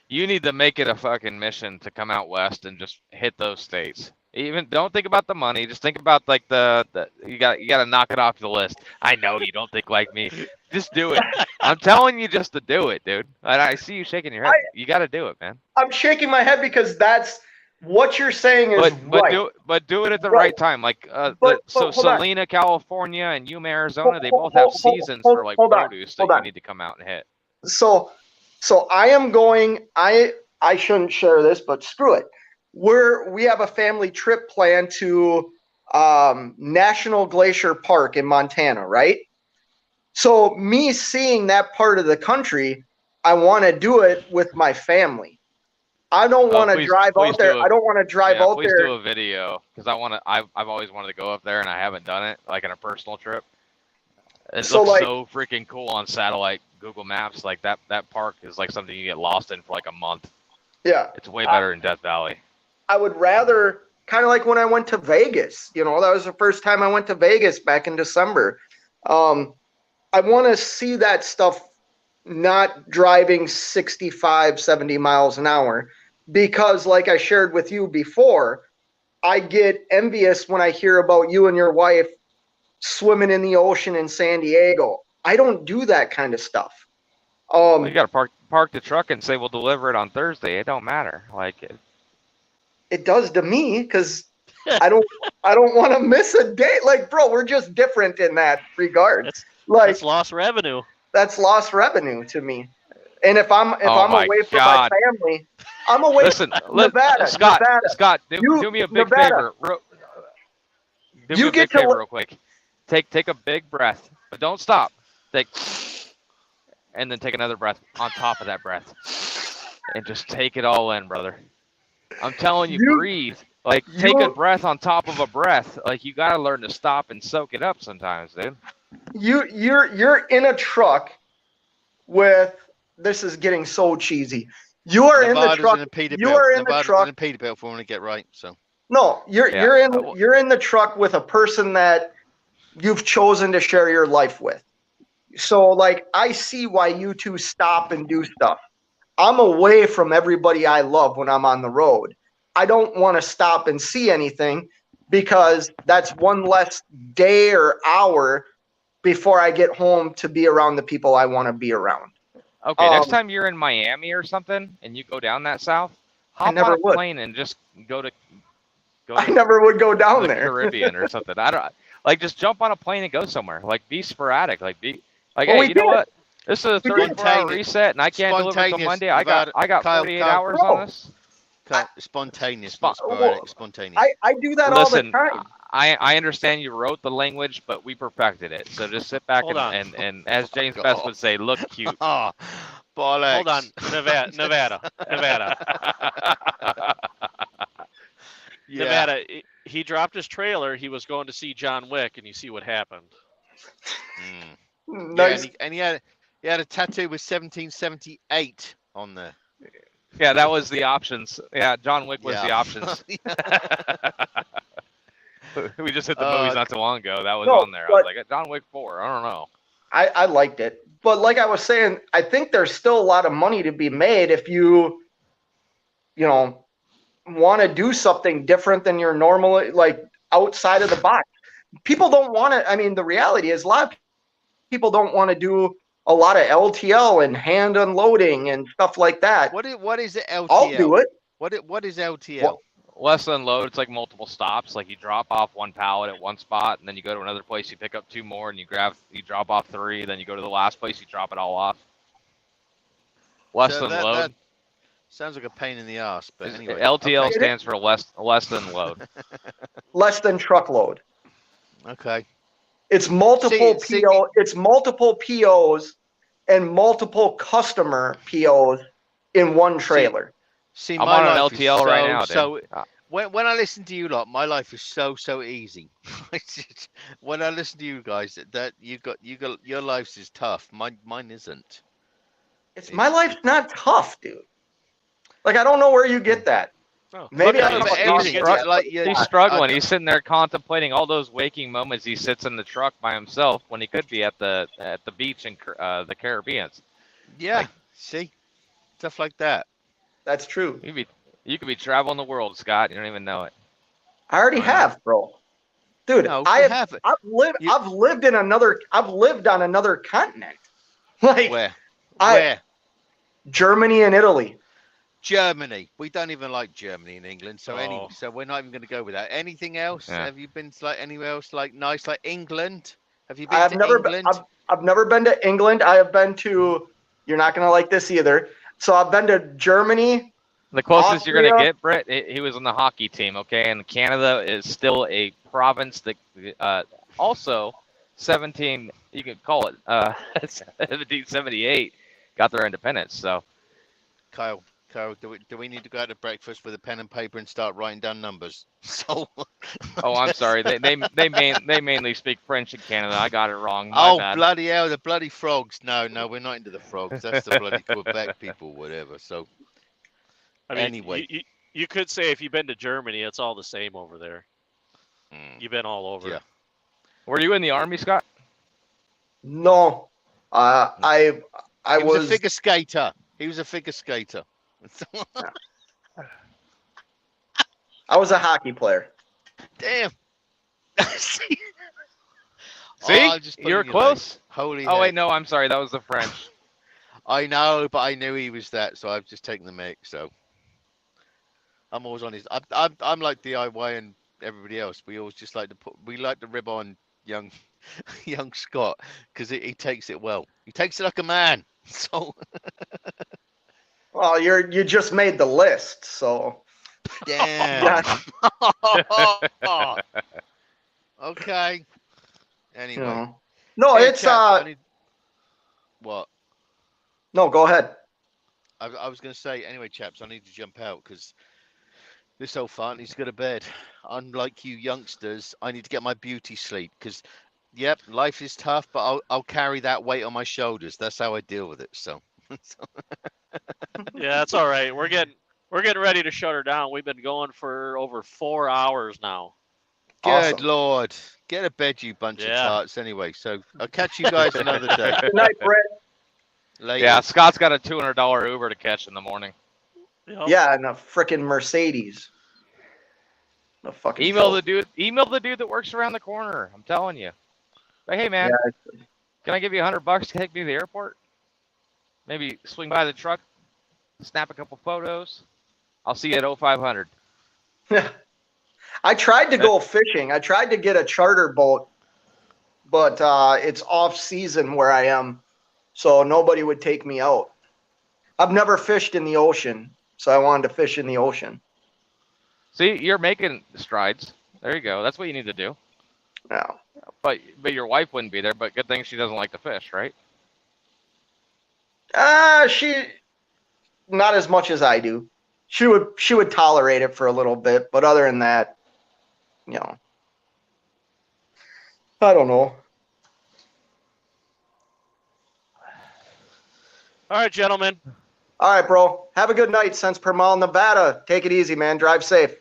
you need to make it a fucking mission to come out west and just hit those states. Even don't think about the money. Just think about like the you got to knock it off the list. I know you don't think like me. Just do it. I'm telling you just to do it, dude. And I see you shaking your head. You got to do it, man. I'm shaking my head because that's what you're saying is right. But do it at the Right. right time. Like But so hold on. Salina, California, and Yuma, Arizona, they Hold- both have hold- hold- seasons hold- for like hold on, produce hold that you on. need to come out and hit. So I am going. I shouldn't share this, but screw it. We have a family trip planned to National Glacier Park in Montana, right? So me seeing that part of the country, I want to do it with my family. I don't want to drive out there. I don't want to drive out please there. do a video because I've always wanted to go up there and I haven't done it like in a personal trip. It So, looks like- so freaking cool on satellite Google Maps. Like that park is like something you get lost in for like a month. Yeah. It's way better in Death Valley. I would rather kind of like when I went to Vegas. You know, that was the first time I went to Vegas back in December. I want to see that stuff not driving 65, 70 miles an hour because, like I shared with you before, I get envious when I hear about you and your wife swimming in the ocean in San Diego. I don't do that kind of stuff. Well, you got to park the truck and say we'll deliver it on Thursday. It don't matter. Like it does to me because I don't want to miss a day. Like, bro, we're just different in that regard. That's lost revenue. That's lost revenue to me. And if I'm away from my family, I'm away Listen, from Nevada. Scott, Nevada. Scott, do me a big favor. Do me a big favor real quick. Take a big breath, but don't stop. And then take another breath on top of that breath. And just take it all in, brother. I'm telling you, breathe. Like, take a breath on top of a breath. Like, you got to learn to stop and soak it up sometimes, dude. You're in a truck with, this is getting so cheesy. You are in the truck. You are in the truck. In a Peterbilt if we want to get right. So no, you're in the truck with a person that you've chosen to share your life with. So, like, I see why you two stop and do stuff. I'm away from everybody I love when I'm on the road. I don't want to stop and see anything because that's one less day or hour before I get home to be around the people I want to be around. Okay, next time you're in Miami or something and you go down that south, hop on a plane and just go to I never would go down there. Caribbean or something. I don't like just jump on a plane and go somewhere. Like be sporadic. Like hey, you know what? This is a 34-hour reset, and I can't deliver until Monday. I got 48 hours on this. Spontaneous, not sporadic. Spontaneous. I do that all the time. I understand you wrote the language, but we perfected it. So just sit back and as James Best would say, look cute. Oh, bollocks. Hold on, Nevada. Yeah. Nevada. He dropped his trailer. He was going to see John Wick, and you see what happened. Nice. Yeah, and he had a tattoo with 1778 on there. Yeah, that was the options. Yeah, John Wick was the options. We just hit the movies not too long ago. That was on there. I was like, John Wick 4. I don't know. I liked it. But like I was saying, I think there's still a lot of money to be made if you want to do something different than your normal, like outside of the box. People don't want to, I mean, the reality is a lot of people don't want to do a lot of LTL and hand unloading and stuff like that. What is it LTL? I'll do it. What is LTL? Less than load, it's like multiple stops. Like you drop off one pallet at one spot, and then you go to another place, you pick up 2 more, and you drop off 3, then you go to the last place, you drop it all off. Less than load. That sounds like a pain in the ass, but anyway. LTL stands for less than load. Less than truckload. Okay. It's multiple it's multiple POs and multiple customer POs in one trailer. See, I'm my on an life LTL is right now. So when I listen to you lot, my life is so easy. When I listen to you guys, that you got your lives is tough. Mine isn't. My life's not tough, dude. Like, I don't know where you get that. Oh. Maybe he's struggling. He's sitting there contemplating all those waking moments he sits in the truck by himself when he could be at the beach in the Caribbean. Yeah, see, stuff like that. That's true. You could be traveling the world, Scott. You don't even know it. I already have, bro. Dude, No, I've lived on another continent. Like where? Germany and Italy. Germany. We don't even like Germany in England. So anyway, Oh. so we're not even going to go with that. Anything else? Yeah. Have you been to like anywhere else like nice, like England? Have you I been have to never England? I've never been to England. I have been to. You're not gonna like this either. So I've been to Germany. The closest you're gonna Austria. get, Brett, he was on the hockey team, okay? And Canada is still a province that also 17, you could call it 1778, got their independence. So Kyle, do we need to go out to breakfast with a pen and paper and start writing down numbers? So. oh, I'm sorry, they mainly speak French in Canada. I got it wrong. My Oh, bad. bloody hell, the bloody frogs. No, we're not into the frogs. That's the bloody Quebec people, whatever. So, I mean, anyway. you could say if you've been to Germany, it's all the same over there. Mm. You've been all over. Yeah. Were you in the army, Scott? No, I He was was. a figure skater. He was a figure skater. I was a hockey player. Damn. See? See, I'm just putting you're you close. late. Holy Oh wait, heck. no, I'm sorry, that was the French. I know, but I knew he was that, so I've just taken the mic. So I'm always on his. I'm like DIY and everybody else. We always just like to rib on young Scott because he takes it well. He takes it like a man. So Well, you just made the list, so. damn. Okay. Anyway. You know. No, Hey, it's chaps, what? No, go ahead. I was going to say, anyway, chaps, I need to jump out because this old fart needs to go to bed. Unlike you youngsters, I need to get my beauty sleep because, yep, life is tough, but I'll carry that weight on my shoulders. That's how I deal with it. So, Yeah, that's all right. We're getting ready to shut her down. We've been going for over 4 hours now. good Awesome. Lord. Get a bed, you bunch of Yeah. tarts. Anyway, so I'll catch you guys another day. Good night, Brett. Later. Yeah, Scott's got a $200 Uber to catch in the morning. Yep. Yeah, and a freaking Mercedes. The fucking Email filth. the dude that works around the corner. I'm telling you. Like, hey man, can I give you $100 to take me to the airport? Maybe swing by the truck, snap a couple photos. I'll see you at 0500. I tried to go fishing. I tried to get a charter boat, but it's off season where I am, so nobody would take me out. I've never fished in the ocean, so I wanted to fish in the ocean. See, you're making strides. There you go. That's what you need to do. Yeah. But your wife wouldn't be there. But good thing she doesn't like to fish, right? She not as much as I do. She would tolerate it for a little bit, but other than that, you know, I don't know. All right, gentlemen. All right, bro. Have a good night, cents per mile, Nevada. Take it easy, man. Drive safe.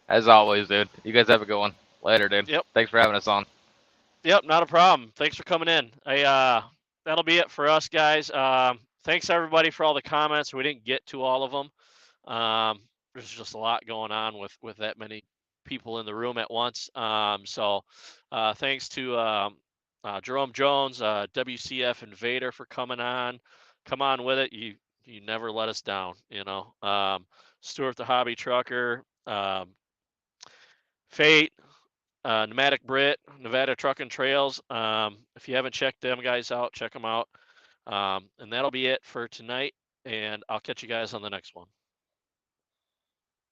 As always, dude. You guys have a good one. Later, dude. Yep. Thanks for having us on. Yep, not a problem. Thanks for coming in. That'll be it for us, guys. Thanks everybody for all the comments. We didn't get to all of them. There's just a lot going on with that many people in the room at once. So thanks to Jerome Jones, WCF Invader for coming on. Come on with it. You never let us down, you know. Stuart the Hobby Trucker, Fate, Pneumatic Brit, Nevada Truck and Trails. If you haven't checked them guys out, check them out. And that'll be it for tonight. And I'll catch you guys on the next one.